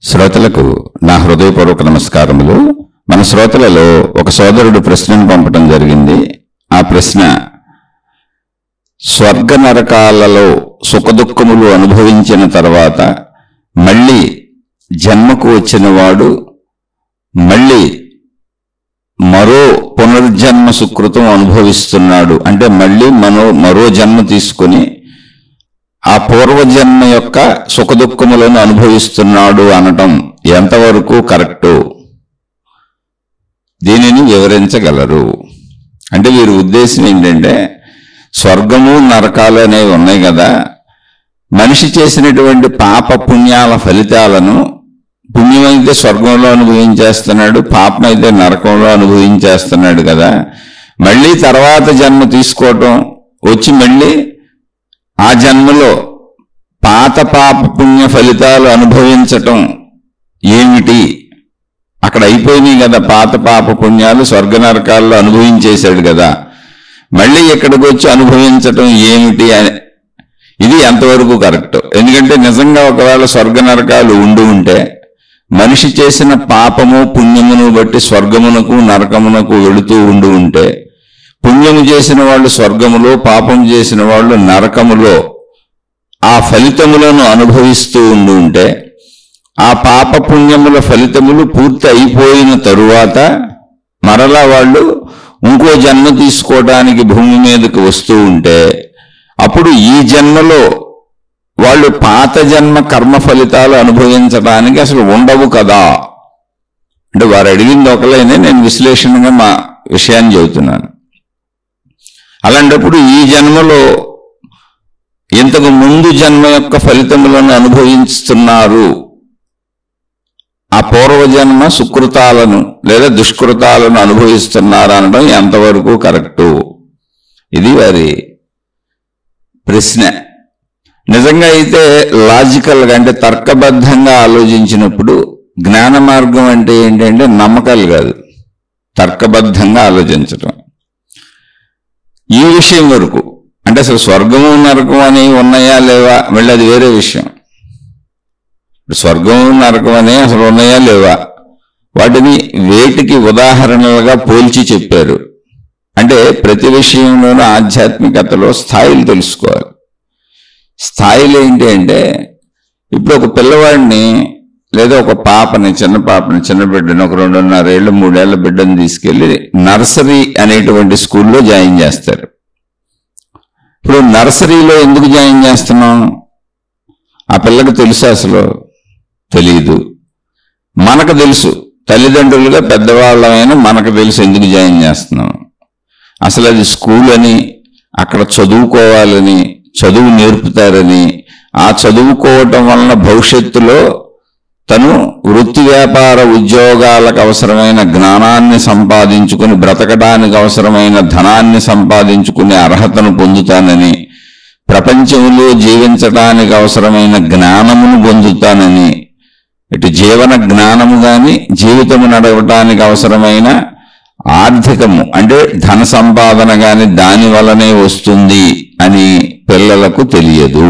శ్రోతలకు నా హృదయపూర్వక నమస్కారములు. మన శ్రోతలలో ఒక సోదరుడు ప్రశ్నను పంపడం జరిగింది. ఆ ప్రశ్న, స్వర్గ నరకాలలో సుఖదుఖములు అనుభవించిన తర్వాత మళ్ళీ జన్మకు వచ్చిన వాడు మళ్ళీ మరో పునర్జన్మ సుకృతం అనుభవిస్తున్నాడు, అంటే మళ్ళీ మరో జన్మ తీసుకుని ఆ పూర్వజన్మ యొక్క సుఖదుఖములను అనుభవిస్తున్నాడు అనటం ఎంతవరకు కరెక్టు? దీనిని వివరించగలరు? అంటే వీరి ఉద్దేశం ఏంటంటే, స్వర్గము నరకాలు అనేవి ఉన్నాయి కదా, మనిషి చేసినటువంటి పాప పుణ్యాల ఫలితాలను పుణ్యమైతే స్వర్గంలో అనుభవించేస్తున్నాడు, పాపమైతే నరకంలో అనుభవించేస్తున్నాడు కదా, మళ్ళీ తర్వాత జన్మ తీసుకోవటం, వచ్చి మళ్ళీ ఆ జన్మలో పాత పాప పుణ్య ఫలితాలు అనుభవించటం ఏమిటి? అక్కడ అయిపోయినాయి కదా పాత పాప పుణ్యాలు, స్వర్గ నరకాల్లో అనుభవించేశాడు కదా, మళ్ళీ ఇక్కడికి వచ్చి అనుభవించటం ఏమిటి అని. ఇది ఎంతవరకు కరెక్ట్? ఎందుకంటే నిజంగా ఒకవేళ స్వర్గ నరకాలు ఉంటే మనిషి చేసిన పాపము పుణ్యమును బట్టి స్వర్గమునకు నరకమునకు వెళుతూ ఉంటే, పుణ్యము చేసిన వాళ్ళు స్వర్గములో, పాపం చేసిన వాళ్ళు నరకములో ఆ ఫలితములను అనుభవిస్తూ ఉంటే, ఆ పాప పుణ్యముల ఫలితములు పూర్తి అయిపోయిన తరువాత మరలా వాళ్ళు ఇంకో జన్మ తీసుకోవడానికి భూమి మీదకి వస్తూ ఉంటే, అప్పుడు ఈ జన్మలో వాళ్ళు పాత జన్మ కర్మ ఫలితాలు అనుభవించడానికి అసలు ఉండవు కదా. అంటే వారు అడిగింది ఒకలేనే, నేను విశ్లేషణగా మా విషయాన్ని చెబుతున్నాను. అలాంటప్పుడు ఈ జన్మలో ఇంతకు ముందు జన్మ యొక్క ఫలితములను అనుభవిస్తున్నారు, ఆ పూర్వజన్మ సుకృతాలను లేదా దుష్కృతాలను అనుభవిస్తున్నారు అనడం ఎంతవరకు కరెక్టు? ఇది వారి ప్రశ్న. నిజంగా అయితే లాజికల్గా, అంటే తర్కబద్ధంగా ఆలోచించినప్పుడు జ్ఞాన మార్గం అంటే ఏంటంటే నమ్మకాలు కాదు, తర్కబద్ధంగా ఆలోచించటం. ఈ విషయం వరకు అంటే అసలు స్వర్గము నరకం అనేవి ఉన్నాయా లేవా, మళ్ళీ అది వేరే విషయం. స్వర్గము నరకం అనేవి అసలు ఉన్నాయా లేవా, వాటిని వేటికి ఉదాహరణలుగా పోల్చి చెప్పారు. అంటే ప్రతి విషయంలోనూ ఆధ్యాత్మికతలో స్థాయిలు తెలుసుకోవాలి. స్థాయిలు ఏంటి అంటే, ఇప్పుడు ఒక పిల్లవాడిని లేదా ఒక పాపని, చిన్న బిడ్డని, ఒక 2.5 ఏళ్ళు 3 ఏళ్ల బిడ్డని తీసుకెళ్లి నర్సరీ అనేటువంటి స్కూల్లో జాయిన్ చేస్తారు. ఇప్పుడు నర్సరీలో ఎందుకు జాయిన్ చేస్తున్నాం? ఆ పిల్లకి తెలుసు? అసలు తెలియదు. మనకు తెలుసు, తల్లిదండ్రులుగా పెద్దవాళ్ళమైన మనకు తెలుసు ఎందుకు జాయిన్ చేస్తున్నాం. అసలు అది స్కూల్ అని, అక్కడ చదువుకోవాలని, చదువు నేర్పుతారని, ఆ చదువుకోవటం వలన భవిష్యత్తులో తను వృత్తి వ్యాపార ఉద్యోగాలకు అవసరమైన జ్ఞానాన్ని సంపాదించుకుని బ్రతకడానికి అవసరమైన ధనాన్ని సంపాదించుకునే అర్హతను పొందుతానని, ప్రపంచంలో జీవించడానికి అవసరమైన జ్ఞానమును పొందుతానని, ఇటు జీవన జ్ఞానము కానీ జీవితము నడవటానికి అవసరమైన ఆర్థికము అంటే ధన సంపాదన కానీ దాని వలనే వస్తుంది అని పిల్లలకు తెలియదు.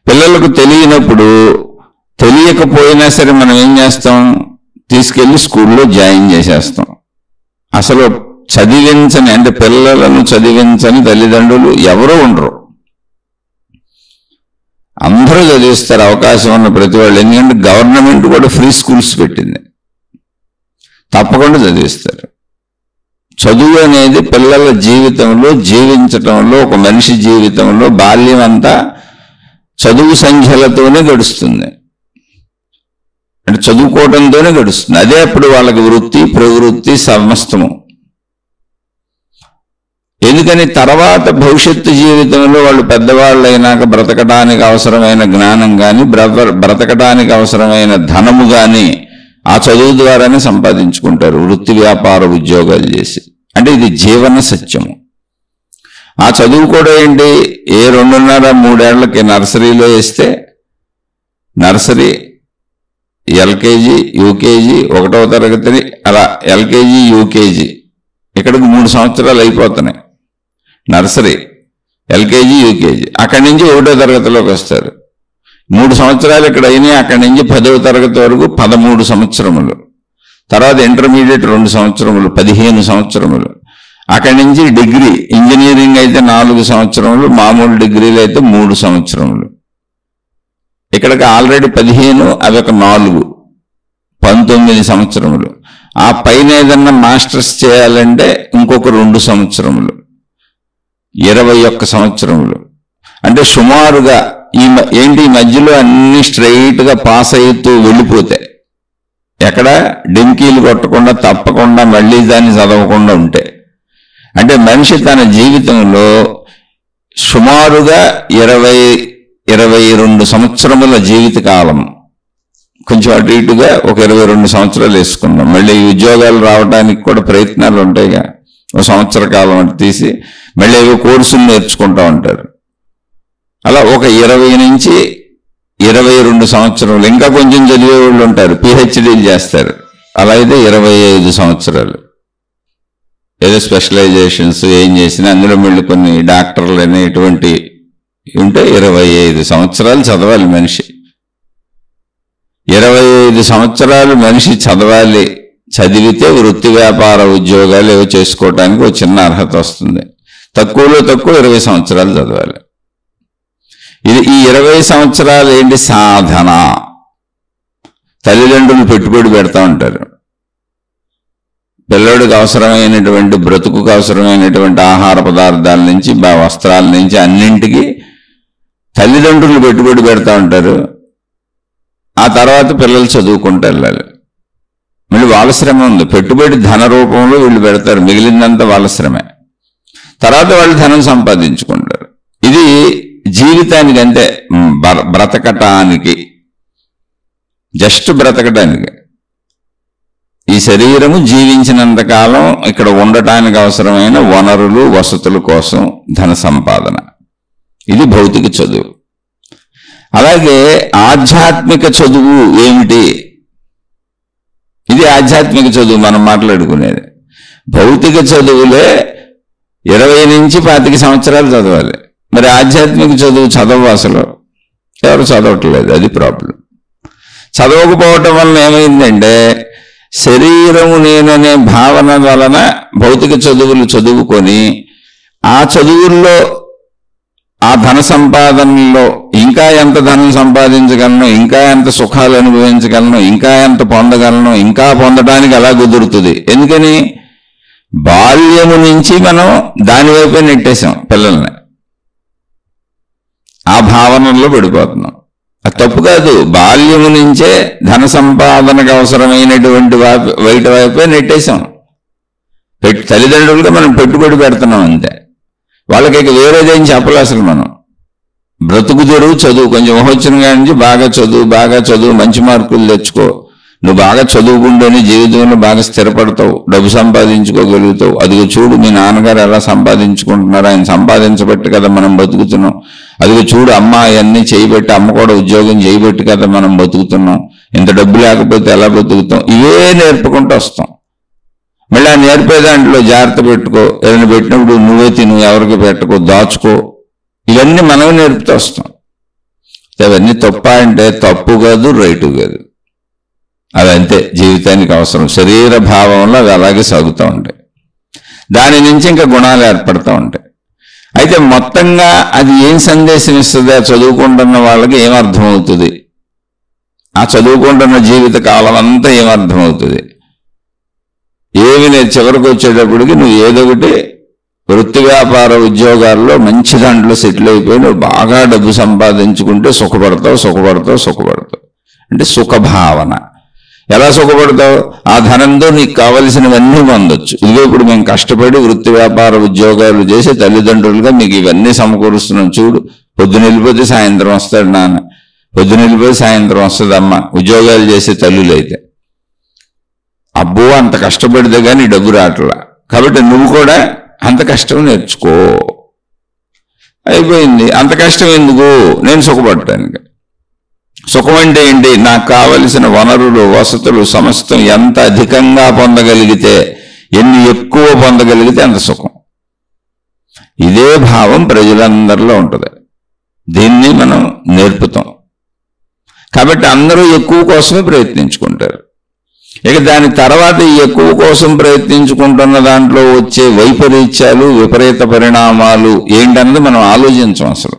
పిల్లలకు తెలియనప్పుడు, తెలియకపోయినా సరే మనం ఏం చేస్తాం? తీసుకెళ్లి స్కూల్లో జాయిన్ చేసేస్తాం. అసలు చదివించని, అంటే పిల్లలను చదివించని తల్లిదండ్రులు ఎవరూ ఉండరు. అందరూ చదివిస్తారు అవకాశం ఉన్న ప్రతి వాళ్ళు. ఎందుకంటే గవర్నమెంట్ కూడా ఫ్రీ స్కూల్స్ పెట్టింది, తప్పకుండా చదివిస్తారు. చదువు అనేది పిల్లల జీవితంలో, జీవించటంలో, ఒక మనిషి జీవితంలో బాల్యం అంతా చదువు సంఖ్యలతోనే గడుస్తుంది, అంటే చదువుకోవడంతోనే గడుస్తుంది. అదే అప్పుడు వాళ్ళకి వృత్తి ప్రవృత్తి సమస్తము. ఎందుకని తర్వాత భవిష్యత్తు జీవితంలో వాళ్ళు పెద్దవాళ్ళు అయినాక బ్రతకడానికి అవసరమైన జ్ఞానం కానీ బ్రతకడానికి అవసరమైన ధనము కానీ ఆ చదువు ద్వారానే సంపాదించుకుంటారు, వృత్తి వ్యాపార ఉద్యోగాలు చేసి. అంటే ఇది జీవన సత్యము. ఆ చదువు కూడా ఏంటి, ఏ 2.5-3 ఏళ్లకి నర్సరీలో వేస్తే నర్సరీ, ఎల్కేజీ, యూకేజీ, 1వ తరగతి, అలా ఎల్కేజీ యూకేజీ, ఇక్కడికి 3 సంవత్సరాలు అయిపోతున్నాయి. నర్సరీ, ఎల్కేజీ, యూకేజీ, అక్కడి నుంచి 1వ తరగతిలోకి వస్తారు. 3 సంవత్సరాలు ఇక్కడ అయినాయి. అక్కడి నుంచి 10వ తరగతి వరకు 13 సంవత్సరములు. తర్వాత ఇంటర్మీడియట్ 2 సంవత్సరములు, 15 సంవత్సరములు. అక్కడి నుంచి డిగ్రీ, ఇంజనీరింగ్ అయితే 4 సంవత్సరములు, మామూలు డిగ్రీలు అయితే 3 సంవత్సరములు. ఇక్కడికి ఆల్రెడీ 15, అవి ఒక 4, 19 సంవత్సరములు. ఆ పైన ఏదన్నా మాస్టర్స్ చేయాలంటే ఇంకొక 2 సంవత్సరములు, 21 సంవత్సరములు. అంటే సుమారుగా ఈ మధ్యలో అన్ని స్ట్రైట్ గా పాస్ అవుతూ వెళ్ళిపోతే, ఎక్కడ డింకీలు కొట్టకుండా తప్పకుండా మళ్ళీ దాన్ని చదవకుండా ఉంటే, అంటే మనిషి తన జీవితంలో సుమారుగా 20-22 సంవత్సరముల జీవిత కాలం, కొంచెం అటు ఇటుగా ఒక 22 సంవత్సరాలు వేసుకున్నాం. మళ్ళీ ఉద్యోగాలు రావడానికి కూడా ప్రయత్నాలు ఉంటాయిగా, ఒక సంవత్సర కాలం అంటే తీసి మళ్ళీ ఏవో కోర్సులు నేర్చుకుంటూ ఉంటారు. అలా ఒక 20 నుంచి 22 సంవత్సరాలు. ఇంకా కొంచెం చదివే వాళ్ళు ఉంటారు, పిహెచ్డీలు చేస్తారు. అలా అయితే 25 సంవత్సరాలు. ఏదో స్పెషలైజేషన్స్ ఏం చేసినా అందులో మళ్ళీ కొన్ని డాక్టర్లు అనేటువంటి ఉంటే 25 సంవత్సరాలు చదవాలి మనిషి. 25 సంవత్సరాలు మనిషి చదవాలి. చదివితే వృత్తి వ్యాపార ఉద్యోగాలు ఏవో చేసుకోవడానికి ఒక చిన్న అర్హత వస్తుంది. తక్కువలో తక్కువ 20 సంవత్సరాలు చదవాలి. ఈ 20 సంవత్సరాలు ఏంటి సాధన? తల్లిదండ్రులు పెట్టుబడి పెడతా ఉంటారు. పిల్లడికి అవసరమైనటువంటి, బ్రతుకుకు అవసరమైనటువంటి ఆహార పదార్థాల నుంచి వస్త్రాల నుంచి అన్నింటికి తల్లిదండ్రులు పెట్టుబడి పెడతా ఉంటారు. ఆ తర్వాత పిల్లలు చదువుకుంటూ వెళ్ళాలి. మళ్ళీ వాళ్ళ శ్రమ ఉంది. పెట్టుబడి ధన రూపంలో వీళ్ళు పెడతారు, మిగిలిందంతా వాళ్ళ శ్రమే. తర్వాత వాళ్ళు ధనం సంపాదించుకుంటారు. ఇది జీవితానికి, అంతే, బ్రతకటానికి, జస్ట్ బ్రతకటానికి. ఈ శరీరము జీవించినంతకాలం ఇక్కడ ఉండటానికి అవసరమైన వనరులు, వసతుల కోసం ధన సంపాదన. ఇది భౌతిక చదువు. అలాగే ఆధ్యాత్మిక చదువు ఏమిటి? ఇది ఆధ్యాత్మిక చదువు మనం మాట్లాడుకునేది. భౌతిక చదువులే 20 నుంచి 25 సంవత్సరాలు చదవాలి. మరి ఆధ్యాత్మిక చదువు చదవ అసలు ఎవరు చదవట్లేదు. అది ప్రాబ్లం. చదవకపోవటం వలన ఏమైందంటే, శరీరము నేననే భావన వలన భౌతిక చదువులు చదువుకొని ఆ చదువుల్లో, ఆ ధన సంపాదనలో ఇంకా ఎంత ధనం సంపాదించగలను, ఇంకా ఎంత సుఖాలు అనుభవించగలను, ఇంకా ఎంత పొందగలను, ఇంకా పొందడానికి ఎలా కుదురుతుంది. ఎందుకని? బాల్యము నుంచి మనం దానివైపే నెట్టేశాం పిల్లల్ని. ఆ భావనల్లో పడిపోతున్నాం. అది తప్పు కాదు. బాల్యము నుంచే ధన సంపాదనకు అవసరమైనటువంటి బయట వైపే నెట్టేశాం. తల్లిదండ్రులుగా మనం పెట్టుబడి పెడుతున్నాం అంతే. వాళ్ళకి ఇక వేరేదేం చెప్పలే అసలు. మనం బ్రతుకు తెరువు చదువు, కొంచెం వచ్చిన కాడి నుంచి బాగా చదువు, మంచి మార్కులు తెచ్చుకో. నువ్వు బాగా చదువుకుంటేనే జీవితంలో బాగా స్థిరపడతావు, డబ్బు సంపాదించుకోగలుగుతావు. అదిగో చూడు మీ నాన్నగారు ఎలా సంపాదించుకుంటున్నారు, ఆయన సంపాదించబట్టి కదా మనం బతుకుతున్నాం. అదిగో చూడు అమ్మ అవన్నీ చేయబెట్టి, అమ్మ కూడా ఉద్యోగం చేయబెట్టి కదా మనం బతుకుతున్నాం. ఇంత డబ్బు లేకపోతే ఎలా బతుకుతాం? ఇవే నేర్పుకుంటూ వస్తాం. మళ్ళీ ఆ నేర్పే దాంట్లో జాగ్రత్త పెట్టుకో, ఏదైనా పెట్టినప్పుడు నువ్వే తిను, ఎవరికి పెట్టుకో, దాచుకో. ఇవన్నీ మనమే నేర్పుతూ వస్తాం. అవన్నీ తప్ప అంటే తప్పు కాదు, రైటు కాదు. అవి అంతే, జీవితానికి అవసరం. శరీర భావంలో అవి అలాగే సాగుతూ ఉంటాయి. దాని నుంచి ఇంకా గుణాలు ఏర్పడుతూ ఉంటాయి. అయితే మొత్తంగా అది ఏం సందేశం ఇస్తుంది? ఆ చదువుకుంటున్న వాళ్ళకి ఏమర్థమవుతుంది? ఆ చదువుకుంటున్న జీవిత కాలం అంతా ఏమర్థమవుతుంది? ఏమి లేదు. చివరికి వచ్చేటప్పటికి నువ్వు ఏదో ఒకటి వృత్తి వ్యాపార ఉద్యోగాల్లో మంచి దాంట్లో సెటిల్ అయిపోయి నువ్వు బాగా డబ్బు సంపాదించుకుంటే సుఖపడతావు. అంటే సుఖభావన. ఎలా సుఖపడతావు? ఆ ధనంతో నీకు కావలసినవన్నీ పొందొచ్చు. ఇదిగో ఇప్పుడు మేము కష్టపడి వృత్తి వ్యాపార ఉద్యోగాలు చేసి తల్లిదండ్రులుగా మీకు ఇవన్నీ సమకూరుస్తున్నాం. చూడు, పొద్దున వెళ్ళిపోతే సాయంత్రం వస్తాడు నాన్న, పొద్దున వెళ్ళిపోతే సాయంత్రం వస్తుంది అమ్మ. ఉద్యోగాలు చేసే తల్లులు అయితే అబ్బో అంత కష్టపడితే కానీ డబ్బు రావట్లా. కాబట్టి నువ్వు కూడా అంత కష్టం నేర్చుకో. అయిపోయింది. అంత కష్టం ఎందుకు? నేను సుఖపడటానికి. సుఖం అంటే ఏంటి? నాకు కావలసిన వనరులు, వసతులు సమస్తం ఎంత అధికంగా పొందగలిగితే, ఎన్ని ఎక్కువ పొందగలిగితే అంత సుఖం. ఇదే భావం ప్రజలందరిలో ఉంటుంది. దీన్ని మనం నేర్పుతాం. కాబట్టి అందరూ ఎక్కువ కోసమే ప్రయత్నించుకుంటారు. ఇక దాని తర్వాత ఈ ఎక్కువ కోసం ప్రయత్నించుకుంటున్న దాంట్లో వచ్చే వైపరీత్యాలు, విపరీత పరిణామాలు ఏంటన్నది మనం ఆలోచించం అసలు.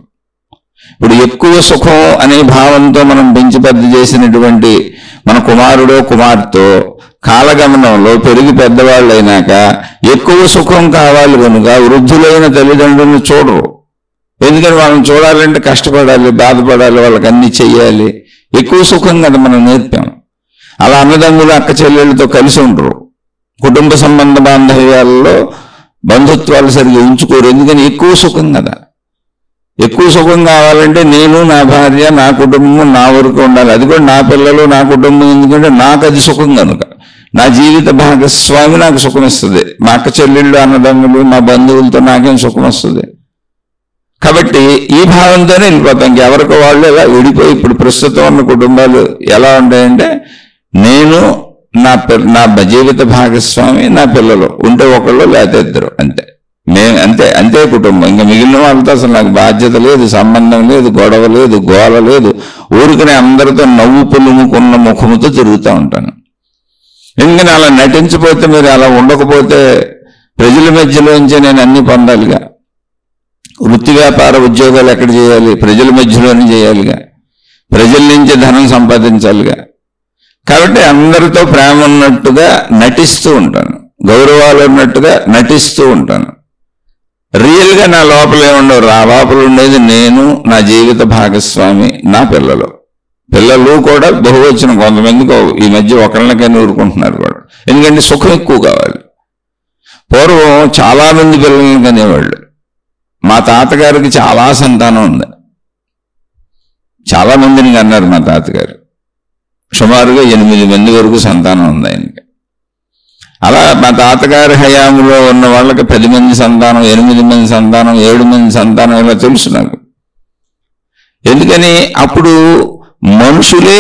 ఇప్పుడు ఎక్కువ సుఖం అనే భావంతో మనం పెంచి పెద్ద చేసినటువంటి మన కుమారుడో కుమార్తె కాలగమనంలో పెరిగి పెద్దవాళ్ళు అయినాక ఎక్కువ సుఖం కావాలి కనుక వృద్ధులైన తల్లిదండ్రులను చూడరు. ఎందుకని వాళ్ళని చూడాలంటే కష్టపడాలి, బాధపడాలి, వాళ్ళకి అన్ని చెయ్యాలి. ఎక్కువ సుఖం కదా మనం నేర్పాం. అలా అన్నదమ్ములు అక్క చెల్లెళ్ళతో కలిసి ఉండరు. కుటుంబ సంబంధ బాంధవ్యాలలో బంధుత్వాలు సరిగ్గా ఉంచుకోరు. ఎందుకని ఎక్కువ సుఖం కదా. ఎక్కువ సుఖం కావాలంటే నేను, నా భార్య, నా కుటుంబం నా వరకు ఉండాలి. అది కూడా నా పిల్లలు, నా కుటుంబం. ఎందుకంటే నాకు అది సుఖం కనుక. నా జీవిత భాగస్వామి నాకు సుఖం ఇస్తుంది. మా అక్క చెల్లెళ్ళు, అన్నదమ్ములు, మా బంధువులతో నాకేం సుఖం వస్తుంది. కాబట్టి ఈ భావంతోనే వెళ్ళిపోతాం. ఇంకెవరికి వాళ్ళు ఎలా విడిపోయి ఇప్పుడు ప్రస్తుతం ఉన్న కుటుంబాలు ఎలా ఉంటాయంటే నేను, నా జీవిత భాగస్వామి, నా పిల్లలు ఉంటే ఒకళ్ళు లేకపోతే ఇద్దరు, అంతే. అంతే కుటుంబం. ఇంకా మిగిలిన వాళ్ళతో అసలు నాకు బాధ్యత లేదు, సంబంధం లేదు, గొడవ లేదు, గోల లేదు. ఊరికనే అందరితో నవ్వు పులుముకున్న ముఖముతో తిరుగుతూ ఉంటాను. ఎందుకని అలా నటించకపోతే, మీరు అలా ఉండకపోతే ప్రజల మధ్యలోంచే నేను అన్ని పొందాలిగా. వృత్తి వ్యాపార ఉద్యోగాలు ఎక్కడ చేయాలి? ప్రజల మధ్యలోనే చేయాలిగా. ప్రజల నుంచి ధనం సంపాదించాలిగా. కాబట్టి అందరితో ప్రేమ ఉన్నట్టుగా నటిస్తూ ఉంటాను, గౌరవాలు ఉన్నట్టుగా నటిస్తూ ఉంటాను. రియల్గా నా లోపల ఏముండవు. ఆ లోపల ఉండేది నేను, నా జీవిత భాగస్వామి, నా పిల్లలు. పిల్లలు కూడా బహువచనం. కొంతమందికి ఈ మధ్య ఒకళ్ళకైనా ఊరుకుంటున్నారు కూడా. ఎందుకంటే సుఖం ఎక్కువ కావాలి. పూర్వం చాలా మంది పిల్లల్ని కనేవాళ్ళు. మా తాతగారికి చాలా సంతానం ఉంది. చాలా మందిని కన్నారు మా తాతగారు. సుమారుగా 8 మంది వరకు సంతానం ఉంది ఆయనకి. అలా మా తాతగారి హయాంలో ఉన్న వాళ్ళకి 10 మంది సంతానం, 8 మంది సంతానం, 7 మంది సంతానం ఇలా తెలుసు నాకు. ఎందుకని అప్పుడు మనుషులే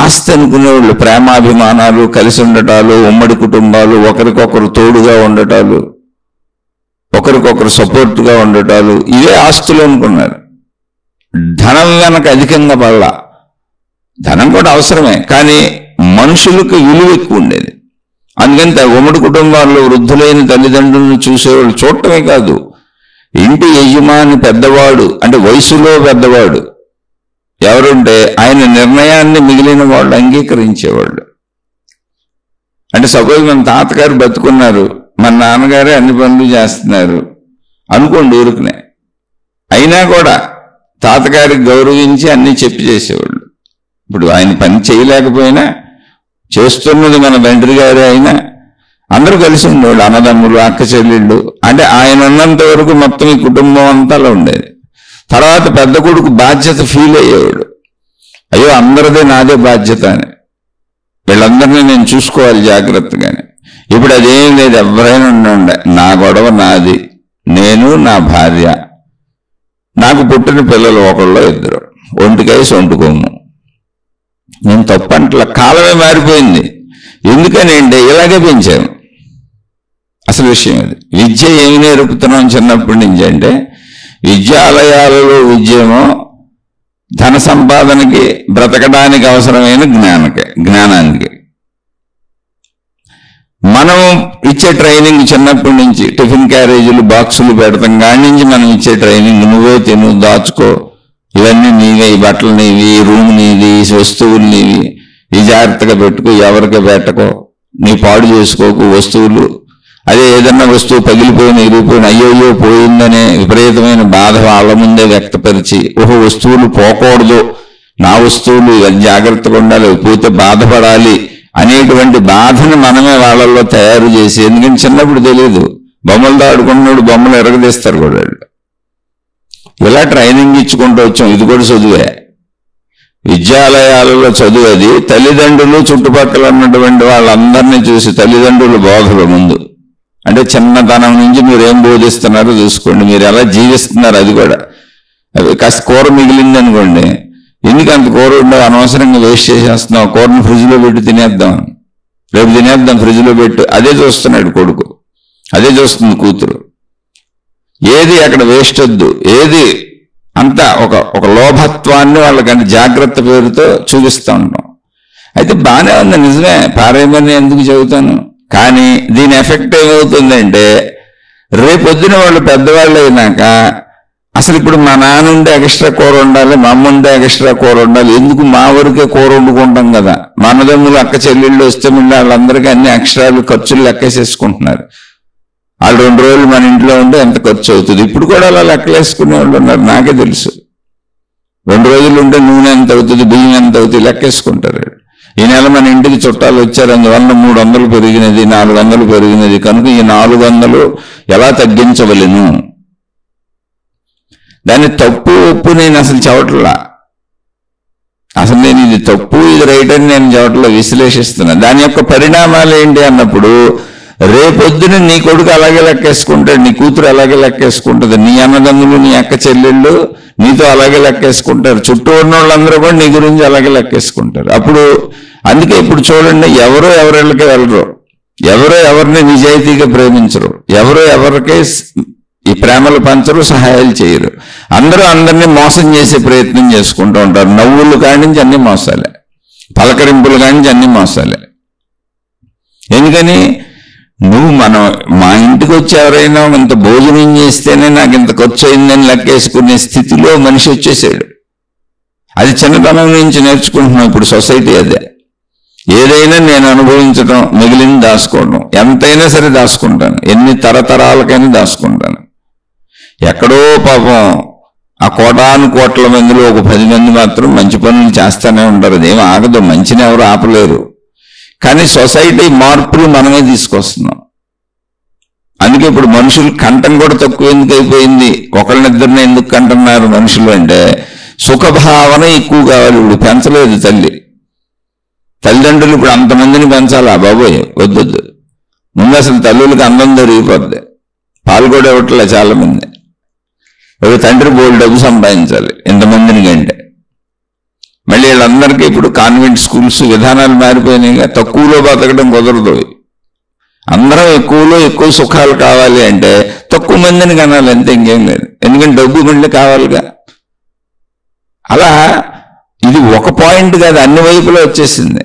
ఆస్తి అనుకునేవాళ్ళు. ప్రేమాభిమానాలు, కలిసి ఉండటాలు, ఉమ్మడి కుటుంబాలు, ఒకరికొకరు తోడుగా ఉండటాలు, ఒకరికొకరు సపోర్ట్గా ఉండటాలు, ఇవే ఆస్తులు అనుకున్నారు. ధనం వెనక అధికంగా పడలా. ధనం కూడా అవసరమే, కానీ మనుషులకు విలువ ఎక్కువ ఉండేది. అందుకని ఉమ్మడి కుటుంబాల్లో వృద్ధులైన తల్లిదండ్రులను చూసేవాళ్ళు. చూడటమే కాదు, ఇంటి యజమాని పెద్దవాడు, అంటే వయసులో పెద్దవాడు ఎవరుంటే ఆయన నిర్ణయాన్ని మిగిలిన వాళ్ళు అంగీకరించేవాళ్ళు. అంటే సపోజ్ మన తాతగారు బతుకున్నారు, మన నాన్నగారే అన్ని పనులు చేస్తున్నారు అనుకోండి ఊరుకునే, అయినా కూడా తాతగారికి గౌరవించి అన్నీ చెప్పి చేసేవాళ్ళు. ఇప్పుడు ఆయన పని చేయలేకపోయినా చేస్తున్నది మన తండ్రి గారే అయినా అందరూ కలిసి ఉండేవాళ్ళు. అన్నదమ్ములు, అక్క చెల్లెళ్ళు. అంటే ఆయన ఉన్నంత వరకు మొత్తం ఈ కుటుంబం అంతా అలా ఉండేది. తర్వాత పెద్ద కొడుకు బాధ్యత ఫీల్ అయ్యేవాడు. అయ్యో అందరిదే నాదే బాధ్యత అని, వీళ్ళందరినీ నేను చూసుకోవాలి జాగ్రత్తగానే. ఇప్పుడు అదేం లేదు. ఎవరైనా ఉండండి, నా గొడవ నాది, నేను, నా భార్య, నాకు పుట్టిన పిల్లలు ఒకళ్ళు ఇద్దరు, ఒంటికేసి వండుకోము. నేను తప్పంట్ల. కాలమే మారిపోయింది. ఎందుకని అంటే ఇలాగే పెంచాము. అసలు విషయం అది. విద్య ఏమి నేర్పుతున్నాం చిన్నప్పటి నుంచి అంటే, విద్యాలయాలలో విద్యేమో ధన సంపాదనకి, బ్రతకడానికి అవసరమైన జ్ఞానానికి. మనం ఇచ్చే ట్రైనింగ్ చిన్నప్పటి నుంచి టిఫిన్ క్యారేజీలు, బాక్సులు పెడతాం కాడి నుంచి మనం ఇచ్చే ట్రైనింగ్ నువ్వే తిను, దాచుకో, ఇవన్నీ నీవే, ఈ బట్టలు నీవి, ఈ రూమ్ నీది, ఈ వస్తువులు నీవి, ఈ జాగ్రత్తగా పెట్టుకో, ఎవరికి పెట్టకో, నీ పాడు చేసుకోకు వస్తువులు. అదే ఏదన్నా వస్తువు పగిలిపోయిన, ఇరిగిపోయిన, అయ్యోయ్యో పోయిందనే విపరీతమైన బాధ వాళ్ళ ముందే వ్యక్తపరిచి, ఓహో వస్తువులు పోకూడదు, నా వస్తువులు జాగ్రత్తగా ఉండాలి, పోతే బాధపడాలి అనేటువంటి బాధను మనమే వాళ్ళల్లో తయారు చేసి. ఎందుకంటే చిన్నప్పుడు తెలియదు, బొమ్మలతో ఆడుకున్నాడు, బొమ్మలు ఎరగదీస్తారు కూడా. ఇలా ట్రైనింగ్ ఇచ్చుకుంటూ వచ్చాం. ఇది కూడా చదువే. విద్యాలయాలలో చదువు అది. తల్లిదండ్రులు, చుట్టుపక్కల ఉన్నటువంటి వాళ్ళందరినీ చూసి తల్లిదండ్రుల బోధలు ముందు. అంటే చిన్నతనం నుంచి మీరు ఏం బోధిస్తున్నారో చూసుకోండి, మీరు ఎలా జీవిస్తున్నారు అది కూడా. అవి కాస్త కూర మిగిలింది అనుకోండి, ఎందుకు అంత కూర ఉండవు, అనవసరంగా వేస్ట్ చేసేస్తున్నావు, కూరను ఫ్రిడ్జ్లో పెట్టి తినేద్దాం, రేపు తినేద్దాం, ఫ్రిడ్జ్లో పెట్టు. అదే చూస్తున్నాడు కొడుకు, అదే చూస్తుంది కూతురు. ఏది అక్కడ వేస్ట్ వద్దు, ఏది అంతా ఒక లోభత్వాన్ని వాళ్ళకంటే జాగ్రత్త పేరుతో చూపిస్తూ ఉంటాం. అయితే బాగానే ఉంది, నిజమే, పారేయమని ఎందుకు చెబుతాను. కానీ దీని ఎఫెక్ట్ ఏమవుతుందంటే రేపొద్దున వాళ్ళు పెద్దవాళ్ళు అయినాక అసలు ఇప్పుడు మా నాన్న ఉండే ఎక్స్ట్రా కూర ఉండాలి, మా అమ్మ ఉండే ఎక్స్ట్రా కూర ఉండాలి, ఎందుకు మా వరకే కూర వండుకుంటాం కదా. మా అన్నదమ్ములు అక్క చెల్లెళ్ళు వస్తే ముందు వాళ్ళందరికీ అన్ని ఎక్స్ట్రాలు ఖర్చులు లెక్కేసేసుకుంటున్నారు. వాళ్ళు 2 రోజులు మన ఇంట్లో ఉంటే ఎంత ఖర్చు అవుతుంది. ఇప్పుడు కూడా అలా లెక్కలేసుకునే వాళ్ళు ఉన్నారు, నాకే తెలుసు. 2 రోజులు ఉంటే నూనె ఎంత అవుతుంది, బియ్యం ఎంత అవుతుంది లెక్కేసుకుంటారు. ఈ నెల మన ఇంటికి చుట్టాలు వచ్చారు, అందువల్ల 300 పెరిగినది, 400 పెరిగినది, కనుక ఈ 400 ఎలా తగ్గించవలెను. దాన్ని తప్పు ఒప్పు నేను అసలు చెప్పట్లా, అసలు నేను ఇది తప్పు ఇది రైట్ అని నేను చెప్పట్లా, విశ్లేషిస్తున్నా. దాని యొక్క పరిణామాలు ఏంటి అన్నప్పుడు రేపొద్దున నీ కొడుకు అలాగే లెక్కేసుకుంటాడు, నీ కూతురు అలాగే లెక్కేసుకుంటుంది, నీ అన్నదమ్ములు నీ అక్క చెల్లెళ్ళు నీతో అలాగే లెక్కేసుకుంటారు, చుట్టూ ఉన్న వాళ్ళందరూ కూడా నీ గురించి అలాగే లెక్కేసుకుంటారు. అప్పుడు అందుకే ఇప్పుడు చూడండి, ఎవరో ఎవరిళ్ళకి వెళ్ళరు, ఎవరో ఎవరిని నిజాయితీగా ప్రేమించరు, ఎవరో ఎవరికి ఈ ప్రేమలు పంచరు, సహాయాలు చేయరు. అందరూ అందరినీ మోసం చేసే ప్రయత్నం చేసుకుంటూ ఉంటారు. నవ్వులు కానించి అన్ని మోసాలే, పలకరింపులు కానించి అన్ని మోసాలే. ఎందుకని మా ఇంటికి వచ్చి ఎవరైనా ఇంత భోజనం చేస్తేనే నాకు ఇంత ఖర్చు అయిందని లెక్కేసుకునే స్థితిలో మనిషి వచ్చేసాడు. అది చిన్నతనం నుంచి నేర్చుకుంటున్నాం. ఇప్పుడు సొసైటీ అదే, ఏదైనా నేను అనుభవించడం, మిగిలిన దాచుకోవడం, ఎంతైనా సరే దాచుకుంటాను, ఎన్ని తరతరాలకైనా దాచుకుంటాను. ఎక్కడో పాపం ఆ కోట్ల మందిలో ఒక 10 మంది మాత్రం మంచి పనులు చేస్తూనే ఉంటారు, అదేం ఆగదు, మంచిని ఎవరు ఆపలేరు. కానీ సొసైటీ మార్పులు మనమే తీసుకొస్తున్నాం. అందుకే ఇప్పుడు మనుషులు కంఠం కూడా తక్కువ ఎందుకు అయిపోయింది, ఒకళ్ళనిద్దరిని ఎందుకు కంటున్నారు మనుషులు అంటే సుఖభావన ఎక్కువ కావాలి. ఇప్పుడు పెంచలేదు తల్లిదండ్రులు, ఇప్పుడు అంతమందిని పెంచాలా బాబోయ్, వద్దొద్దు. ముందు అసలు తల్లులకి అందం దొరికిపోద్ది, పాలు కూడా ఇవ్వట్లే చాలా మంది. ఒక తండ్రి బోల్డ్ డబ్బు సంపాదించాలి ఇంతమందిని కంటే. మళ్ళీ వీళ్ళందరికీ ఇప్పుడు కాన్వెంట్ స్కూల్స్ విధానాలు మారిపోయినాయిగా, తక్కువలో బతకడం కుదరదు. అందరం ఎక్కువలో ఎక్కువ సుఖాలు కావాలి అంటే తక్కువ మందిని కనాలి, అంతే, ఇంకేం లేదు. ఎందుకంటే డబ్బు మళ్ళీ కావాలిగా. అలా ఇది ఒక పాయింట్ కాదు, అన్ని వైపులో వచ్చేసింది.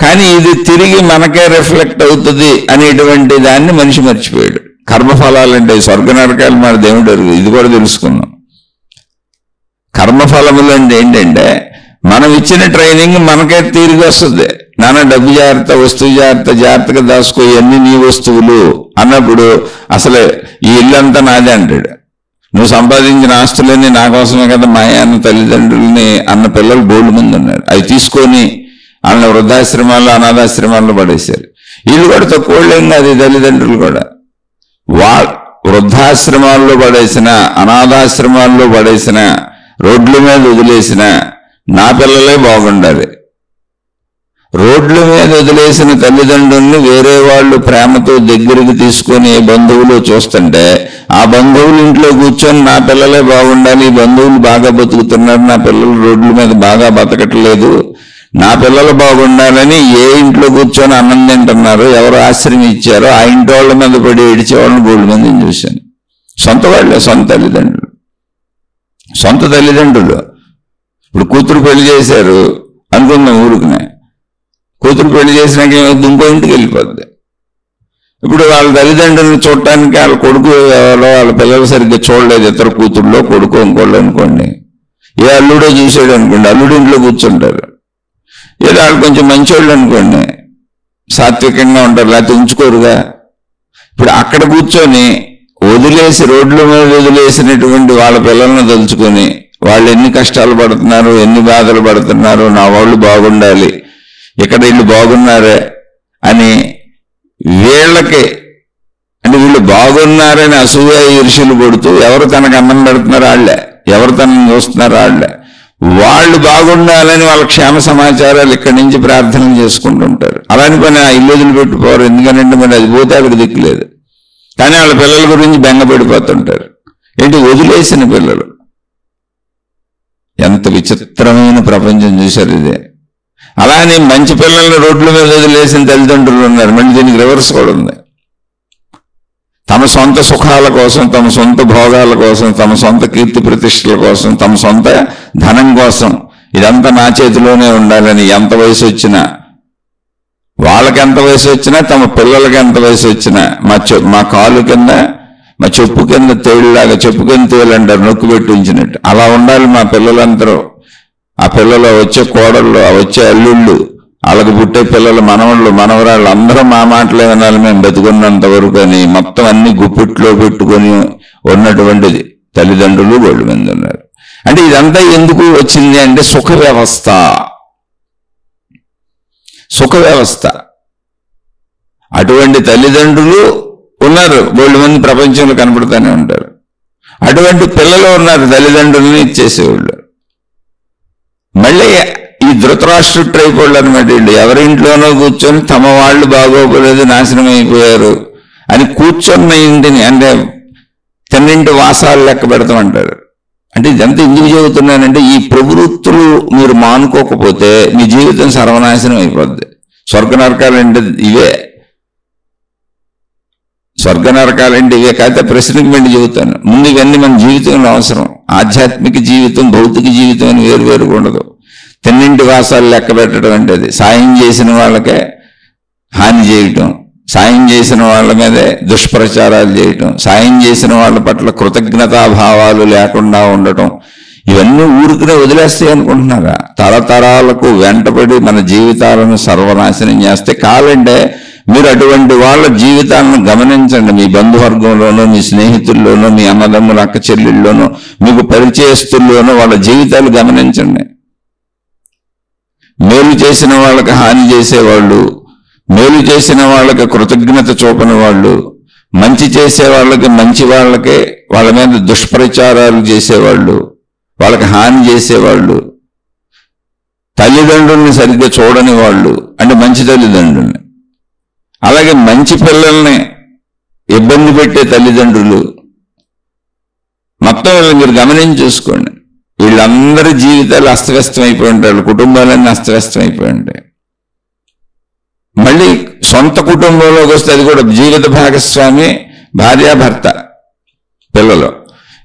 కానీ ఇది తిరిగి మనకే రిఫ్లెక్ట్ అవుతుంది అనేటువంటి దాన్ని మనిషి మర్చిపోయాడు. కర్మఫలాలంటే స్వర్గ నరకాలు మన దేవుడు అరుగు, ఇది కూడా తెలుసుకున్నాం. కర్మఫలములు అంటే ఏంటంటే మనం ఇచ్చిన ట్రైనింగ్ మనకే తిరిగి వస్తుంది. నాన్న డబ్బు జాగ్రత్త, వస్తువు జాగ్రత్తగా దాచుకో, ఇవన్నీ నీ వస్తువులు అన్నప్పుడు అసలు ఈ ఇల్లంతా నాదే అంటాడు. నువ్వు సంపాదించిన ఆస్తులన్నీ నా కోసమే కదా, మా అన్న తల్లిదండ్రులని అన్న పిల్లలు బోల్డ్ మంది ఉన్నారు. అవి తీసుకొని వాళ్ళని వృద్ధాశ్రమాల్లో అనాథాశ్రమాల్లో పడేశారు. వీళ్ళు కూడా తక్కువ ఏం కాదు, తల్లిదండ్రులు కూడా. వృద్ధాశ్రమాల్లో పడేసిన, అనాథాశ్రమాల్లో పడేసిన, రోడ్ల మీద వదిలేసిన నా పిల్లలే బాగుండాలి. రోడ్ల మీద వదిలేసిన తల్లిదండ్రుల్ని వేరే వాళ్ళు ప్రేమతో దగ్గరికి తీసుకొని బంధువులు చూస్తుంటే ఆ బంధువులు ఇంట్లో కూర్చొని నా పిల్లలే బాగుండాలి, ఈ బంధువులు బాగా బతుకుతున్నారు, నా పిల్లలు రోడ్ల మీద బాగా బతకట్లేదు, నా పిల్లలు బాగుండాలని ఏ ఇంట్లో కూర్చొని అన్నం తింటున్నారో, ఎవరు ఆశ్రయం ఇచ్చారో ఆ ఇంటి వాళ్ళ మీద పడి ఏడిచేవాళ్ళని బోల్డ్ మందిని చూశాను. సొంత వాళ్ళే, సొంత తల్లిదండ్రులు. ఇప్పుడు కూతురు పెళ్లి చేశారు అనుకుందాం, ఊరుకునే కూతురు పెళ్లి చేసినాక ఇంకో ఇంటికి వెళ్ళిపోద్ది. ఇప్పుడు వాళ్ళ తల్లిదండ్రులను చూడటానికి వాళ్ళ కొడుకు వాళ్ళ పిల్లలు సరిగ్గా చూడలేదు, ఇతర కూతురులో కొడుకు ఇంకోళ్ళు అనుకోండి, ఏ అల్లుడో చూసాడు అనుకోండి, అల్లుడు ఇంట్లో కూర్చుంటారు. ఏదో వాళ్ళు కొంచెం మంచోళ్ళు అనుకోండి, సాత్వికంగా ఉంటారు, లేకపోతే ఉంచుకోరుగా. ఇప్పుడు అక్కడ కూర్చొని వదిలేసి, రోడ్ల మీద వదిలేసినటువంటి వాళ్ళ పిల్లలను తలుచుకొని వాళ్ళు ఎన్ని కష్టాలు పడుతున్నారు, ఎన్ని బాధలు పడుతున్నారు, నా వాళ్ళు బాగుండాలి, ఇక్కడ వీళ్ళు బాగున్నారే అని వీళ్ళకి, అంటే వీళ్ళు బాగున్నారని అసూయ ఈర్ష్యలు పడుతూ ఎవరు తనకు అన్నం పెడుతున్నారు వాళ్ళే, ఎవరు తనని చూస్తున్నారు వాళ్ళే, వాళ్ళు బాగుండాలని వాళ్ళ క్షేమ సమాచారాలు ఇక్కడి నుంచి ప్రార్థనలు చేసుకుంటుంటారు. అలాంటి పని ఆ ఇల్లు వదిలిపెట్టిపోరు, ఎందుకంటే మరి అది పోతే వాళ్ళకి దిక్కులేదు. కానీ వాళ్ళ పిల్లల గురించి బెంగపెడిపోతుంటారు. ఏంటి, వదిలేసిన పిల్లలు. ఎంత విచిత్రమైన ప్రపంచం చూశారు ఇదే. అలానే మంచి పిల్లల్ని రోడ్ల మీద వదిలేసిన తల్లిదండ్రులు ఉన్నారు. మళ్ళీ దీనికి రివర్స్ కూడా ఉంది. తమ సొంత సుఖాల కోసం, తమ సొంత భోగాల కోసం, తమ సొంత కీర్తి ప్రతిష్టల కోసం, తమ సొంత ధనం కోసం ఇదంతా నా చేతిలోనే ఉండాలని ఎంత వయసు వచ్చినా, వాళ్ళకి ఎంత వయసు వచ్చినా, తమ పిల్లలకి ఎంత వయసు వచ్చినా, మా కాలు కింద, మా చెప్పు కింద తేళ్ళలాగా, చెప్పు కింద తేలు అంటారు, నొక్కు పెట్టి ఉంచినట్టు అలా ఉండాలి మా పిల్లలందరూ. ఆ పిల్లలు వచ్చే కోడళ్ళు, వచ్చే అల్లుళ్ళు, వాళ్ళకి పుట్టే పిల్లలు, మనవాళ్ళు, మనవరాళ్ళు అందరూ మా మాటలే వినాలి మేము బతుకున్నంత వరకు అని మొత్తం అన్ని గుప్పిట్లో పెట్టుకొని ఉన్నటువంటిది తల్లిదండ్రులు వాళ్ళు మంది ఉన్నారు. అంటే ఇదంతా ఎందుకు వచ్చింది అంటే సుఖ వ్యవస్థ. సుఖ వ్యవస్థ. అటువంటి తల్లిదండ్రులు ఉన్నారు, వాళ్ళు మంది ప్రపంచంలో కనపడుతూనే ఉంటారు. అటువంటి పిల్లలు ఉన్నారు తల్లిదండ్రులని ఇచ్చేసేవాళ్ళు. మళ్ళీ ఈ ధృతరాష్ట్ర ట్రైపోళ్ళు అనమాట. ఎవరింట్లోనో కూర్చొని తమ వాళ్ళు బాగోపోలేదు, నాశనం అయిపోయారు అని కూర్చొన్న ఇంటిని అంటే తిన్నింటి వాసాలు లెక్క పెడతామంటారు. అంటే ఇదంతా ఎందుకు చెబుతున్నానంటే ఈ ప్రవృత్తులు మీరు మానుకోకపోతే మీ జీవితం సర్వనాశనం అయిపోద్ది. స్వర్గ నరకాలంటే ఇవే, స్వర్గ నరకాలంటే ఇవే. కాకపోతే ప్రశ్నకి వెళ్ళి చెబుతాను. ముందు ఇవన్నీ మన జీవితంలో అవసరం. ఆధ్యాత్మిక జీవితం, భౌతిక జీవితం అని వేరువేరుగా ఉండదు. తిన్నింటి వాసాలు లెక్క పెట్టడం అంటే అది సాయం చేసిన వాళ్ళకే హాని చేయటం, సాయం చేసిన వాళ్ళ మీదే దుష్ప్రచారాలు చేయటం, సాయం చేసిన వాళ్ళ పట్ల కృతజ్ఞతాభావాలు లేకుండా ఉండటం, ఇవన్నీ ఊరికినే వదిలేస్తాయి అనుకుంటున్నారా? తరతరాలకు వెంటబడి మన జీవితాలను సర్వనాశనం చేస్తే కాలంటే మీరు అటువంటి వాళ్ళ జీవితాలను గమనించండి. మీ బంధువర్గంలోనూ, మీ స్నేహితుల్లోనూ, మీ అన్నదమ్ముల అక్క చెల్లెల్లోనూ, మీకు పరిచయస్తుల్లోనూ వాళ్ళ జీవితాలు గమనించండి. మేలు చేసిన వాళ్ళకి హాని చేసేవాళ్ళు, మేలు చేసిన వాళ్ళకి కృతజ్ఞత చూపని వాళ్ళు, మంచి చేసే వాళ్ళకి, మంచి వాళ్ళకి వాళ్ళ మీద దుష్ప్రచారాలు చేసేవాళ్ళు, వాళ్ళకి హాని చేసేవాళ్ళు, తల్లిదండ్రుల్ని సరిగ్గా చూడని వాళ్ళు, అంటే మంచి తల్లిదండ్రుల్ని, అలాగే మంచి పిల్లల్ని ఇబ్బంది పెట్టే తల్లిదండ్రులు, మొత్తం వీళ్ళని మీరు గమనించి చూసుకోండి. వీళ్ళందరి జీవితాలు అస్తవ్యస్తం అయిపోయి ఉంటాయి, కుటుంబాలన్నీ అస్తవ్యస్తం అయిపోయి ఉంటాయి. మళ్ళీ సొంత కుటుంబంలోకి వస్తే అది కూడా జీవిత భాగస్వామి భార్యాభర్త పిల్లలు.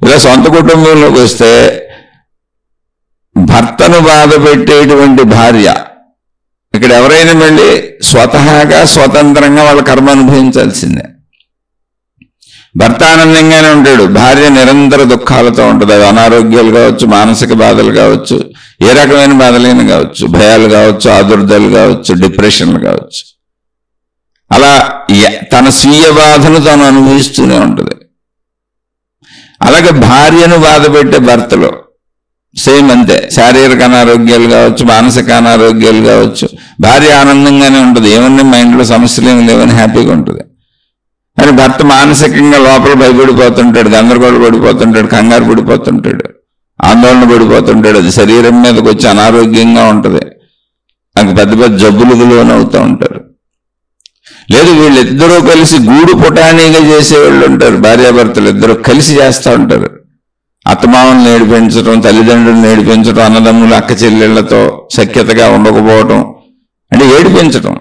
ఇలా సొంత కుటుంబంలోకి వస్తే భర్తను బాధ పెట్టేటువంటి భార్య, ఇక్కడ ఎవరైనా మళ్ళీ స్వతహాగా స్వతంత్రంగా వాళ్ళ కర్మ అనుభవించాల్సిందే. భర్త ఆనందంగానే ఉంటాడు, భార్య నిరంతర దుఃఖాలతో ఉంటుంది. అది అనారోగ్యాలు కావచ్చు, మానసిక బాధలు కావచ్చు, ఏ రకమైన బాధలైనా కావచ్చు, భయాలు కావచ్చు, ఆదుర్దాలు కావచ్చు, డిప్రెషన్లు కావచ్చు. అలా తన స్వీయ బాధను తాను అనుభవిస్తూనే ఉంటుంది. అలాగే భార్యను బాధ పెట్టే భర్తలో సేమ్ అంతే. శారీరక అనారోగ్యాలు కావచ్చు, మానసిక అనారోగ్యాలు కావచ్చు, భార్య ఆనందంగానే ఉంటుంది, ఏమన్నా మైండ్లో సమస్యలు ఏమి లేవని హ్యాపీగా ఉంటుంది. కానీ భర్త మానసికంగా లోపల భయపడిపోతుంటాడు, గందరగోళ పడిపోతుంటాడు, కంగారు పడిపోతుంటాడు, ఆందోళన పడిపోతుంటాడు. అది శరీరం మీదకి వచ్చి అనారోగ్యంగా ఉంటుంది, నాకు పెద్ద పెద్ద జబ్బులకు లోనవుతూ ఉంటారు. లేదు వీళ్ళిద్దరూ కలిసి గూడు పుటానీగా చేసేవాళ్ళు ఉంటారు, భార్యాభర్తలు ఇద్దరు కలిసి చేస్తూ ఉంటారు. అత్తమామల్ని ఏడిపించడం, తల్లిదండ్రులను ఏడిపించడం, అన్నదమ్ములు అక్క చెల్లెళ్లతో సఖ్యతగా ఉండకపోవటం, అంటే ఏడిపించటం,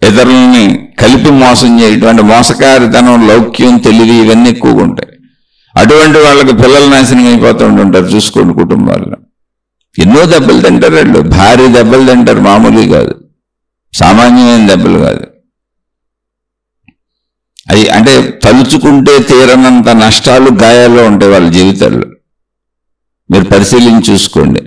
ఇతరులని కలిపి మోసం చేయటం, అంటే మోసకారితనం, లౌక్యం, తెలివి ఇవన్నీ ఎక్కువగా ఉంటాయి. అటువంటి వాళ్ళకి పిల్లలు నాశనం అయిపోతూ ఉంటుంటారు. చూసుకోండి కుటుంబాల్లో ఎన్నో దెబ్బలు తింటారు వాళ్ళు, భారీ దెబ్బలు తింటారు, మామూలు కాదు, సామాన్యమైన దెబ్బలు కాదు. అవి అంటే తలుచుకుంటే తీరనంత నష్టాలు, గాయాలు ఉంటాయి వాళ్ళ జీవితాల్లో. మీరు పరిశీలించి చూసుకోండి.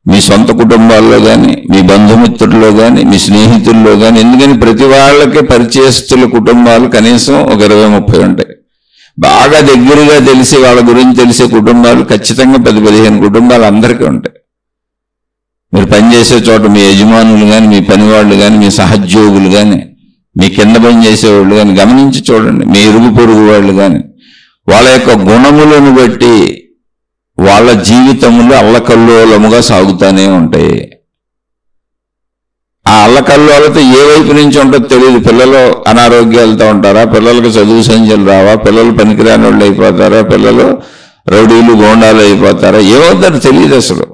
మీ సొంత కుటుంబాల్లో కానీ, మీ బంధుమిత్రుల్లో కానీ, మీ స్నేహితుల్లో కానీ. ఎందుకని ప్రతి వాళ్ళకి పరిచయస్తుల కుటుంబాలు కనీసం ఒక 20-30 ఉంటాయి. బాగా దగ్గరగా తెలిసి వాళ్ళ గురించి తెలిసే కుటుంబాలు ఖచ్చితంగా 10-15 కుటుంబాలు అందరికీ ఉంటాయి. మీరు పనిచేసే చోట మీ యజమానులు కానీ, మీ పనివాళ్ళు కానీ, మీ సహోద్యోగులు కానీ, మీ కింద పని చేసేవాళ్ళు కానీ గమనించి చూడండి. మీ ఇరుగు పొరుగు వాళ్ళు కానీ వాళ్ళ యొక్క గుణములను బట్టి వాళ్ళ జీవితములు అల్లకల్లోలముగా సాగుతూనే ఉంటాయి. ఆ అల్లకల్లోలతో ఏ వైపు నుంచి ఉంటుందో తెలియదు. పిల్లలు అనారోగ్యాలతో ఉంటారా, పిల్లలకు చదువు సంఖ్యలు రావా, పిల్లలు పనికిరాని వాళ్ళు అయిపోతారా, పిల్లలు రౌడీలు గోండాలు అయిపోతారా, ఏమవుతారో తెలియదు అసలు.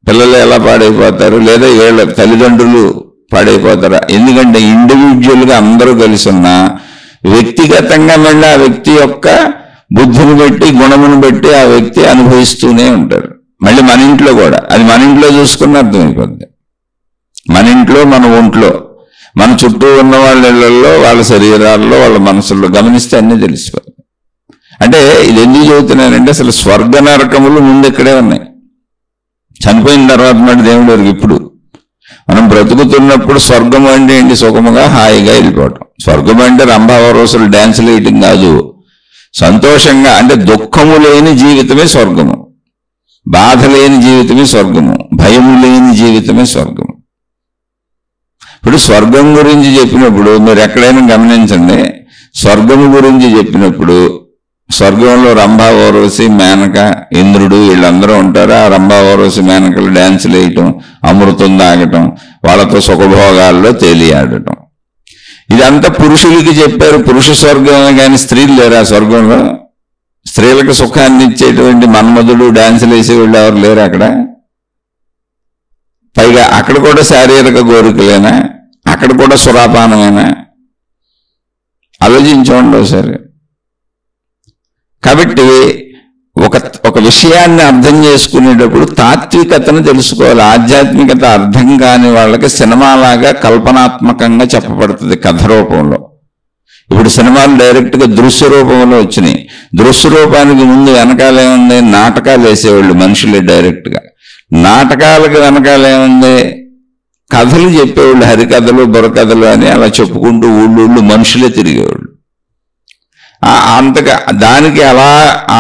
పిల్లలు ఎలా పాడైపోతారు, లేదా వీళ్ళ తల్లిదండ్రులు పాడైపోతారా? ఎందుకంటే ఇండివిజువల్గా అందరూ కలిసి ఉన్నా వ్యక్తిగతంగా మళ్ళీ ఆ వ్యక్తి యొక్క బుద్ధిని బట్టి గుణమును బట్టి ఆ వ్యక్తి అనుభవిస్తూనే ఉంటారు. మళ్ళీ మన ఇంట్లో కూడా అది మన ఇంట్లో చూసుకున్న అర్థమైపోద్ది. మన ఇంట్లో, మన ఒంట్లో, మన చుట్టూ ఉన్న వాళ్ళ ఇళ్లలో, వాళ్ళ శరీరాల్లో, వాళ్ళ మనసుల్లో గమనిస్తే అన్నీ తెలిసిపోతుంది. అంటే ఇది ఎందుకు చెబుతున్నానంటే అసలు స్వర్గ నరకములు ముందు ఇక్కడే ఉన్నాయి. చనిపోయిన తర్వాత మళ్ళీ దేవుడు ఇప్పుడు మనం బ్రతుకుతున్నప్పుడు స్వర్గం అంటే ఏంటి? సుఖముగా హాయిగా వెళ్ళిపోవటం. స్వర్గం అంటే రంభావరోసులు డ్యాన్సులు వేయటం కాదు, సంతోషంగా, అంటే దుఃఖము లేని జీవితమే స్వర్గము, బాధ లేని జీవితమే స్వర్గము, భయము లేని జీవితమే స్వర్గము. ఇప్పుడు స్వర్గం గురించి చెప్పినప్పుడు మీరు ఎక్కడైనా గమనించండి, స్వర్గము గురించి చెప్పినప్పుడు స్వర్గంలో రంభావరోసి, మేనక, ఇంద్రుడు వీళ్ళందరూ ఉంటారు. ఆ రంభావరోసి మేనకలు డ్యాన్సులు వేయటం, అమృతం తాగటం, వాళ్ళతో సుఖభోగాల్లో తేలియాడటం, ఇదంతా పురుషులకి చెప్పారు. పురుష స్వర్గమే కానీ స్త్రీలు లేరు ఆ స్వర్గంలో. స్త్రీలకు సుఖాన్ని ఇచ్చేటువంటి మన్మధుడు, డ్యాన్సులు వేసేవాళ్ళు ఎవరు లేరు అక్కడ. పైగా అక్కడ కూడా శారీరక కోరికలేనా? అక్కడ కూడా సురాపానమేనా? ఆలోచించండి ఒకసారి. కాబట్టి ఒక విషయాన్ని అర్థం చేసుకునేటప్పుడు తాత్వికతను తెలుసుకోవాలి. ఆధ్యాత్మికత అర్థం కాని వాళ్ళకి సినిమాలాగా కల్పనాత్మకంగా చెప్పబడుతుంది కథ రూపంలో. ఇప్పుడు సినిమాలు డైరెక్ట్గా దృశ్య రూపంలో వచ్చినాయి. దృశ్య రూపానికి ముందు వెనకాలేముంది? నాటకాలు వేసేవాళ్ళు మనుషులే డైరెక్ట్గా. నాటకాలకు వెనకాలేముంది? కథలు చెప్పేవాళ్ళు, హరికథలు, బుర్రకథలు అని అలా చెప్పుకుంటూ ఊళ్ళు మనుషులే తిరిగేవాళ్ళు. అంతగా దానికి అలా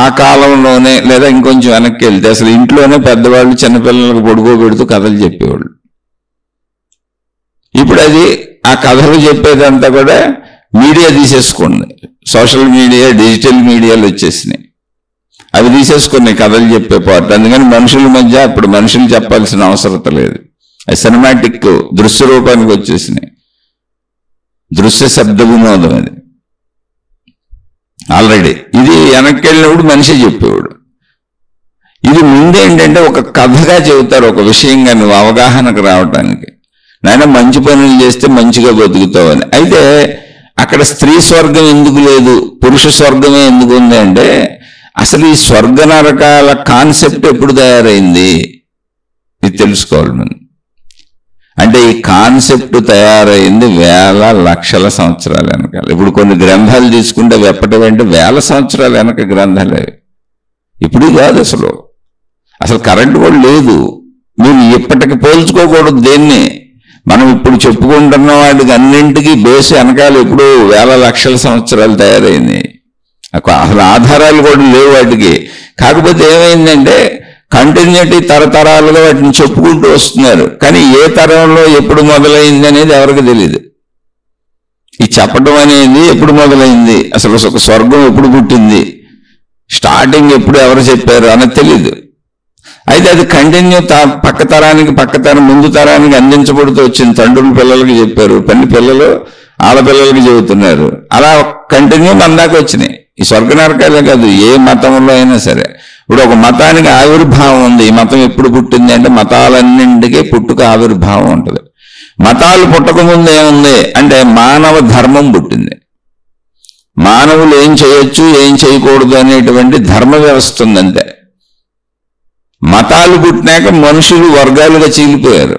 ఆ కాలంలోనే, లేదా ఇంకొంచెం వెనక్కి వెళ్తే అసలు ఇంట్లోనే పెద్దవాళ్ళు చిన్నపిల్లలకు పడుకోబెడుతూ కథలు చెప్పేవాళ్ళు. ఇప్పుడు అది ఆ కథలు చెప్పేదంతా కూడా మీడియా తీసేసుకోండి. సోషల్ మీడియా, డిజిటల్ మీడియాలు వచ్చేసినాయి. అవి తీసేసుకున్నాయి కథలు చెప్పే పార్ట్. అందుకని మనుషుల మధ్య ఇప్పుడు మనుషులు చెప్పాల్సిన అవసరం లేదు. అది సినిమాటిక్ దృశ్య రూపానికి వచ్చేసినాయి. దృశ్య శబ్ద వినోదం అది ఆల్రెడీ. ఇది వెనక్కి వెళ్ళినప్పుడు మనిషి చెప్పేవాడు. ఇది ముందేంటంటే ఒక కథగా చెబుతారు ఒక విషయంగా నువ్వు అవగాహనకు రావటానికి. నాయన మంచి పనులు చేస్తే మంచిగా బతుకుతావని. అయితే అక్కడ స్త్రీ స్వర్గం ఎందుకు లేదు, పురుష స్వర్గమే ఎందుకు ఉంది అంటే అసలు ఈ స్వర్గ నరకాల కాన్సెప్ట్ ఎప్పుడు తయారైంది ఇది తెలుసుకోవాలి మనం. అంటే ఈ కాన్సెప్ట్ తయారైంది వేల లక్షల సంవత్సరాల వెనకాల. ఇప్పుడు కొన్ని గ్రంథాలు తీసుకుంటే ఎప్పటివంటే వేల సంవత్సరాల వెనక గ్రంథాలు అవి. ఇప్పుడు కాదు, అసలు కరెంట్ కూడా లేదు. మీరు ఇప్పటికి పోల్చుకోకూడదు దేన్ని. మనం ఇప్పుడు చెప్పుకుంటున్న వాటికి అన్నింటికీ బేస్ వెనకాల ఎప్పుడు వేల లక్షల సంవత్సరాలు తయారైంది. అసలు ఆధారాలు కూడా లేవు వాటికి. కాకపోతే ఏమైందంటే కంటిన్యూటీ తరతరాలుగా వాటిని చెప్పుకుంటూ వస్తున్నారు. కానీ ఏ తరంలో ఎప్పుడు మొదలైంది అనేది ఎవరికి తెలియదు. ఈ చెప్పడం అనేది ఎప్పుడు మొదలైంది, అసలు ఒక స్వర్గం ఎప్పుడు పుట్టింది, స్టార్టింగ్ ఎప్పుడు ఎవరు చెప్పారు అనేది తెలియదు. అయితే అది కంటిన్యూ పక్క తరం ముందు తరానికి అందించబడుతూ వచ్చింది. తండ్రులు పిల్లలకి చెప్పారు, పిల్లలు ఆడపిల్లలకి చెబుతున్నారు. అలా కంటిన్యూ మన దాకా వచ్చినాయి. ఈ స్వర్గ నరకాలే కాదు, ఏ మతంలో అయినా సరే. ఇప్పుడు ఒక మతానికి ఆవిర్భావం ఉంది. ఈ మతం ఎప్పుడు పుట్టింది అంటే మతాలన్నింటికీ పుట్టుక ఆవిర్భావం ఉంటుంది. మతాలు పుట్టకముందు ఏముంది అంటే మానవ ధర్మం పుట్టింది. మానవులు ఏం చేయొచ్చు ఏం చేయకూడదు అనేటువంటి ధర్మ వ్యవస్థ ఉందంతే. మతాలు పుట్టినాక మనుషులు వర్గాలుగా చీలిపోయారు.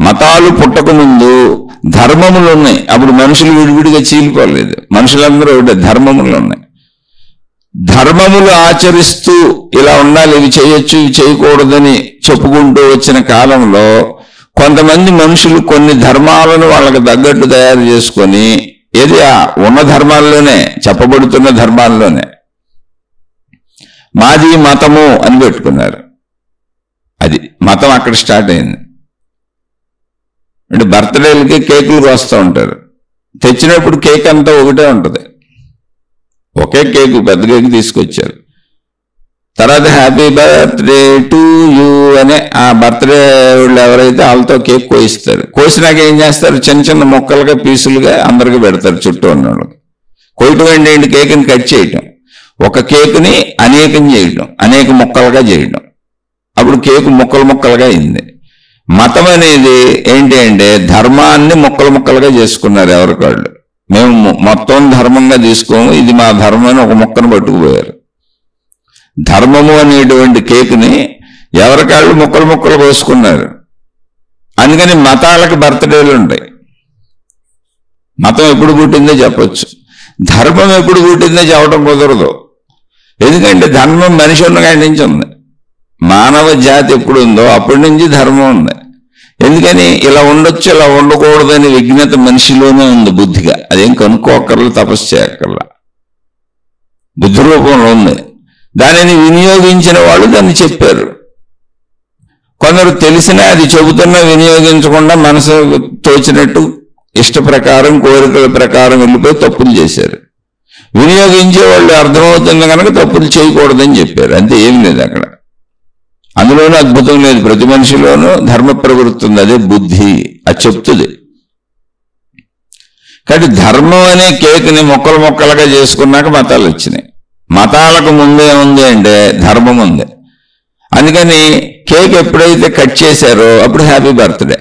మతాలు పుట్టకముందు ధర్మములు ఉన్నాయి. అప్పుడు మనుషులు విడివిడిగా చీలిపోలేదు. మనుషులందరూ ఒకటే, ధర్మములు ఉన్నాయి. ధర్మములు ఆచరిస్తూ ఇలా ఉండాలి, ఇవి చేయొచ్చు ఇవి చేయకూడదని చెప్పుకుంటూ వచ్చిన కాలంలో కొంతమంది మనుషులు కొన్ని ధర్మాలను వాళ్ళకి తగ్గట్టు తయారు చేసుకొని ఏది ఉన్న ధర్మాల్లోనే, చెప్పబడుతున్న ధర్మాల్లోనే మాది మతము అని పెట్టుకున్నారు. అది మతం అక్కడ స్టార్ట్ అయింది. అంటే బర్త్డేలకి కేకులు కోస్తూ ఉంటారు. తెచ్చినప్పుడు కేక్ అంతా ఒకటే ఉంటుంది, ఒకే కేకు, పెద్ద కేక్ తీసుకొచ్చారు. తర్వాత హ్యాపీ బర్త్డే టు యూ అనే ఆ బర్త్డే వాళ్ళు ఎవరైతే వాళ్ళతో కేక్ కోయిస్తారు. కోసినాక ఏం చేస్తారు, చిన్న చిన్న ముక్కలుగా పీసులుగా అందరికీ పెడతారు చుట్టూ ఉన్న వాళ్ళకి. కోయటం ఏంటి, కేకుని కట్ చేయటం, ఒక కేకుని అనేకం చేయటం, అనేక ముక్కలుగా చేయటం. అప్పుడు కేకు ముక్కలుగా అయింది. మతం అనేది ఏంటి అంటే ధర్మాన్ని ముక్కలుగా చేసుకున్నారు ఎవరికాళ్ళు. మేము మొత్తం ధర్మంగా తీసుకోము, ఇది మా ధర్మం అని ఒక ముక్కను పట్టుకుపోయారు. ధర్మము అనేటువంటి కేకుని ఎవరికాళ్ళు ముక్కలు ముక్కలు కోసుకున్నారు. అందుకని మతాలకు బర్త్డేలు ఉంటాయి. మతం ఎప్పుడు పుట్టిందో చెప్పొచ్చు, ధర్మం ఎప్పుడు పుట్టిందో చెప్పడం కుదరదు. ఎందుకంటే ధర్మం మనిషి ఉన్న కాడి నుంచి ఉంది. మానవ జాతి ఎప్పుడు ఉందో అప్పటి నుంచి ధర్మం ఉంది. ఎందుకని ఇలా ఉండొచ్చు ఇలా ఉండకూడదని విజ్ఞత మనిషిలోనే ఉంది బుద్ధిగా. అదేం కనుక్కోకర్లా, తపస్సు చేయక్కర్లా, బుద్ధి రూపంలో ఉంది. దానిని వినియోగించిన వాళ్ళు దాన్ని చెప్పారు. కొందరు తెలిసినా అది చెబుతున్నా వినియోగించకుండా మనసు తోచినట్టు ఇష్ట ప్రకారం కోరికల ప్రకారం వెళ్ళిపోయి తప్పులు చేశారు. వినియోగించే వాళ్ళు అర్థమవుతుంది కనుక తప్పులు చేయకూడదని చెప్పారు. అంతే, ఏం లేదు అక్కడ. అందులోనూ అద్భుతం లేదు, ప్రతి మనిషిలోనూ ధర్మ ప్రవృత్తి ఉంది, అదే బుద్ధి, అది చెప్తుంది. కాబట్టి ధర్మం అనే కేకుని మొక్కలు మొక్కలుగా చేసుకున్నాక మతాలు వచ్చినాయి. మతాలకు ముందే ఉంది అంటే ధర్మం ఉంది. అందుకని కేక్ ఎప్పుడైతే కట్ చేశారో అప్పుడు హ్యాపీ బర్త్డే.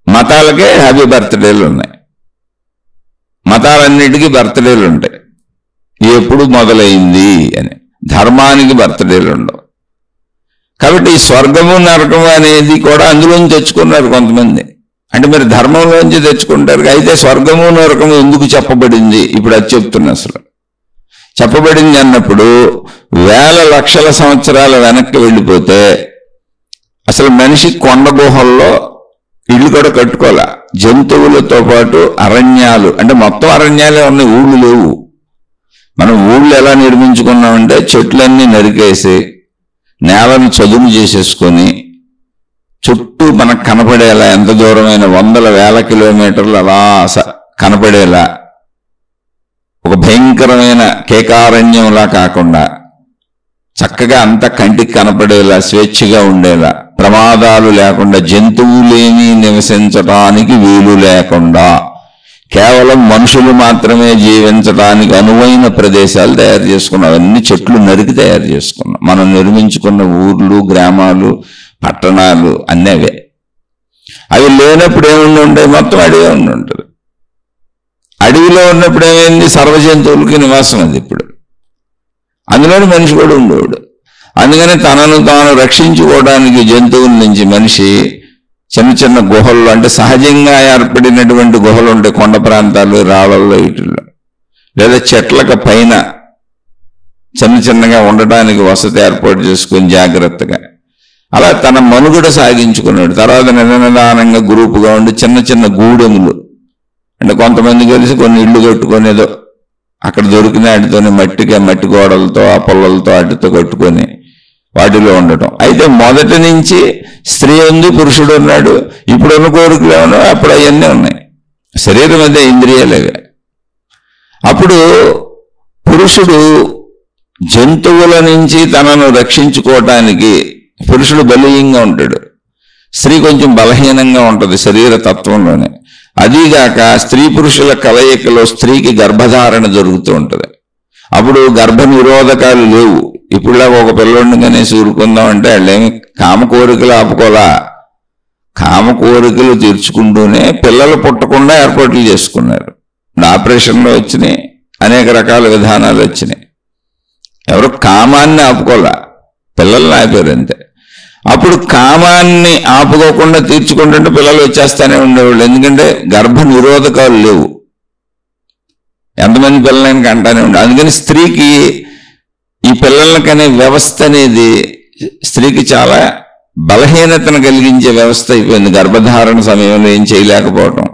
మతాలకే హ్యాపీ బర్త్డేలు ఉన్నాయి, మతాలన్నిటికీ బర్త్డేలు ఉంటాయి. ఎప్పుడు మొదలైంది అని. ధర్మానికి బర్త్డేలు ఉండవు. కాబట్టి ఈ స్వర్గము నరకము అనేది కూడా అందులోంచి తెచ్చుకున్నారు కొంతమంది. అంటే మీరు ధర్మంలోంచి తెచ్చుకుంటారు. అయితే స్వర్గము నరకము ఎందుకు చెప్పబడింది ఇప్పుడు అది చెప్తున్నా. అసలు చెప్పబడింది అన్నప్పుడు వేల లక్షల సంవత్సరాల వెనక్కి వెళ్ళిపోతే అసలు మనిషి కొండ గుహల్లో ఇళ్ళు కూడా కట్టుకోలే. జంతువులతో పాటు అరణ్యాలు, అంటే మొత్తం అరణ్యాలే ఉన్నాయి, ఊళ్ళు లేవు. మనం ఊళ్ళు ఎలా నిర్మించుకున్నామంటే చెట్లన్నీ నరికేసి నేలను చదును చేసేసుకొని చుట్టూ మనకు కనపడేలా, ఎంత దూరమైన వందల వేల కిలోమీటర్లు అలా కనపడేలా ఒక భయంకరమైన కేకారణ్యంలా కాకుండా చక్కగా అంత కంటికి కనపడేలా, స్వేచ్ఛగా ఉండేలా, ప్రమాదాలు లేకుండా, జంతువులేమీ నివసించటానికి వీలు లేకుండా కేవలం మనుషులు మాత్రమే జీవించడానికి అనువైన ప్రదేశాలు తయారు చేసుకున్నాం. అవన్నీ చెట్లు నరికి తయారు చేసుకున్నాం. మనం నిర్మించుకున్న ఊర్లు, గ్రామాలు, పట్టణాలు అన్నీ అవే. అవి లేనప్పుడు ఏముండి ఉంటాయి? మొత్తం అడవి ఉండి ఉంటుంది. అడవిలో ఉన్నప్పుడు ఏమైంది? సర్వ జంతువులకి నివాసం అది. ఇప్పుడు అందులోని మనిషి కూడా ఉండేవాడు. అందుకని తనను తాను రక్షించుకోవడానికి జంతువుల నుంచి మనిషి చిన్న చిన్న గుహల్లో, అంటే సహజంగా ఏర్పడినటువంటి గుహలు ఉంటాయి కొండ ప్రాంతాలు, రాళ్ళల్లో, వీటిల్లో, లేదా చెట్లకు పైన చిన్న చిన్నగా ఉండటానికి వసతి ఏర్పాటు చేసుకుని జాగ్రత్తగా అలా తన మనుగడ సాగించుకున్నాడు. తర్వాత నిదానంగా గ్రూపుగా ఉండి చిన్న చిన్న గూడెములు, అంటే కొంతమంది కలిసి కొన్ని ఇళ్ళు కట్టుకొని ఏదో అక్కడ దొరికిన వాటితోనే మట్టి గోడలతో, ఆ పొల్లలతో వాటితో కట్టుకొని వాటిలో ఉండటం. అయితే మొదటి నుంచి స్త్రీ ఉంది, పురుషుడు ఉన్నాడు. ఇప్పుడున్న కోరికలు ఏమన్నా అప్పుడు అవన్నీ ఉన్నాయి. శరీరం అదే, ఇంద్రియాలు అవే. అప్పుడు పురుషుడు జంతువుల నుంచి తనను రక్షించుకోవటానికి పురుషుడు బలీయంగా ఉంటాడు, స్త్రీ కొంచెం బలహీనంగా ఉంటుంది శరీర తత్వంలోనే. అదీగాక స్త్రీ పురుషుల కలయికలో స్త్రీకి గర్భధారణ జరుగుతూ ఉంటుంది. అప్పుడు గర్భ నిరోధకాలు లేవు. ఇప్పుడులా ఒక పిల్లోడిని కనేసి ఊరుకుందాం అంటే వాళ్ళేమి కామ కోరికలు ఆపుకోలా. కామ కోరికలు తీర్చుకుంటూనే పిల్లలు పుట్టకుండా ఏర్పాట్లు చేసుకున్నారు. ఆపరేషన్లో వచ్చినాయి, అనేక రకాల విధానాలు వచ్చినాయి. ఎవరు కామాన్ని ఆపుకోలా, పిల్లల్ని ఆపారు అంతే. అప్పుడు కామాన్ని ఆపుకోకుండా తీర్చుకుంటుంటే పిల్లలు వచ్చేస్తానే ఉండేవాళ్ళు. ఎందుకంటే గర్భ నిరోధకాలు లేవు, ఎంతమంది పిల్లలైనా కంటానే ఉండే. అందుకని స్త్రీకి ఈ పిల్లలకనే వ్యవస్థ అనేది స్త్రీకి చాలా బలహీనతను కలిగించే వ్యవస్థ అయిపోయింది. గర్భధారణ సమయంలో ఏం చేయలేకపోవటం,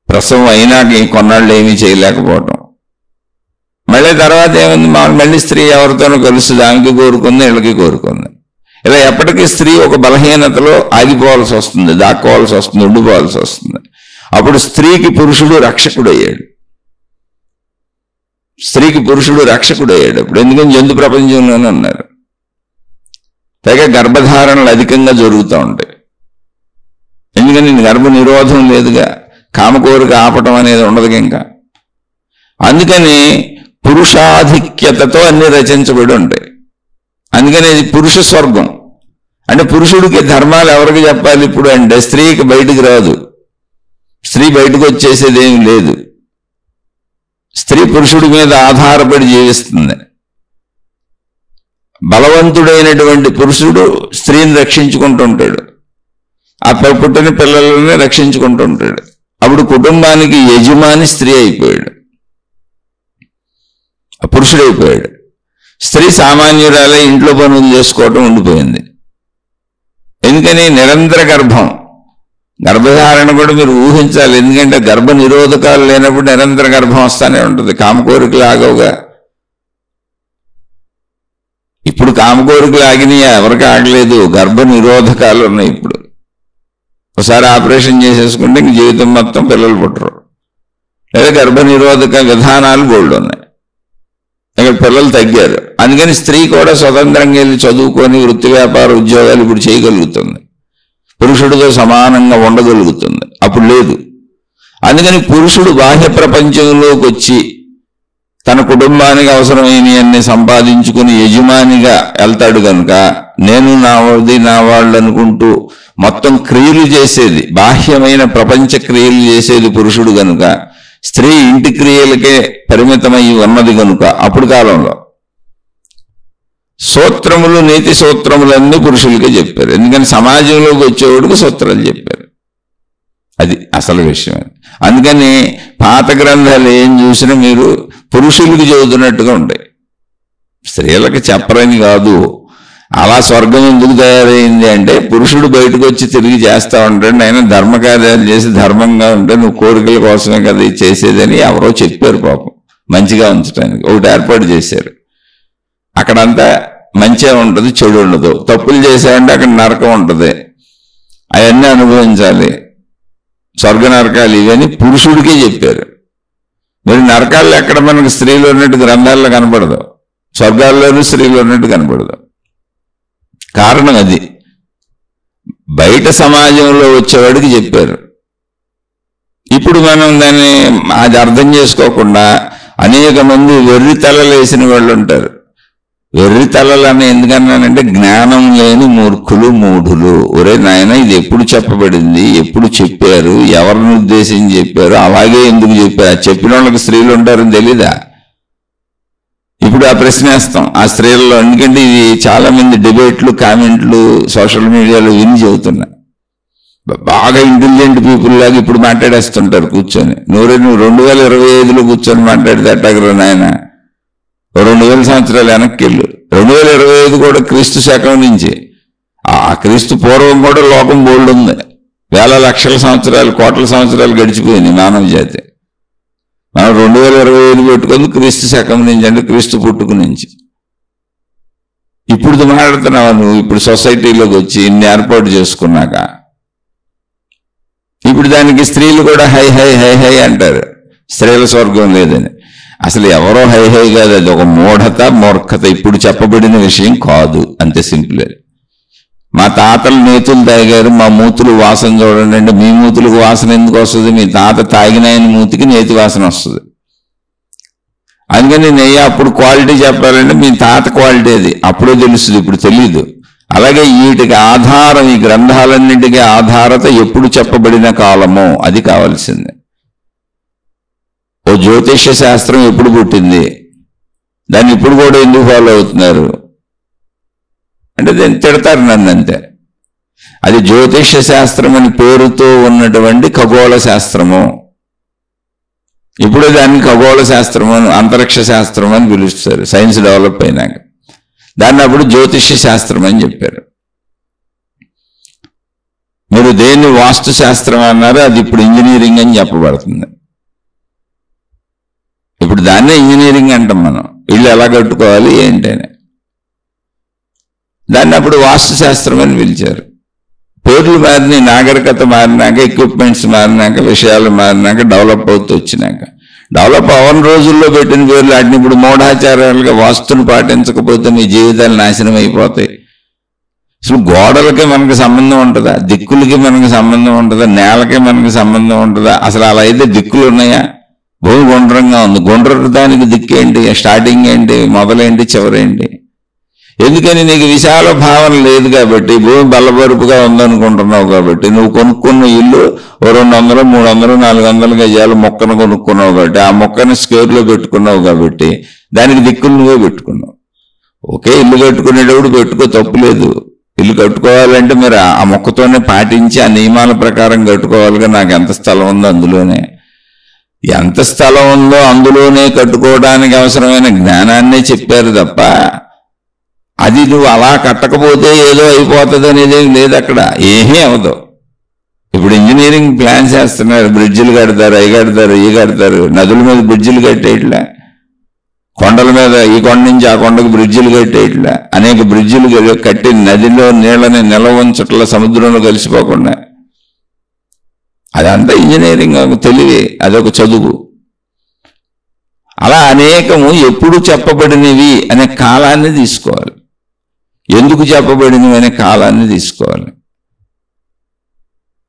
ప్రసవం అయినాక కొన్నాళ్ళు ఏమీ చేయలేకపోవటం. మళ్ళీ తర్వాత ఏముంది, మళ్ళీ స్త్రీ ఎవరితోనో కలుస్తుంది, ఆమెకి కోరుకుంది, వీళ్ళకి కోరుకుంది. ఇలా ఎప్పటికీ స్త్రీ ఒక బలహీనతలో ఆగిపోవాల్సి వస్తుంది, దాక్కోవాల్సి వస్తుంది, ఉండిపోవాల్సి వస్తుంది. అప్పుడు స్త్రీకి పురుషుడు రక్షకుడు అయ్యాడు. స్త్రీకి పురుషుడు రక్షకుడు అయ్యాడు అప్పుడు. ఎందుకని జంతు ప్రపంచంలోనే ఉన్నారు. పైగా గర్భధారణలు అధికంగా జరుగుతూ ఉంటాయి. ఎందుకని గర్భ నిరోధం లేదుగా, కామకోరిక ఆపటం అనేది ఉండదు ఇంకా. అందుకని పురుషాధిక్యతతో అన్ని రచించబడి ఉంటాయి. అందుకని ఇది పురుష స్వర్గం. అంటే పురుషుడికి ధర్మాలు ఎవరికి చెప్పాలి ఇప్పుడు అంటే స్త్రీకి బయటికి రాదు. స్త్రీ బయటకు వచ్చేసేది ఏమి లేదు. స్త్రీ పురుషుడి మీద ఆధారపడి జీవిస్తుంది. బలవంతుడైనటువంటి పురుషుడు స్త్రీని రక్షించుకుంటుంటాడు, ఆ పుట్టిన పిల్లలని రక్షించుకుంటుంటాడు. అప్పుడు కుటుంబానికి యజమాని స్త్రీ అయిపోయాడు, పురుషుడైపోయాడు. స్త్రీ సామాన్యురాలే ఇంట్లో పనులు చేసుకోవటం ఉండిపోయింది. ఎందుకని? నిరంతర గర్భధారణ కూడా మీరు ఊహించాలి. ఎందుకంటే గర్భ నిరోధకాలు లేనప్పుడు నిరంతర గర్భం వస్తానే ఉంటుంది. కామకోరికలు ఆగవుగా. ఇప్పుడు కామకోరికలు ఆగినాయా? ఎవరికి ఆగలేదు. గర్భ నిరోధకాలు ఉన్నాయి. ఇప్పుడు ఒకసారి ఆపరేషన్ చేసేసుకుంటే ఇంక జీవితం మొత్తం పిల్లలు పుట్టరు. లేదా గర్భ నిరోధక విధానాలు బోల్డ్ ఉన్నాయి, ఇక్కడ పిల్లలు తగ్గారు. అందుకని స్త్రీ కూడా స్వతంత్రంగా వెళ్ళి చదువుకొని వృత్తి వ్యాపార ఉద్యోగాలు ఇప్పుడు చేయగలుగుతుంది, పురుషుడితో సమానంగా ఉండగలుగుతుంది. అప్పుడు లేదు. అందుకని పురుషుడు బాహ్య ప్రపంచంలోకి వచ్చి తన కుటుంబానికి అవసరమైనవన్నీ సంపాదించుకుని యజమానిగా వెళ్తాడు కనుక నేను నాది నా వాళ్ళు అనుకుంటూ మొత్తం క్రియలు చేసేది, బాహ్యమైన ప్రపంచ క్రియలు చేసేది పురుషుడు కనుక స్త్రీ ఇంటి క్రియలకే పరిమితమై ఉన్నది కనుక అప్పుడు కాలంలో సూత్రములు, నీతి సూత్రములన్నీ పురుషులకే చెప్పారు. ఎందుకని సమాజంలోకి వచ్చేవాడికి సూత్రాలు చెప్పారు. అది అసలు విషయం. అందుకని పాత గ్రంథాలు ఏం చూసినా మీరు పురుషులకు చెబుతున్నట్టుగా ఉంటాయి, స్త్రీలకు చెప్పరని కాదు. అలా స్వర్గం ఎందుకు తయారైంది అంటే పురుషుడు బయటకు వచ్చి తిరిగి చేస్తా ఉంటాడు. ఆయన ధర్మకార్యాలు చేసి ధర్మంగా ఉంటే నువ్వు కోరికల కోసమే కదా ఇది చేసేదని ఎవరో చెప్పారు. పాపం మంచిగా ఉంచడానికి ఒకటి ఏర్పాటు చేశారు. అక్కడంతా మంచిగా ఉంటుంది, చెడు ఉండదు. తప్పులు చేశారంటే అక్కడ నరకం ఉంటుంది, అవన్నీ అనుభవించాలి. స్వర్గ నరకాలు ఇవన్నీ పురుషుడికే చెప్పారు. మరి నరకాల్లో ఎక్కడ మనకు స్త్రీలు ఉన్నట్టు గ్రంథాల్లో కనపడదు, స్వర్గాల్లోనూ స్త్రీలు ఉన్నట్టు కనపడదు. కారణం అది బయట సమాజంలో వచ్చేవాడికి చెప్పారు. ఇప్పుడు మనం దాన్ని అది అర్థం చేసుకోకుండా అనేక మంది వెర్రి తలలు వేసిన వాళ్ళు ఉంటారు. వెర్రి తలలు అని ఎందుకన్నానంటే జ్ఞానం లేని మూర్ఖులు, మూఢులు. ఒరే నాయన, ఇది ఎప్పుడు చెప్పబడింది, ఎప్పుడు చెప్పారు, ఎవరిని ఉద్దేశించి చెప్పారు, అలాగే ఎందుకు చెప్పారు? చెప్పిన వాళ్ళకి స్త్రీలు ఉంటారని తెలీదా? ఇప్పుడు ఆ ప్రశ్న వేస్తాం ఆ స్త్రీలలో. ఎందుకంటే ఇది చాలా మంది డిబేట్లు, కామెంట్లు సోషల్ మీడియాలో విని చెబుతున్నా. బాగా ఇంటెలిజెంట్ పీపుల్ లాగా ఇప్పుడు మాట్లాడేస్తుంటారు కూర్చొని. నువ్వు 2025లో కూర్చొని మాట్లాడితే ఎట్టాగరా నాయన, 2000 సంవత్సరాలు వెనక్కి వెళ్ళు. 2025 కూడా క్రీస్తు శకం నుంచి. ఆ క్రీస్తు పూర్వం కూడా లోకం బోల్డ్ ఉంది. వేల లక్షల సంవత్సరాలు, కోట్ల సంవత్సరాలు గడిచిపోయింది మానవ జాతి. మనం 2025 పెట్టుకుంది క్రీస్తు శకం నుంచి, అంటే క్రీస్తు పుట్టుకు నుంచి. ఇప్పుడు మాట్లాడుతున్నావా నువ్వు? ఇప్పుడు సొసైటీలోకి వచ్చి ఇన్ని ఏర్పాటు చేసుకున్నాక ఇప్పుడు దానికి స్త్రీలు కూడా హై హై హై హై అంటారు, స్త్రీల స్వర్గం లేదని. అసలు ఎవరో హై హై కాదు, అది ఒక మూఢత, మూర్ఖత. ఇప్పుడు చెప్పబడిన విషయం కాదు, అంతే సింపుల్. మా తాతలు నేతులు తాగారు, మా మూతులు వాసన చూడండి అంటే మీ మూతులకు వాసన ఎందుకు వస్తుంది? మీ తాత తాగిన ఆయన మూతికి నేతి వాసన వస్తుంది. అందుకని నెయ్యి అప్పుడు క్వాలిటీ చెప్పాలంటే మీ తాత క్వాలిటీ అది అప్పుడే తెలుస్తుంది, ఇప్పుడు తెలీదు. అలాగే వీటికి ఆధారం, ఈ గ్రంథాలన్నింటికీ ఆధారత ఎప్పుడు చెప్పబడిన కాలమో అది కావాల్సిందే. ఓ జ్యోతిష్య శాస్త్రం ఎప్పుడు పుట్టింది, దాన్ని ఇప్పుడు కూడా ఎందుకు ఫాలో అవుతున్నారు అంటే దాన్ని తిడతారు నన్ను, అంతే. అది జ్యోతిష్య శాస్త్రం అని పేరుతో ఉన్నటువంటి ఖగోళ శాస్త్రము. ఇప్పుడు దాన్ని ఖగోళ శాస్త్రం అని, అంతరిక్ష శాస్త్రం అని పిలుస్తారు సైన్స్ డెవలప్ అయినాక. దాన్ని అప్పుడు జ్యోతిష్య శాస్త్రం అని చెప్పారు. మీరు దేన్ని వాస్తు శాస్త్రం అన్నారు, అది ఇప్పుడు ఇంజనీరింగ్ అని చెప్పబడుతుంది. ఇప్పుడు దాన్నే ఇంజనీరింగ్ అంటాం మనం. ఇల్లు ఎలా కట్టుకోవాలి ఏంటని, దాన్ని అప్పుడు వాస్తు శాస్త్రం అని పిలిచారు. పేర్లు మారినాయి, నాగరికత మారినాక, ఎక్విప్మెంట్స్ మారినాక, విషయాలు మారినాక, డెవలప్ అవుతూ వచ్చినాక. డెవలప్ అవని రోజుల్లో పెట్టిన పేర్లు వాటిని ఇప్పుడు మూఢాచారాలుగా, వాస్తుని పాటించకపోతే మీ జీవితాలు నాశనం అయిపోతాయి. అసలు గోడలకి మనకు సంబంధం ఉంటుందా? దిక్కులకి మనకు సంబంధం ఉంటుందా? నేలకి మనకు సంబంధం ఉంటుందా? అసలు అలా అయితే దిక్కులు ఉన్నాయా? భూమి గుండ్రంగా ఉంది, గుండ్ర దానికి దిక్కేంటి? స్టార్టింగ్ ఏంటి, మొదలేంటి, చివరేంటి? ఎందుకని నీకు విశాల భావన లేదు కాబట్టి, భూమి బల్లబరుపుగా ఉందనుకుంటున్నావు కాబట్టి, నువ్వు కొనుక్కున్న ఇల్లు 200, 300, 400 గజాలు మొక్కను కొనుక్కున్నావు కాబట్టి, ఆ మొక్కని స్క్వేర్లో పెట్టుకున్నావు కాబట్టి దానికి దిక్కులు నువ్వే పెట్టుకున్నావు. ఓకే, ఇల్లు కట్టుకునేటప్పుడు పెట్టుకో, తప్పులేదు. ఇల్లు కట్టుకోవాలంటే మరి ఆ మొక్కతోనే పాటించి ఆ నియమాల ప్రకారం కట్టుకోవాలిగా. నాకు ఎంత స్థలం ఉందో అందులోనే, ఎంత స్థలం ఉందో అందులోనే కట్టుకోవడానికి అవసరమైన జ్ఞానాన్నే చెప్పారు తప్ప అది నువ్వు అలా కట్టకపోతే ఏదో అయిపోతుంది అనేది లేదు. అక్కడ ఏమీ అవదు. ఇప్పుడు ఇంజనీరింగ్ ప్లాన్స్ చేస్తున్నారు, బ్రిడ్జిలు కడతారు, అవి కడతారు, ఈ కడతారు. నదుల మీద బ్రిడ్జిలు కట్టేయట్లా, కొండల మీద ఈ కొండ నుంచి ఆ కొండకు బ్రిడ్జిలు కట్టేయట్లా, అనేక బ్రిడ్జిలు కట్టి నదిలో నీళ్ళని నిల్వ ఉంచట్ల, సముద్రంలో కలిసిపోకుండా. అదంతా ఇంజనీరింగ్ తెలివి, అదొక చదువు. అలా అనేకము ఎప్పుడు చెప్పబడినవి అనే కాలాన్ని తీసుకోవాలి, ఎందుకు చెప్పబడినవి అనే కాలాన్ని తీసుకోవాలి.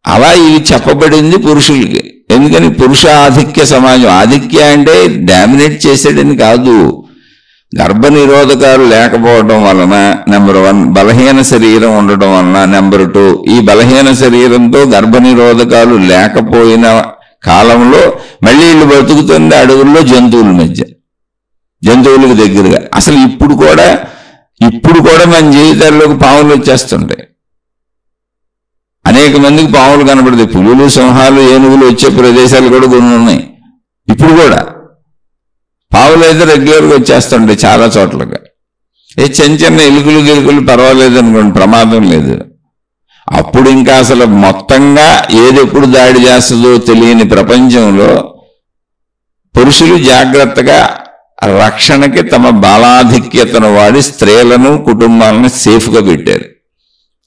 అలా ఇవి చెప్పబడింది పురుషులకి. ఎందుకని పురుష ఆధిక్య సమాజం. ఆధిక్య అంటే డామినేట్ చేసేయడని కాదు, గర్భనిరోధకాలు లేకపోవడం వలన నెంబర్ 1, బలహీన శరీరం ఉండడం వలన నెంబర్ 2, ఈ బలహీన శరీరంతో గర్భనిరోధకాలు లేకపోయిన కాలంలో మళ్ళీ వీళ్ళు బతుకుతుంది అడవుల్లో జంతువుల మధ్య, జంతువులకు దగ్గరగా. అసలు ఇప్పుడు కూడా మన జీవితాల్లోకి పాములు వచ్చేస్తుంటాయి. అనేక మందికి పాములు కనబడతాయి. పులులు, సింహాలు, ఏనుగులు వచ్చే ప్రదేశాలు కూడా కొన్ని ఉన్నాయి. ఇప్పుడు కూడా పాములు అయితే రెగ్యులర్గా వచ్చేస్తుంటాయి చాలా చోట్లగా. చిన్న ఎలుకలు గిలుకలు పర్వాలేదు అనుకోండి, ప్రమాదం లేదు. అప్పుడు ఇంకా అసలు మొత్తంగా ఏది ఎప్పుడు దాడి చేస్తుందో తెలియని ప్రపంచంలో పురుషులు జాగ్రత్తగా రక్షణకి తమ బలాధిక్యతను వాడి స్త్రీలను, కుటుంబాలను సేఫ్గా పెట్టారు.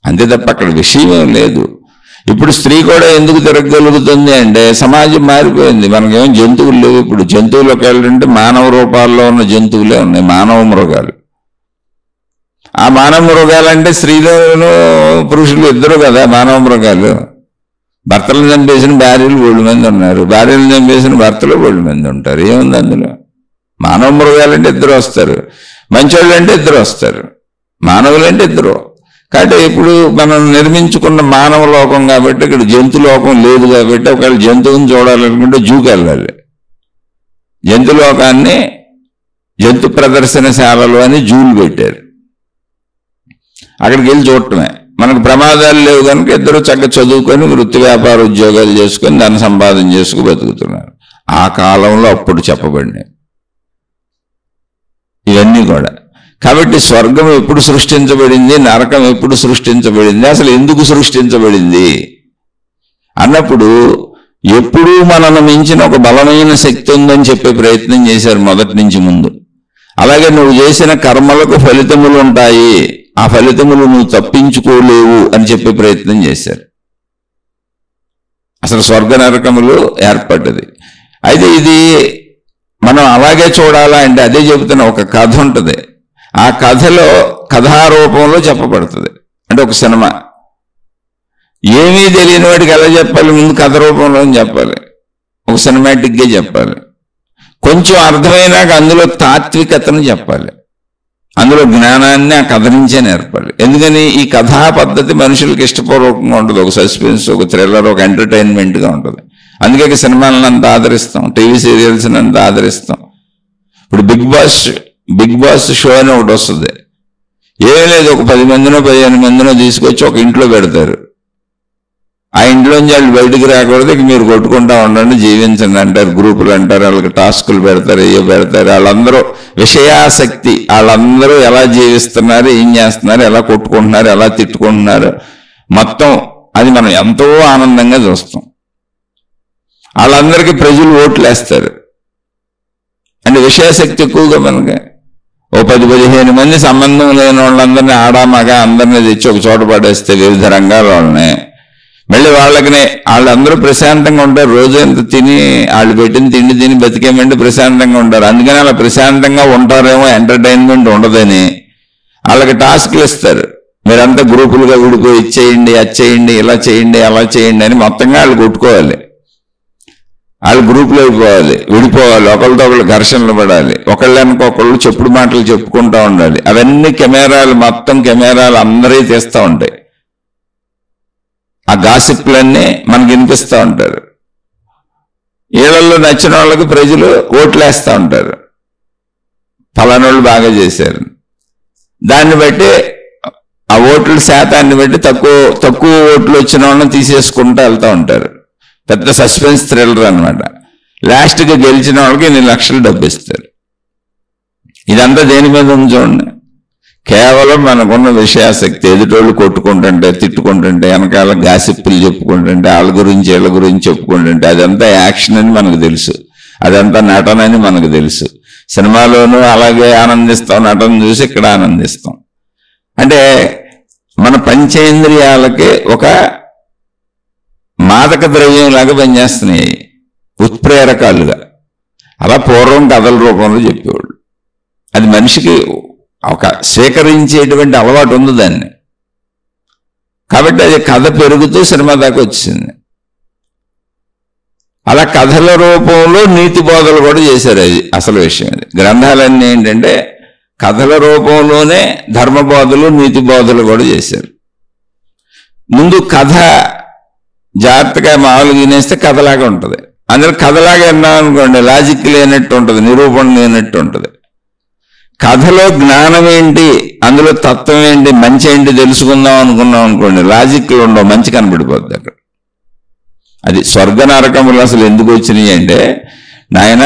అంతే తప్ప అక్కడ విషయం లేదు. ఇప్పుడు స్త్రీ కూడా ఎందుకు తిరగగలుగుతుంది అంటే సమాజం మారిపోయింది. మనకేమో జంతువులు లేవు. ఇప్పుడు జంతువులకు వెళ్ళాలంటే మానవ రూపాల్లో ఉన్న జంతువులే ఉన్నాయి, మానవ మృగాలు. ఆ మానవ మృగాలంటే స్త్రీలను పురుషులు ఇద్దరు కదా మానవ మృగాలు. భర్తలను చంపేసిన భార్యలు 7 మంది ఉన్నారు, భార్యలను చంపేసిన భర్తలు 7 మంది ఉంటారు. ఏముంది అందులో? మానవ మృగాలంటే ఇద్దరు వస్తారు, మంచోళ్ళు అంటే ఇద్దరు వస్తారు, మానవులంటే ఇద్దరు. కాబట్టి ఇప్పుడు మనం నిర్మించుకున్న మానవ లోకం కాబట్టి ఇక్కడ జంతు లోకం లేదు కాబట్టి ఒకవేళ జంతువుని చూడాలనుకుంటే జూకి వెళ్ళాలి. జంతు లోకాన్ని జంతు ప్రదర్శనశాలలు అని జూలు పెట్టారు, అక్కడికి వెళ్ళి చూడటమే. మనకు ప్రమాదాలు లేవు కనుక ఇద్దరు చక్కగా చదువుకొని వృత్తి వ్యాపార ఉద్యోగాలు చేసుకొని దాన్ని సంపాదన చేసుకుని బతుకుతున్నారు. ఆ కాలంలో అప్పుడు చెప్పబడినాయి ఇవన్నీ కూడా. కాబట్టి స్వర్గం ఎప్పుడు సృష్టించబడింది, నరకం ఎప్పుడు సృష్టించబడింది, అసలు ఎందుకు సృష్టించబడింది అన్నప్పుడు ఎప్పుడూ మనల్ని మించిన ఒక బలమైన శక్తి ఉందని చెప్పే ప్రయత్నం చేశారు మొదటి నుంచి ముందు. అలాగే నువ్వు చేసిన కర్మలకు ఫలితములు ఉంటాయి, ఆ ఫలితములు నువ్వు తప్పించుకోలేవు అని చెప్పే ప్రయత్నం చేశారు. అసలు స్వర్గ నరకములు ఏర్పడ్డది. అయితే ఇది మనం అలాగే చూడాలా అంటే అదే చెబుతున్న ఒక కథ ఉంటుంది. ఆ కథలో కథారూపంలో చెప్పబడుతుంది. అంటే ఒక సినిమా ఏమీ తెలియని వాడికి ఎలా చెప్పాలి? ముందు కథ రూపంలో చెప్పాలి, ఒక సినిమాటిక్గా చెప్పాలి. కొంచెం అర్థమైనాక అందులో తాత్వికతను చెప్పాలి, అందులో జ్ఞానాన్ని ఆ కథ నుంచే నేర్పాలి. ఎందుకని ఈ కథా పద్ధతి మనుషులకు ఇష్టపూర్వకంగా ఉంటుంది, ఒక సస్పెన్స్, ఒక థ్రిల్లర్, ఒక ఎంటర్టైన్మెంట్గా ఉంటుంది. అందుకే సినిమాలను అంత ఆదరిస్తాం, టీవీ సీరియల్స్ని అంత ఆదరిస్తాం. ఇప్పుడు బిగ్ బాస్ షో అని ఒకటి వస్తుంది. ఏమీ లేదు, ఒక 10 మందినో 15 మందినో తీసుకొచ్చి ఒక ఇంట్లో పెడతారు. ఆ ఇంట్లోంచి వాళ్ళు బయటికి రాకూడదు, ఇక మీరు కొట్టుకుంటా ఉండండి, జీవించండి అంటారు. గ్రూపులు అంటారు, వాళ్ళకి టాస్కులు పెడతారు, ఏయో పెడతారు. వాళ్ళందరూ విషయాసక్తి, వాళ్ళందరూ ఎలా జీవిస్తున్నారు, ఏం చేస్తున్నారు, ఎలా కొట్టుకుంటున్నారు, ఎలా తిట్టుకుంటున్నారు, మొత్తం అది మనం ఎంతో ఆనందంగా చూస్తాం. వాళ్ళందరికీ ప్రజలు ఓట్లు వేస్తారు. అంటే విషయాసక్తి ఎక్కువగా మనకి ఓ 10-15 మంది సంబంధం లేని వాళ్ళందరినీ ఆడామగా అందరినీ తెచ్చి ఒక చోట పడేస్తే వివిధ రంగాల వాళ్ళని, మళ్ళీ వాళ్ళందరూ ప్రశాంతంగా ఉంటారు. రోజు ఎంత తిని వాళ్ళు పెట్టిన తిండి తిని బతికేమంటే ప్రశాంతంగా ఉంటారు. అందుకని అలా ప్రశాంతంగా ఉంటారేమో, ఎంటర్టైన్మెంట్ ఉండదని వాళ్ళకి టాస్క్లు ఇస్తారు. మీరంతా గ్రూపులుగా విడిపోయి ఇచ్చేయండి, అది చేయండి, ఇలా చేయండి, అలా చేయండి అని మొత్తంగా వాళ్ళు కొట్టుకోవాలి. వాళ్ళు గ్రూపులు అయిపోవాలి, విడిపోవాలి, ఒకరితో ఒకళ్ళు ఘర్షణలు పడాలి, ఒకళ్ళనుకొకళ్ళు చెప్పుడు మాటలు చెప్పుకుంటూ ఉండాలి. అవన్నీ కెమెరాలు, మొత్తం కెమెరాలు అందరూ తీస్తూ ఉంటాయి. ఆ గాసిప్లన్నీ మనకి వినిపిస్తూ ఉంటారు. ఏళ్లలో నచ్చిన వాళ్ళకి ప్రజలు ఓట్లేస్తూ ఉంటారు, ఫలానోళ్ళు బాగా చేశారు. దాన్ని బట్టి ఆ ఓట్ల శాతాన్ని బట్టి తక్కువ ఓట్లు వచ్చిన వాళ్ళని తీసేసుకుంటూ వెళ్తూ ఉంటారు. పెద్ద సస్పెన్స్ థ్రిల్లర్ అనమాట. లాస్ట్గా గెలిచిన వాళ్ళకి 8 లక్షలు డబ్బు ఇస్తారు. ఇదంతా దేని మీద ఉంది చూడండి, కేవలం మనకున్న విషయాసక్తి. ఎదుటోళ్ళు కొట్టుకుంటుంటే, తిట్టుకుంటుంటే, వెనకాల గాసిప్పులు చెప్పుకుంటుంటే, వాళ్ళ గురించి వీళ్ళ గురించి చెప్పుకుంటుంటే, అదంతా యాక్షన్ అని మనకు తెలుసు, అదంతా నటన అని మనకు తెలుసు. సినిమాలోనూ అలాగే ఆనందిస్తాం, నటన చూసి ఇక్కడ ఆనందిస్తాం. అంటే మన పంచేంద్రియాలకి ఒక మాదక ద్రవ్యం లాగా పనిచేస్తున్నాయి, ఉత్ప్రేరకాలుగా. అలా పూర్వం కథల రూపంలో చెప్పేవాళ్ళు. అది మనిషికి ఒక స్వీకరించేటువంటి అలవాటు ఉంది దాన్ని. కాబట్టి అది కథ పెరుగుతూ సినిమా దాకా వచ్చింది. అలా కథల రూపంలో నీతి బోధలు కూడా చేశారు. అది అసలు విషయం. అది గ్రంథాలన్నీ ఏంటంటే కథల రూపంలోనే ధర్మబోధలు, నీతి బోధలు కూడా చేశారు. ముందు కథ జాగ్రత్తగా మామూలుగా వినేస్తే కథలాగా ఉంటుంది. అందులో కథలాగా విన్నాం అనుకోండి, లాజిక్ లేనట్టు ఉంటుంది, నిరూపణ లేనట్టు ఉంటుంది. కథలో జ్ఞానం ఏంటి, అందులో తత్వం ఏంటి, మంచి ఏంటి తెలుసుకుందాం అనుకున్నాం అనుకోండి, లాజిక్లు ఉండవు, మంచి కనబడిపోద్ది అక్కడ. అది స్వర్గ నరకములు అసలు ఎందుకు వచ్చినాయి అంటే, నాయన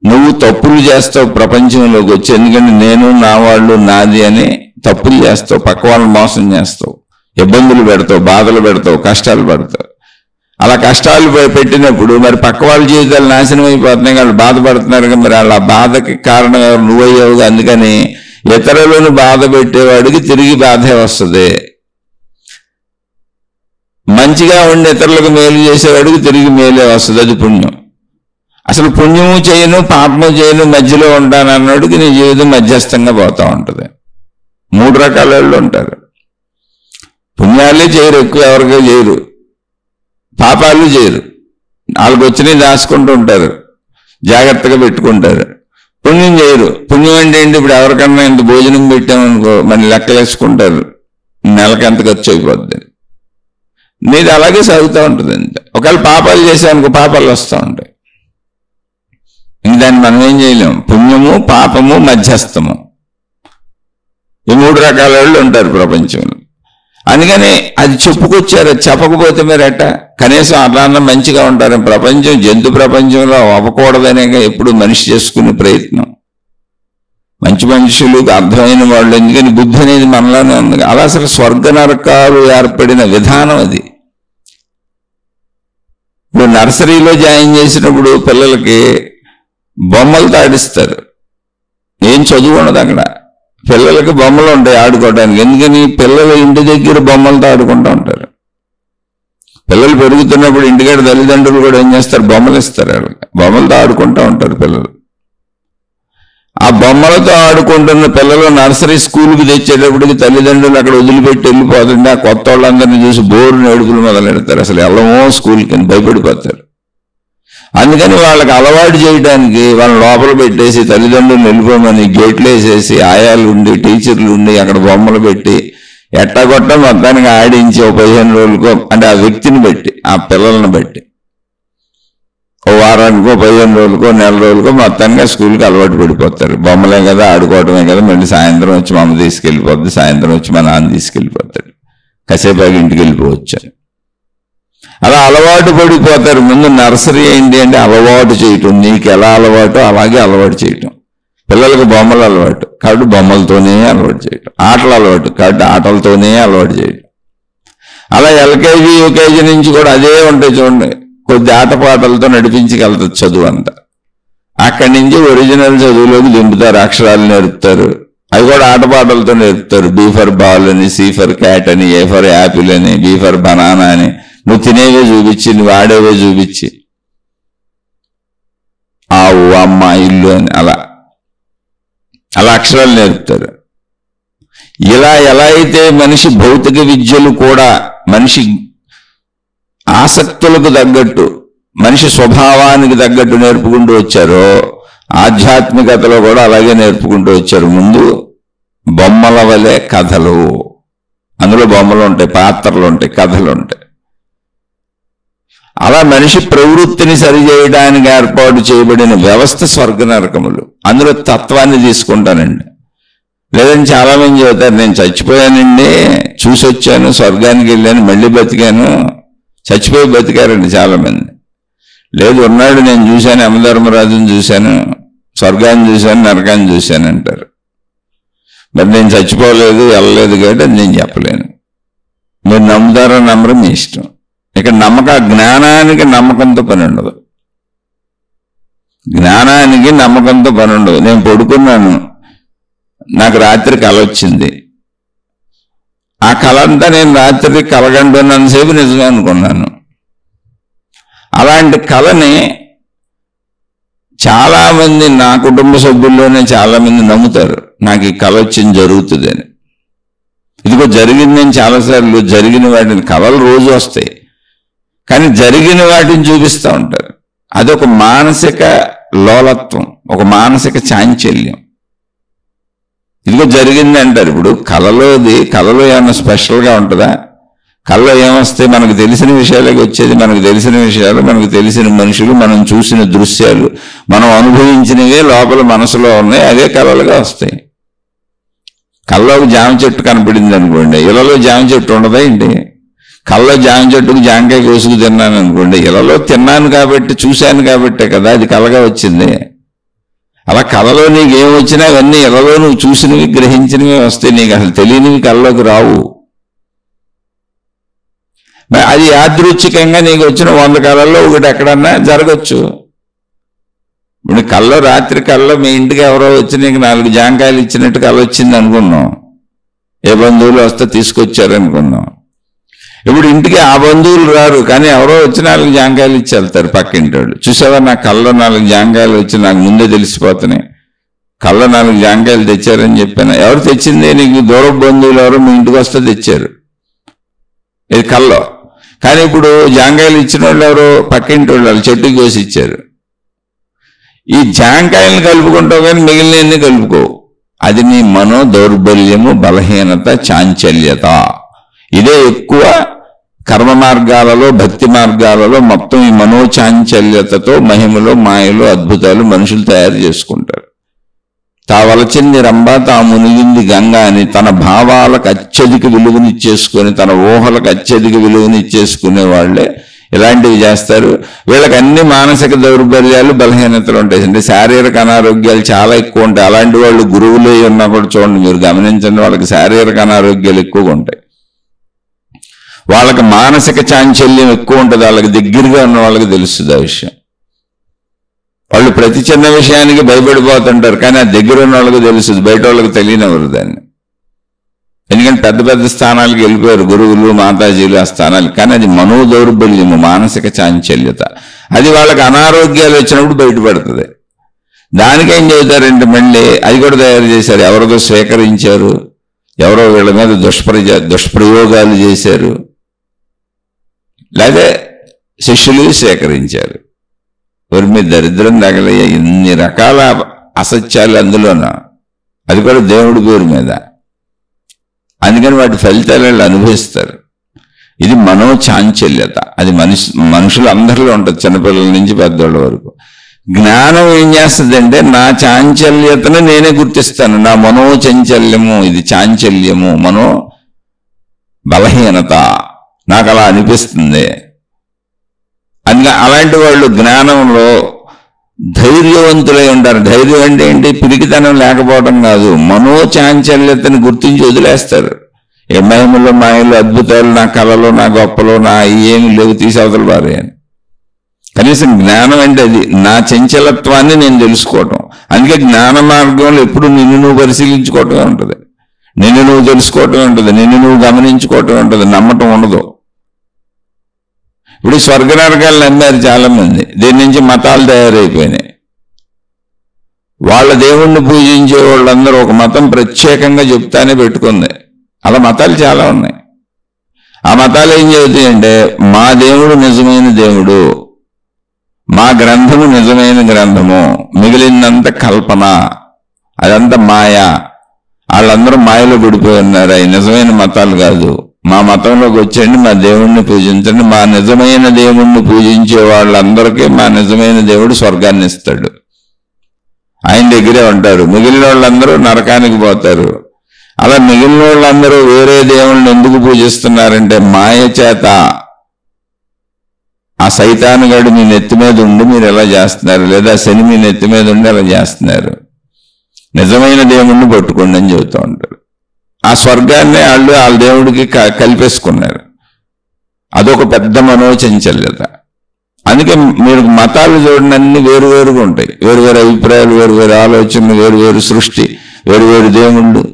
నువ్వు తప్పులు చేస్తావు ప్రపంచంలోకి వచ్చి, ఎందుకంటే నేను, నా వాళ్ళు, నాది అని తప్పులు చేస్తావు, పక్క వాళ్ళని మోసం చేస్తావు, ఇబ్బందులు పెడతావు, బాధలు పెడతావు, కష్టాలు పడతావు. అలా కష్టాలు పెట్టినప్పుడు మరి పక్క వాళ్ళ జీవితాలు నాశనం అయిపోతున్నాయి, వాళ్ళు బాధపడుతున్నారు. మరి వాళ్ళ బాధకి కారణం ఎవరు? నువ్వయ్యావుగా. అందుకని ఇతరులను బాధ పెట్టేవాడికి తిరిగి బాధే వస్తుంది, మంచిగా ఉండి ఇతరులకు మేలు చేసేవాడికి తిరిగి మేలే వస్తుంది. అది పుణ్యం. అసలు పుణ్యము చేయను, పాపము చేయను, మధ్యలో ఉంటానన్నోడికి నీ జీవితం మధ్యస్థంగా పోతూ ఉంటుంది. 3 రకాల వాళ్ళు ఉంటారు. పుణ్యాలే చేయరు, ఎక్కువ ఎవరికో చేయరు, పాపాలు చేయరు, వాళ్ళకి వచ్చినవి దాచుకుంటూ ఉంటారు, జాగ్రత్తగా పెట్టుకుంటారు. పుణ్యం చేయరు. పుణ్యం అంటే ఏంటి? ఇప్పుడు ఎవరికన్నా ఇంత భోజనం పెట్టామనుకో, మన లెక్కలు వేసుకుంటారు, నెలకి ఎంత ఖర్చు అయిపోద్ది. నీది అలాగే సాగుతూ ఉంటుంది. అంతే. ఒకవేళ పాపాలు చేసామనుకో, పాపాలు వస్తూ ఉంటాయి. ఇంక దాన్ని మనం ఏం చేయలేం. పుణ్యము, పాపము, మధ్యస్థము, ఈ 3 రకాల వాళ్ళు ఉంటారు ప్రపంచంలో. అందుకని అది చెప్పుకొచ్చారు. అది చెప్పకపోతే మీరు ఎట్టా? కనీసం అట్లా మంచిగా ఉంటారు. ప్రపంచం జంతు ప్రపంచంలో అవ్వకూడదనే ఎప్పుడు మనిషి చేసుకునే ప్రయత్నం. మంచి మనుషులకు అర్థమైన వాళ్ళు, ఎందుకని బుద్ధి అనేది మనలోనే ఉంది. అలా అసలు స్వర్గ నరకాలు ఏర్పడిన విధానం అది. ఇప్పుడు నర్సరీలో జాయిన్ చేసినప్పుడు పిల్లలకి బొమ్మలు తాడిస్తారు, ఏం చదువు ఉండదు అక్కడ. పిల్లలకి బొమ్మలు ఉంటాయి ఆడుకోవడానికి. ఎందుకని? పిల్లలు ఇంటి దగ్గర బొమ్మలతో ఆడుకుంటూ ఉంటారు. పిల్లలు పెరుగుతున్నప్పుడు ఇంటికాడ తల్లిదండ్రులు కూడా ఏం చేస్తారు? బొమ్మలు ఇస్తారు వాళ్ళకి, బొమ్మలతో ఆడుకుంటూ ఉంటారు పిల్లలు. ఆ బొమ్మలతో ఆడుకుంటున్న పిల్లలు నర్సరీ స్కూల్కి తెచ్చేటప్పటికి తల్లిదండ్రులు అక్కడ వదిలిపెట్టి వెళ్ళిపోతుంటే ఆ కొత్త వాళ్ళందరినీ చూసి బోరుని ఏడుపులు మొదలెడతారు. అసలు వెళ్ళమో స్కూల్కి అని భయపడిపోతారు. అందుకని వాళ్ళకి అలవాటు చేయడానికి వాళ్ళని లోపల పెట్టేసి తల్లిదండ్రులు వెళ్ళిపోమని గేట్లు వేసేసి ఆయాలు ఉండి, టీచర్లు ఉండి అక్కడ బొమ్మలు పెట్టి ఎట్టగొట్ట మొత్తానికి ఆడించి 15 రోజులకో, అంటే ఆ వ్యక్తిని బట్టి, ఆ పిల్లలను బట్టి, ఓ వారానికో, 15 రోజులకో, నెల రోజులకో మొత్తానికి స్కూల్కి అలవాటు పడిపోతారు. బొమ్మలే కదా, ఆడుకోవటమే కదా, మళ్ళీ సాయంత్రం వచ్చి మా అమ్మ తీసుకెళ్ళిపోద్ది, సాయంత్రం వచ్చి మా నాన్న తీసుకెళ్ళిపోతాడు, కాసేపాకి ఇంటికి వెళ్ళిపోవచ్చు. అలా అలవాటు పడిపోతారు. ముందు నర్సరీ ఏంటి అంటే అలవాటు చేయటం. నీకు ఎలా అలవాటు అలాగే అలవాటు చేయటం. పిల్లలకు బొమ్మలు అలవాటు కాబట్టి బొమ్మలతోనే అలవాటు చేయటం, ఆటలు అలవాటు కాబట్టి ఆటలతోనే అలవాటు చేయటం. అలా ఎల్కేజీ, యూకేజీ నుంచి కూడా అదే ఉంటాయి చూడండి. కొద్ది ఆటపాటలతో నడిపించగలుగుతుంది చదువు అంతా. అక్కడి నుంచి ఒరిజినల్ చదువులోకి దింపుతారు, అక్షరాలు నేర్పుతారు. అవి కూడా ఆటపాటలతో నేర్పుతారు. బీ ఫర్ బాల్ అని, సి ఫర్ క్యాట్ అని, ఏ ఫర్ యాపిల్ అని, బీ ఫర్ బనానా అని, నువ్వు తినేవే చూపించి, నువ్వు ఆడేవే చూపించి, ఆవు, అమ్మ, ఇల్లు అని అలా అక్షరాలు నేర్పుతారు. ఇలా ఎలా అయితే మనిషి భౌతిక విద్యలు కూడా మనిషి ఆసక్తులకు తగ్గట్టు మనిషి స్వభావానికి తగ్గట్టు నేర్పుకుంటూ వచ్చారో ఆధ్యాత్మికతలో కూడా అలాగే నేర్పుకుంటూ వచ్చారు. ముందు బొమ్మల వలె కథలు, అందులో బొమ్మలు ఉంటాయి, పాత్రలు ఉంటాయి, కథలు ఉంటాయి. అలా మనిషి ప్రవృత్తిని సరిచేయడానికి ఏర్పాటు చేయబడిన వ్యవస్థ స్వర్గ నరకములు. అందులో తత్వాన్ని తీసుకుంటానండి. లేదని చాలా మంది చెబుతారు, నేను చచ్చిపోయానండి, చూసి వచ్చాను, స్వర్గానికి వెళ్ళాను, మళ్ళీ బతికాను. చచ్చిపోయి బతికారండి చాలా మంది. లేదు, ఉన్నాడు, నేను చూశాను, యమధర్మరాజుని చూశాను, స్వర్గాన్ని చూశాను, నరకాన్ని చూశాను అంటారు. మరి నేను చచ్చిపోలేదు, వెళ్ళలేదు కాబట్టి అది నేను చెప్పలేను. మీరు నమ్ముతారో నమ్మరు మీ ఇష్టం. ఇక్కడ జ్ఞానానికి నమ్మకంతో పని ఉండదు. జ్ఞానానికి నమ్మకంతో పని ఉండదు. నేను పడుకున్నాను, నాకు రాత్రి కల వచ్చింది. ఆ కళ అంతా నేను రాత్రి కలగంటున్నంతసేపు నిజమే అనుకున్నాను. అలాంటి కళని చాలామంది, నా కుటుంబ సభ్యుల్లోనే చాలామంది నమ్ముతారు, నాకు ఈ కళ వచ్చింది జరుగుతుందని. ఇదిగో జరిగిందని చాలాసార్లు జరిగిన వాటిని, కళలు రోజు వస్తాయి కానీ జరిగిన వాటిని చూపిస్తూ ఉంటారు. అదొక మానసిక లోలత్వం, ఒక మానసిక చాంచల్యం. ఇదిగో జరిగింది అంటారు. ఇప్పుడు కళలో ఏమన్నా స్పెషల్గా ఉంటుందా? కళ్ళలో ఏమొస్తాయి? మనకు తెలిసిన విషయాలకి వచ్చేది. మనకు తెలిసిన విషయాలు, మనకు తెలిసిన మనుషులు, మనం చూసిన దృశ్యాలు, మనం అనుభవించినవే లోపల మనసులో ఉన్నాయి, అవే కళలుగా వస్తాయి. కళ్ళలో జామ చెట్టు కనపడింది అనుకోండి, ఇళ్ళలో జామ చెట్టు ఉండదా ఏంటి? కళ్ళలో జామ చెట్టుకు జామకాయ కోసుకు తిన్నాను అనుకోండి, ఇళ్ళలో తిన్నాను కాబట్టి, చూశాను కాబట్టే కదా అది కళగా వచ్చింది. అలా కళలో నీకు ఏం వచ్చినా అవన్నీ ఇళ్ళలో నువ్వు చూసినవి, గ్రహించినవి వస్తాయి. నీకు అసలు తెలియనివి కళ్ళలోకి రావు. అది యాదృచ్ఛికంగా నీకు వచ్చిన 100 కళల్లో ఒకటి ఎక్కడన్నా జరగచ్చు. ఇప్పుడు రాత్రి కళ్ళలో మీ ఇంటికి ఎవరో వచ్చి నీకు 4 జాంకాయలు ఇచ్చినట్టు కళ వచ్చింది అనుకున్నాం. ఏ బంధువులు వస్తే తీసుకొచ్చారనుకున్నాం. ఇప్పుడు ఇంటికి ఆ బంధువులు రారు, కానీ ఎవరో వచ్చి 4 జాంకాయలు ఇచ్చి వెళ్తారు పక్కింటి వాళ్ళు. చూసావా, నా కళ్ళలో 4 జాంకాయలు వచ్చి నాకు ముందే తెలిసిపోతున్నాయి, కళ్ళలో 4 జాంకాయలు తెచ్చారని చెప్పాను. ఎవరు తెచ్చింది? నీకు దూర బంధువులు ఎవరో మీ ఇంటికి వస్తే తెచ్చారు, ఇది కళ్ళలో. కానీ ఇప్పుడు జాంకాయలు ఇచ్చిన వాళ్ళు ఎవరో పక్కింటి వాళ్ళు చెట్టుకి కోసి ఇచ్చారు. ఈ జాంకాయలను కలుపుకుంటావు కానీ మిగిలినన్ని కలుపుకోవు. అది నీ మనో దౌర్బల్యము, బలహీనత, చాంచల్యత. ఇదే ఎక్కువ కర్మ మార్గాలలో, భక్తి మార్గాలలో మొత్తం ఈ మనోచాంచల్యతతో మహిమలో, మాయలో అద్భుతాలు మనుషులు తయారు చేసుకుంటారు. తా వలచింది రంభ, తా మునిగింది గంగ అని తన భావాలకు అత్యధిక విలువనిచ్చేసుకొని, తన ఊహలకు అత్యధిక విలువనిచ్చేసుకునే వాళ్ళే ఇలాంటివి చేస్తారు. వీళ్ళకి అన్ని మానసిక దౌర్బల్యాలు, బలహీనతలు ఉంటాయి. అంటే శారీరక అనారోగ్యాలు చాలా ఎక్కువ ఉంటాయి. అలాంటి వాళ్ళు గురువులు ఉన్నా కూడా చూడండి, మీరు గమనించండి, వాళ్ళకి శారీరక అనారోగ్యాలు ఎక్కువగా ఉంటాయి. వాళ్ళకి మానసిక చాంచల్యం ఎక్కువ ఉంటుంది. వాళ్ళకి దగ్గరగా ఉన్న వాళ్ళకి తెలుస్తుంది ఆ విషయం. వాళ్ళు ప్రతి చిన్న విషయానికి భయపడిపోతుంటారు, కానీ ఆ దగ్గర ఉన్న వాళ్ళకి తెలుస్తుంది, బయట వాళ్ళకి తెలియనివ్వరు దాన్ని. ఎందుకంటే పెద్ద పెద్ద స్థానాలకు వెళ్ళిపోయారు గురువులు, మాతాజీలు ఆ స్థానాలు. కానీ అది మనో దౌర్బల్యము, మానసిక చాంచల్యత. అది వాళ్ళకి అనారోగ్యాలు వచ్చినప్పుడు బయటపడుతుంది. దానికేం చెబుతారంటే మళ్ళీ అది కూడా తయారు చేశారు. ఎవరిదో స్వీకరించారు, ఎవరో వీళ్ళ మీద దుష్ప్రయోగాలు చేశారు, లేదా శిష్యులు స్వీకరించారు. ఎవరి మీద దరిద్రం తగలయ్యా, ఇన్ని రకాల అసత్యాలు అందులోన, అది కూడా దేవుడి పేరు మీద. అందుకని వాటి ఫలితాలు వాళ్ళు అనుభవిస్తారు. ఇది మనోచాంచల్యత. అది మనుషులందరిలో ఉంటుంది, చిన్నపిల్లల నుంచి పెద్దవాళ్ళ వరకు. జ్ఞానం ఏం చేస్తుందంటే నా చాంచల్యతను నేనే గుర్తిస్తాను. నా మనోచంచల్యము, ఇది చాంచల్యము, మనో బలహీనత, నాకు అలా అనిపిస్తుంది. అందుకే అలాంటి వాళ్ళు జ్ఞానంలో ధైర్యవంతులై ఉంటారు. ధైర్యం అంటే ఏంటి? పిరికితనం లేకపోవడం కాదు, మనోచాంచల్యతను గుర్తించి వదిలేస్తారు. ఏ మహిమలో, మాయలు, అద్భుతాలు, నా కళలో, నా గొప్పలో, నా ఏమి లేవు, తీసవతలు వారే అని. కనీసం జ్ఞానం అంటే అది, నా చంచలత్వాన్ని నేను తెలుసుకోవటం. అందుకే జ్ఞాన మార్గంలో ఎప్పుడు నిన్ను నువ్వు పరిశీలించుకోవటమే ఉంటుంది, నిన్ను నువ్వు తెలుసుకోవటమే ఉంటుంది, నిన్ను నువ్వు గమనించుకోవటమే ఉంటుంది, నమ్మటం ఉండదు. ఇప్పుడు స్వర్గ నరకాలు నమ్మారు చాలా మంది, దీని నుంచి మతాలు తయారైపోయినాయి. వాళ్ళ దేవుణ్ణి పూజించే వాళ్ళందరూ ఒక మతం ప్రత్యేకంగా చెప్తానే పెట్టుకుంది. అలా మతాలు చాలా ఉన్నాయి. ఆ మతాలు ఏం చెబుతాయంటే మా దేవుడు నిజమైన దేవుడు, మా గ్రంథము నిజమైన గ్రంథము, మిగిలినంత కల్పన, అదంతా మాయ. వాళ్ళందరూ మాయలో పడిపోయి ఉన్నారు. అవి నిజమైన మతాలు కాదు. మా మతంలోకి వచ్చేయండి, మా దేవుణ్ణి పూజించండి. మా నిజమైన దేవుణ్ణి పూజించే వాళ్ళందరికీ మా నిజమైన దేవుడు స్వర్గాన్ని ఇస్తాడు, ఆయన దగ్గరే ఉంటారు. మిగిలిన వాళ్ళందరూ నరకానికి పోతారు. అలా మిగిలిన వాళ్ళందరూ వేరే దేవుళ్ళని ఎందుకు పూజిస్తున్నారంటే మాయ చేత. ఆ సైతానుగాడు మీ నెత్తి మీద ఉండి మీరు ఎలా చేస్తున్నారు, లేదా శని మీ నెత్తి మీద ఉండి ఎలా చేస్తున్నారు. నిజమైన దేవుణ్ణి పట్టుకోండి అని చెబుతూ ఉంటారు. ఆ స్వర్గాన్ని వాళ్ళ దేవుడికి కలిపేసుకున్నారు. అదొక పెద్ద మనోచంచల్యత. అందుకే మీరు మతాలు చూడండి, అన్ని వేరువేరుగా ఉంటాయి. వేరువేరు అభిప్రాయాలు, వేరువేరు ఆలోచనలు, వేరువేరు సృష్టి, వేరువేరు దేవుళ్ళు.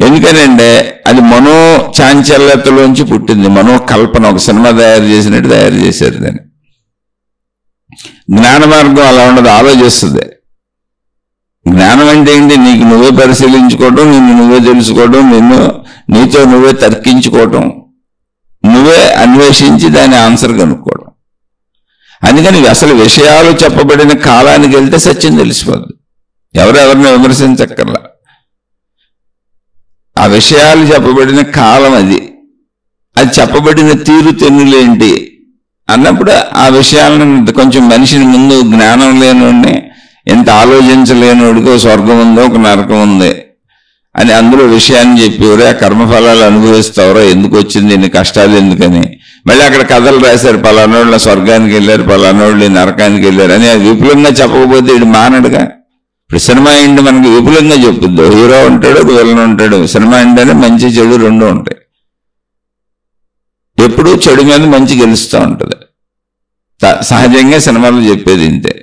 ఎందుకనంటే అది మనో చాంచల్యతలోంచి పుట్టింది. మనోకల్పన. ఒక సినిమా తయారు చేసినట్టు తయారు చేశారు దాన్ని. జ్ఞాన మార్గం అలా ఉండదు, ఆలోచిస్తుంది. జ్ఞానం అంటే ఏంటి? నీకు నువ్వే పరిశీలించుకోవడం, నిన్ను నువ్వే తెలుసుకోవడం, నీతో నువ్వే తర్కించుకోవటం, నువ్వే అన్వేషించి దాని ఆన్సర్ కనుక్కోవడం. అందుకని అసలు విషయాలు చెప్పబడిన కాలానికి వెళ్తే సత్యం తెలిసిపోద్ది. ఎవరెవరిని విమర్శించక్కర్లా. ఆ విషయాలు చెప్పబడిన కాలం అది చెప్పబడిన తీరు తెన్నులేంటి అన్నప్పుడు ఆ విషయాలను కొంచెం మనిషిని ముందు జ్ఞానం లేనివాడిని, ఎంత ఆలోచించలేనివాడికి ఒక స్వర్గం ఉందో ఒక నరకం ఉంది అని అందులో విషయాన్ని చెప్పేవారు. ఆ కర్మఫలాలు అనుభవిస్తావరో, ఎందుకు వచ్చింది ఇన్ని కష్టాలు ఎందుకని. మళ్ళీ అక్కడ కథలు రాశారు, పలానోళ్ళ స్వర్గానికి వెళ్ళారు, పలానోళ్ళు నరకానికి వెళ్ళారు అని. అది విపులంగా చెప్పకపోతే ఇటు మానడుగా. ఇప్పుడు సినిమా ఏంటి మనకి విపులంగా చెప్పుద్దు. హీరో ఉంటాడు, విలన్ ఉంటాడు. సినిమా ఏంటంటే మంచి చెడు రెండు ఉంటాయి. ఎప్పుడు చెడు మీద మంచి గెలుస్తూ ఉంటుంది. సహజంగా సినిమాలు చెప్పేది ఇంతే.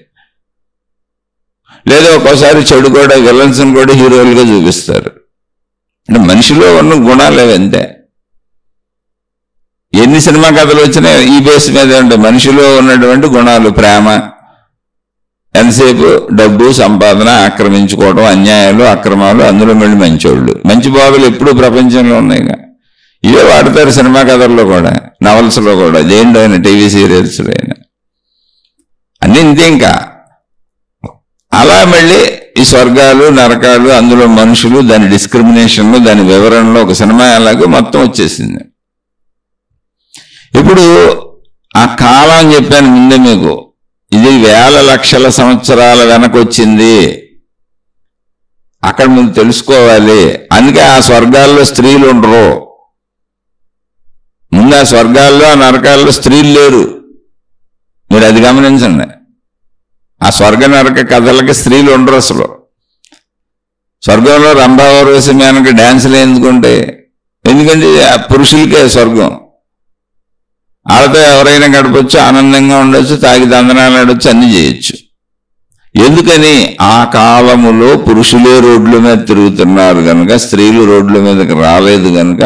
లేదా ఒక్కోసారి చెడు కూడా విలన్స్ని కూడా హీరోలుగా చూపిస్తారు. అంటే మనిషిలో ఉన్న గుణాలు అంతే. ఎన్ని సినిమా కథలు వచ్చినా ఈ బేస్ మీద ఉంటాయి. మనిషిలో ఉన్నటువంటి గుణాలు, ప్రేమ, ఎంతసేపు డబ్బు సంపాదన, ఆక్రమించుకోవడం, అన్యాయాలు, అక్రమాలు, అందులో మళ్ళీ మంచోళ్ళు. మంచి బాధలు ఎప్పుడూ ప్రపంచంలో ఉన్నాయిగా. ఇవే వాడతారు సినిమా కథల్లో కూడా, నవల్స్లో కూడా, దేంట్లో అయినా, టీవీ సీరియల్స్లో అయినా అన్నీ ఇంతే. ఇంకా అలా మళ్ళీ ఈ స్వర్గాలు నరకాలు, అందులో మనుషులు, దాని డిస్క్రిమినేషన్లు, దాని వివరణలో ఒక సినిమా అలాగే మొత్తం వచ్చేసింది. ఇప్పుడు ఆ కాలం అని చెప్పాను ముందే మీకు, ఇది వేల లక్షల సంవత్సరాల వెనకొచ్చింది. అక్కడ మీరు తెలుసుకోవాలి. అందుకే ఆ స్వర్గాల్లో స్త్రీలు ఉండరు. ముందు ఆ స్వర్గాల్లో, ఆ నరకాల్లో స్త్రీలు లేరు. మీరు అది గమనించండి. ఆ స్వర్గ నరక కథలకి స్త్రీలు ఉండరు అసలు. స్వర్గంలో రంభావరవేసి మేనక డ్యాన్సులు ఎందుకుంటాయి? ఎందుకంటే పురుషులకే స్వర్గం. వాళ్ళతో ఎవరైనా గడపచ్చు, ఆనందంగా ఉండొచ్చు, తాగి దందనాలు ఆడొచ్చు, అన్ని చేయొచ్చు. ఎందుకని? ఆ కాలములో పురుషులే రోడ్ల మీద తిరుగుతున్నారు కనుక, స్త్రీలు రోడ్ల మీదకి రాలేదు కనుక,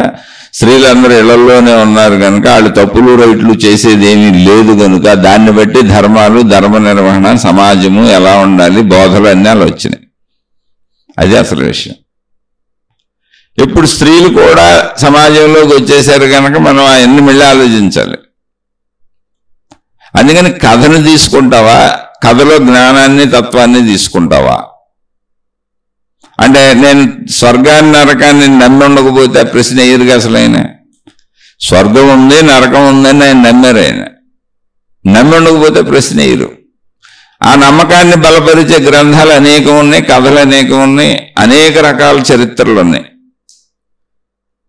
స్త్రీలందరూ ఇళ్లలోనే ఉన్నారు కనుక, వాళ్ళు తప్పులు రైట్లు చేసేది ఏమీ లేదు కనుక, దాన్ని బట్టి ధర్మాలు, ధర్మ నిర్వహణ, సమాజము ఎలా ఉండాలి, బోధలు అన్నీ అలా వచ్చినాయి. అది అసలు విషయం. ఇప్పుడు స్త్రీలు కూడా సమాజంలోకి వచ్చేసారు కనుక మనం అవన్నీ మళ్ళీ ఆలోచించాలి. అందుకని కథను తీసుకుంటావా, కథలో జ్ఞానాన్ని, తత్వాన్ని తీసుకుంటావా? అంటే నేను స్వర్గాన్ని నరకాన్ని నమ్మి ఉండకపోతే ఆ ప్రశ్న ఎదురుగా అసలు ఆయన స్వర్గం ఉంది నరకం ఉందని ఆయన నమ్మారు. ఆయన నమ్మి ఉండకపోతే ప్రశ్న ఎదురు. ఆ నమ్మకాన్ని బలపరిచే గ్రంథాలు అనేకం ఉన్నాయి, కథలు అనేకం ఉన్నాయి, అనేక రకాల చరిత్రలు ఉన్నాయి.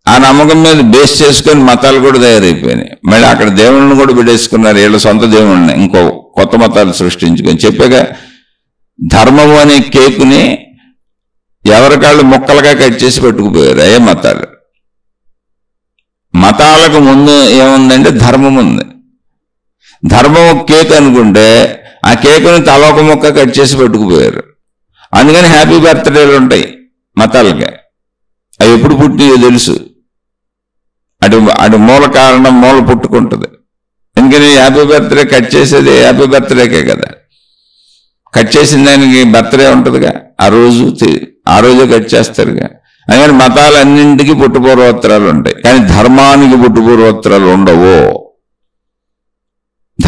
ఆ నమ్మకం మీద బేస్ చేసుకొని మతాలు కూడా తయారైపోయినాయి. మళ్ళీ అక్కడ దేవుళ్ళని కూడా పెట్టేసుకున్నారు, వీళ్ళ సొంత దేవుళ్ళని ఇంకో కొత్త మతాలు సృష్టించుకొని. చెప్పాక ధర్మము అనే కేకుని ఎవరికాళ్ళు ముక్కలుగా కట్ చేసి పెట్టుకుపోయారు. అయ్యే మతాలు. మతాలకు ముందు ఏముందంటే ధర్మం ఉంది. ధర్మం ఒక కేక్ అనుకుంటే ఆ కేకుని తలొక ముక్క కట్ చేసి పెట్టుకుపోయారు. అందుకని హ్యాపీ బర్త్డేలు ఉంటాయి మతాలకి. అవి ఎప్పుడు పుట్టినయో తెలుసు. అటు మూల కారణం మూల పుట్టుకుంటుంది. ఎందుకని హ్యాపీ బర్త్డే కట్ చేసేది హ్యాపీ బర్త్డేకే కదా. కట్ చేసిన దానికి బర్త్డే ఉంటుందిగా, ఆ రోజే కట్ చేస్తారుగా. అందుకని మతాలన్నింటికి పుట్టుపూర్వోత్తరాలు ఉంటాయి, కానీ ధర్మానికి పుట్టుపూర్వోత్తరాలు ఉండవు.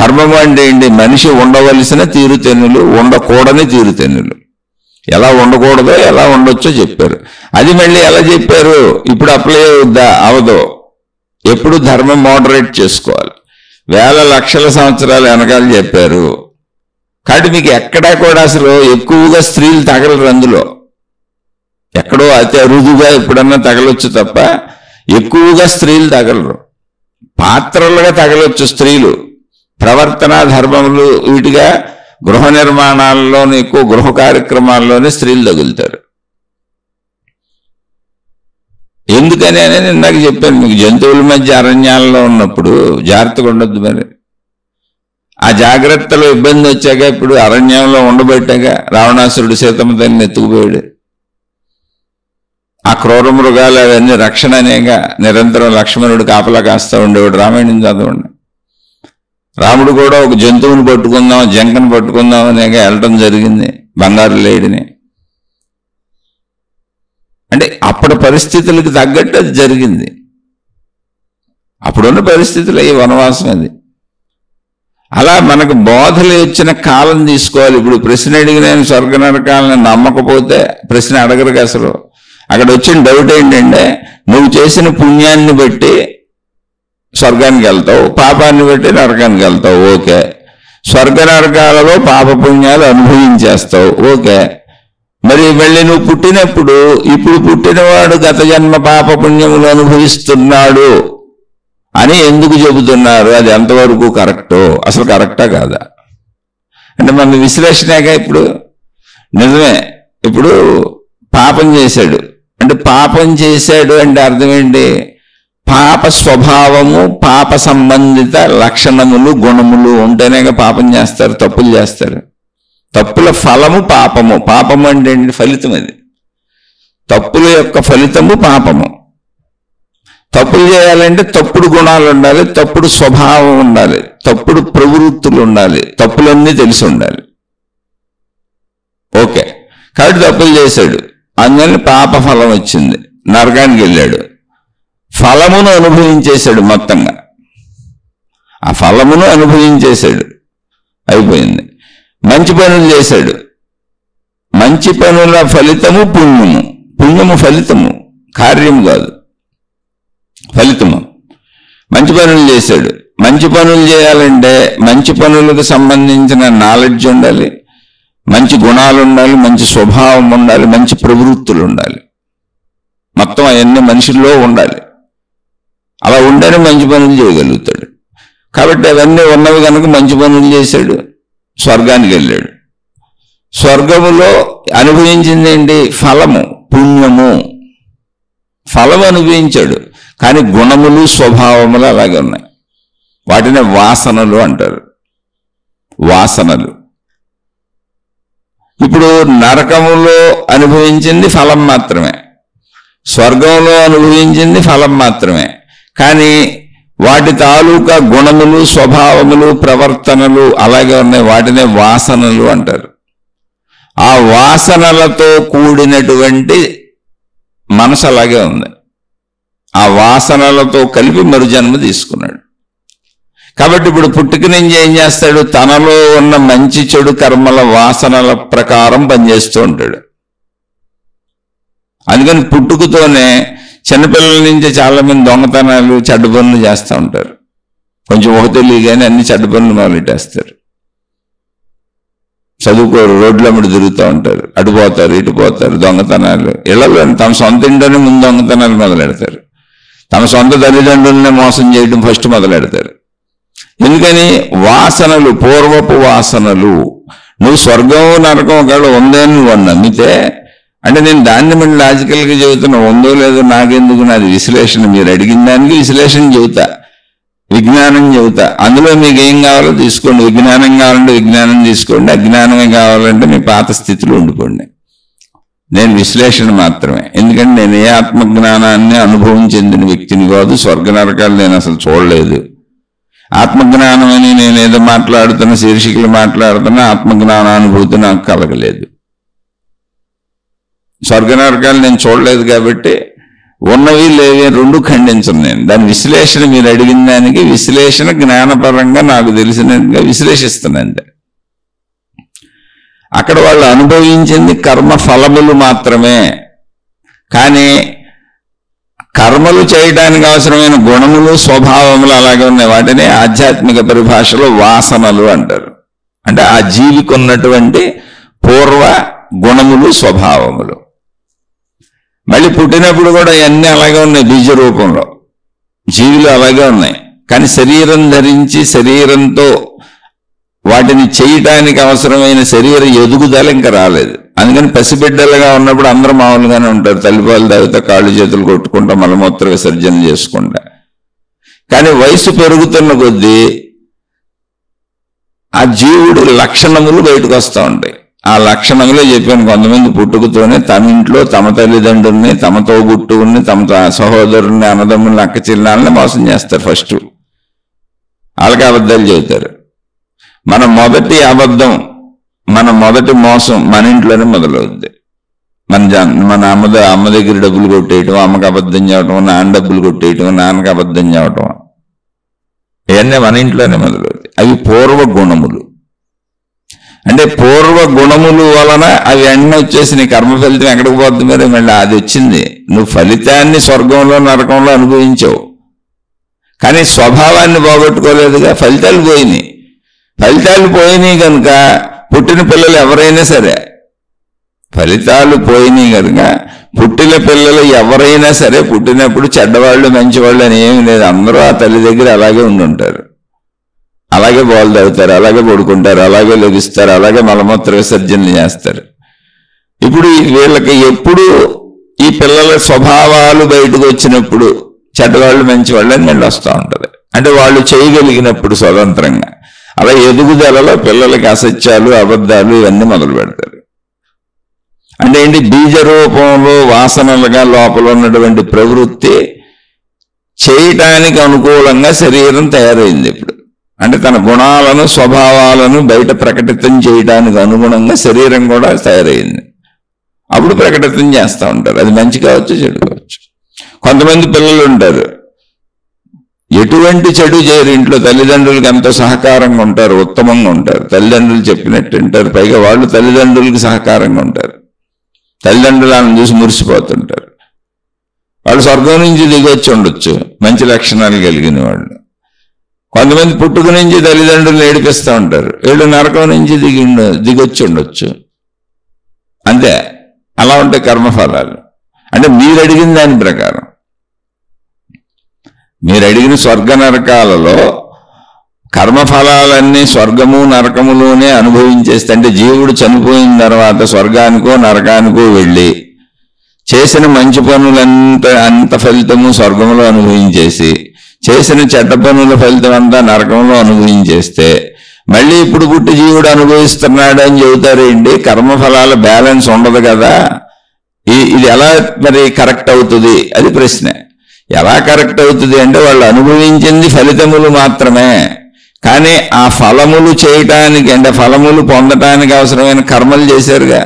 ధర్మం అంటే ఏంటి? మనిషి ఉండవలసిన తీరుతెన్నులు, ఉండకూడని తీరుతెన్నులు. ఎలా ఉండకూడదో ఎలా ఉండొచ్చో చెప్పారు. అది మళ్ళీ ఎలా చెప్పారు? ఇప్పుడు అప్లై అవుద్దా? అవదో. ఎప్పుడు ధర్మం మోడరేట్ చేసుకోవాలి. వేల లక్షల సంవత్సరాలు వెనకాల చెప్పారు. కాబట్టి మీకు ఎక్కడా కూడా అసలు ఎక్కువగా స్త్రీలు తగలరు. అందులో ఎక్కడో అతి అరుదుగా ఎప్పుడన్నా తగలొచ్చు తప్ప ఎక్కువగా స్త్రీలు తగలరు. పాత్రలుగా తగలొచ్చు స్త్రీలు. ప్రవర్తన ధర్మములు వీటిగా గృహ నిర్మాణాల్లోనే, ఎక్కువ గృహ కార్యక్రమాల్లోనే స్త్రీలు తగులుతారు. ఎందుకని అనేది ఇందాక చెప్పాను మీకు. జంతువుల మధ్య అరణ్యాల్లో ఉన్నప్పుడు జాగ్రత్తగా ఉండొద్దు. మరి ఆ జాగ్రత్తలో ఇబ్బంది వచ్చాక ఇప్పుడు అరణ్యంలో ఉండబెట్టాక రావణాసురుడు సీతమ్మ తల్లిని ఎత్తుకుపోయాడు. ఆ క్రూర మృగాలు అవన్నీ రక్షణ అనేగా నిరంతరం లక్ష్మణుడు కాపలా కాస్తా ఉండేవాడు. రామాయణం చదవండి. రాముడు కూడా ఒక జంతువుని పట్టుకుందాం, జంకను పట్టుకుందాం అనేగా వెళ్ళటం జరిగింది, బంగారు లేడిని. అంటే అప్పటి పరిస్థితులకు తగ్గట్టు అది జరిగింది. అప్పుడున్న పరిస్థితులు ఈ వనవాసం అది. అలా మనకు బోధలు వచ్చిన కాలం తీసుకోవాలి. ఇప్పుడు ప్రశ్న అడిగిన స్వర్గ నరకాలను నమ్మకపోతే ప్రశ్న అడగరు అసలు. అక్కడ వచ్చిన డౌట్ ఏంటంటే, నువ్వు చేసిన పుణ్యాన్ని బట్టి స్వర్గానికి వెళ్తావు, పాపాన్ని బట్టి నరకానికి వెళ్తావు. ఓకే. స్వర్గ నరకాలలో పాప పుణ్యాలు అనుభవించేస్తావు. ఓకే. మరి మళ్ళీ నువ్వు పుట్టినప్పుడు ఇప్పుడు పుట్టినవాడు గత జన్మ పాప పుణ్యములు అనుభవిస్తున్నాడు అని ఎందుకు చెబుతున్నారు? అది ఎంతవరకు కరెక్టో? అసలు కరెక్టా కాదా అంటే మన విశ్లేషణగా. ఇప్పుడు నిజమే, ఇప్పుడు పాపం చేశాడు అంటే, పాపం చేశాడు అంటే అర్థం ఏంటి? పాప స్వభావము, పాప సంబంధిత లక్షణములు, గుణములు ఉంటేనేగా పాపం చేస్తారు, తప్పులు చేస్తారు. తప్పుల ఫలము పాపము. పాపము అంటే ఏంటి? ఫలితం. అది తప్పుల యొక్క ఫలితము పాపము. తప్పులు చేయాలంటే తప్పుడు గుణాలు ఉండాలి, తప్పుడు స్వభావం ఉండాలి, తప్పుడు ప్రవృత్తులు ఉండాలి, తప్పులన్నీ తెలిసి ఉండాలి. ఓకే. కాబట్టి తప్పులు చేశాడు, అందువల్ల పాప ఫలం వచ్చింది, నరకానికి వెళ్ళాడు. ఫలమును అనుభవించేశాడు మొత్తంగా. ఆ ఫలమును అనుభవించేశాడు, అయిపోయింది. మంచి పనులు చేశాడు, మంచి పనుల ఫలితము పుణ్యము. పుణ్యము ఫలితము, కార్యము కాదు, ఫలితము. మంచి పనులు చేశాడు. మంచి పనులు చేయాలంటే మంచి పనులకు సంబంధించిన నాలెడ్జ్ ఉండాలి, మంచి గుణాలు ఉండాలి, మంచి స్వభావం ఉండాలి, మంచి ప్రవృత్తులు ఉండాలి. మొత్తం అవన్నీ మనిషిలో ఉండాలి. అలా ఉంటేనే మంచి పనులు చేయగలుగుతాడు. కాబట్టి అవన్నీ ఉన్నవి కనుక మంచి పనులు చేశాడు, స్వర్గానికి వెళ్ళాడు. స్వర్గములో అనుభవించింది ఏంటి? ఫలము, పుణ్యము. ఫలం అనుభవించాడు, కానీ గుణములు స్వభావములు అలాగే ఉన్నాయి. వాటిని వాసనలు అంటారు. వాసనలు. ఇప్పుడు నరకములో అనుభవించింది ఫలం మాత్రమే, స్వర్గంలో అనుభవించింది ఫలం మాత్రమే. కానీ వాటి తాలూకా గుణములు, స్వభావములు, ప్రవర్తనలు అలాగే ఉన్నాయి. వాటినే వాసనలు అంటారు. ఆ వాసనలతో కూడినటువంటి మనసు అలాగే ఉంది. ఆ వాసనలతో కలిపి మరు జన్మ తీసుకున్నాడు. కాబట్టి ఇప్పుడు పుట్టుక నుంచి ఏం చేస్తాడు? తనలో ఉన్న మంచి చెడు కర్మల వాసనల ప్రకారం పనిచేస్తూ ఉంటాడు. అందుకని పుట్టుకతోనే చిన్నపిల్లల నుంచి చాలా మంది దొంగతనాలు, చెడ్డ పనులు చేస్తూ ఉంటారు. కొంచెం ఒక తెలియగానే అన్ని చెడ్డ పనులు మొదలెట్టేస్తారు. చదువుకోరు, రోడ్లమ్మడి తిరుగుతూ ఉంటారు, అటుపోతారు ఇటుపోతారు, దొంగతనాలు. ఇళ్లలో తమ సొంత ఇంట్లోనే ముందు దొంగతనాలు మొదలెడతారు. తమ సొంత తల్లిదండ్రులనే మోసం చేయడం ఫస్ట్ మొదలెడతారు. ఎందుకని? వాసనలు, పూర్వపు వాసనలు. నువ్వు స్వర్గం నరకం ఒకవేళ ఉందని నువ్వు నమ్మితే, అంటే నేను దాన్ని మళ్ళీ లాజికల్గా చెబుతున్నా, ఉందో లేదో నాకెందుకు, నాది విశ్లేషణ. మీరు అడిగిన దానికి విశ్లేషణ చెబుతా, విజ్ఞానం చెబుతా. అందులో మీకు ఏం కావాలో తీసుకోండి. విజ్ఞానం కావాలంటే విజ్ఞానం తీసుకోండి, అజ్ఞానమే కావాలంటే మీ పాత స్థితిలో ఉండిపోండి. నేను విశ్లేషణ మాత్రమే. ఎందుకంటే నేను ఏ ఆత్మజ్ఞానాన్ని అనుభవం చెందిన వ్యక్తిని కాదు. స్వర్గ నరకాలు నేను అసలు చూడలేదు. ఆత్మజ్ఞానం అని నేను ఏదో మాట్లాడుతున్నా, శీర్షికలు మాట్లాడుతున్నా, ఆత్మజ్ఞానానుభూతి నాకు కలగలేదు. స్వర్గ నరకాలు నేను చూడలేదు కాబట్టి ఉన్నవి లేవి రెండు ఖండించను నేను. దాని విశ్లేషణ మీరు అడిగిన దానికి విశ్లేషణ జ్ఞానపరంగా నాకు తెలిసినట్టుగా విశ్లేషిస్తున్నాను. అక్కడ వాళ్ళు అనుభవించింది కర్మ ఫలములు మాత్రమే. కానీ కర్మలు చేయడానికి అవసరమైన గుణములు స్వభావములు అలాగే ఉన్నాయి. వాటిని ఆధ్యాత్మిక పరిభాషలో వాసనలు అంటారు. అంటే ఆ జీవికి ఉన్నటువంటి పూర్వ గుణములు స్వభావములు. మళ్ళీ పుట్టినప్పుడు కూడా ఇవన్నీ అలాగే ఉన్నాయి. బీజ రూపంలో జీవులు అలాగే ఉన్నాయి. కానీ శరీరం ధరించి శరీరంతో వాటిని చేయటానికి అవసరమైన శరీర ఎదుగుదల ఇంకా రాలేదు. అందుకని పసిబిడ్డలుగా ఉన్నప్పుడు అందరూ మామూలుగానే ఉంటారు. తల్లిపాలు తాగితే కాళ్ళు చేతులు కొట్టుకుంటా మలమూత్ర విసర్జన చేసుకుంటా. కానీ వయసు పెరుగుతున్న కొద్దీ ఆ జీవుడు లక్షణములు బయటకు వస్తూ ఉంటాయి. ఆ లక్షణములే చెప్పాను. కొంతమంది పుట్టుకతోనే తమ ఇంట్లో తమ తల్లిదండ్రుల్ని, తమ తోబుట్టువుల్ని, తమ సహోదరుల్ని, అన్నదమ్ముల్ని, అక్క చెల్లెళ్ళని మోసం చేస్తారు. ఫస్ట్ వాళ్ళకి అబద్ధాలు చెబుతారు. మన మొదటి అబద్ధం, మన మొదటి మోసం మన ఇంట్లోనే మొదలవుద్ది. మన అమ్మ దగ్గర డబ్బులు కొట్టేయటం, అమ్మకి అబద్ధం చెప్పటం, నాన్న డబ్బులు కొట్టేయటం, నాన్నకి అబద్ధం చెప్పటం, ఇవన్నీ మన ఇంట్లోనే మొదలవుతాయి. అవి పూర్వ గుణములు. అంటే పూర్వ గుణములు వలన అవి అన్నీ వచ్చేసి నీ కర్మ ఫలితం ఎక్కడికి పోతుంది? మరి మళ్ళీ అది వచ్చింది. నువ్వు ఫలితాన్ని స్వర్గంలో నరకంలో అనుభవించావు, కానీ స్వభావాన్ని పోగొట్టుకోలేదుగా. ఫలితాలు పోయినాయి. ఫలితాలు పోయినాయి కనుక పుట్టిన పిల్లలు ఎవరైనా సరే, ఫలితాలు పోయినాయి కనుక పుట్టిన పిల్లలు ఎవరైనా సరే పుట్టినప్పుడు చెడ్డవాళ్ళు మంచివాళ్ళు అని ఏమీ లేదు. అందరూ ఆ తల్లి దగ్గర అలాగే ఉండుంటారు. అలాగే బాల్ తాగుతారు, అలాగే పడుకుంటారు, అలాగే లెగిస్తారు, అలాగే మలమూత్ర విసర్జనలు చేస్తారు. ఇప్పుడు వీళ్ళకి ఎప్పుడు ఈ పిల్లల స్వభావాలు బయటకు వచ్చినప్పుడు చెడ్డవాళ్ళు మంచివాళ్ళు అని మళ్ళీ వస్తూ ఉంటుంది. అంటే వాళ్ళు చేయగలిగినప్పుడు స్వతంత్రంగా. అలా ఎదుగుదలలో పిల్లలకి అసత్యాలు, అబద్ధాలు ఇవన్నీ మొదలు పెడతారు. అంటే ఏంటి? బీజ రూపంలో వాసనలుగా లోపల ఉన్నటువంటి ప్రవృత్తి చేయటానికి అనుకూలంగా శరీరం తయారైంది ఇప్పుడు. అంటే తన గుణాలను స్వభావాలను బయట ప్రకటితం చేయడానికి అనుగుణంగా శరీరం కూడా తయారైంది. అప్పుడు ప్రకటితం చేస్తూ ఉంటారు. అది మంచి కావచ్చు, చెడు కావచ్చు. కొంతమంది పిల్లలు ఉంటారు, ఎటువంటి చెడు చేయరు. ఇంట్లో తల్లిదండ్రులకి ఎంతో సహకారంగా ఉంటారు, ఉత్తమంగా ఉంటారు, తల్లిదండ్రులు చెప్పినట్టు ఉంటారు. పైగా వాళ్ళు తల్లిదండ్రులకి సహకారంగా ఉంటారు. తల్లిదండ్రులు వాళ్ళని చూసి మురిసిపోతుంటారు. వాళ్ళు స్వర్గం నుంచి దిగొచ్చి ఉండొచ్చు, మంచి లక్షణాలు కలిగిన వాళ్ళు. కొంతమంది పుట్టుక నుంచి తల్లిదండ్రులు ఏడిపిస్తూ ఉంటారు, వీళ్ళు నరకం నుంచి దిగొచ్చి ఉండొచ్చు. అంతే. అలా ఉంటాయి కర్మఫలాలు. అంటే మీరు అడిగిన దాని ప్రకారం, మీరు అడిగిన స్వర్గ నరకాలలో కర్మఫలాలన్నీ స్వర్గము నరకములోనే అనుభవించేస్తే, అంటే జీవుడు చనిపోయిన తర్వాత స్వర్గానికో నరకానికో వెళ్ళి చేసిన మంచి అంత ఫలితము స్వర్గంలో అనుభవించేసి, చేసిన చెడ్డ పనుల ఫలితం అంతా నరకంలో అనుభవించేస్తే మళ్ళీ ఇప్పుడు పుట్టి జీవుడు అనుభవిస్తున్నాడు అని చెబుతారేంటి? కర్మఫలాల బ్యాలెన్స్ ఉండదు కదా. ఇది ఎలా మరి కరెక్ట్ అవుతుంది? అది ప్రశ్న. ఎలా కరెక్ట్ అవుతుంది అంటే, వాళ్ళు అనుభవించింది ఫలితములు మాత్రమే, కానీ ఆ ఫలములు చేయటానికి, అంటే ఫలములు పొందటానికి అవసరమైన కర్మలు చేశారుగా.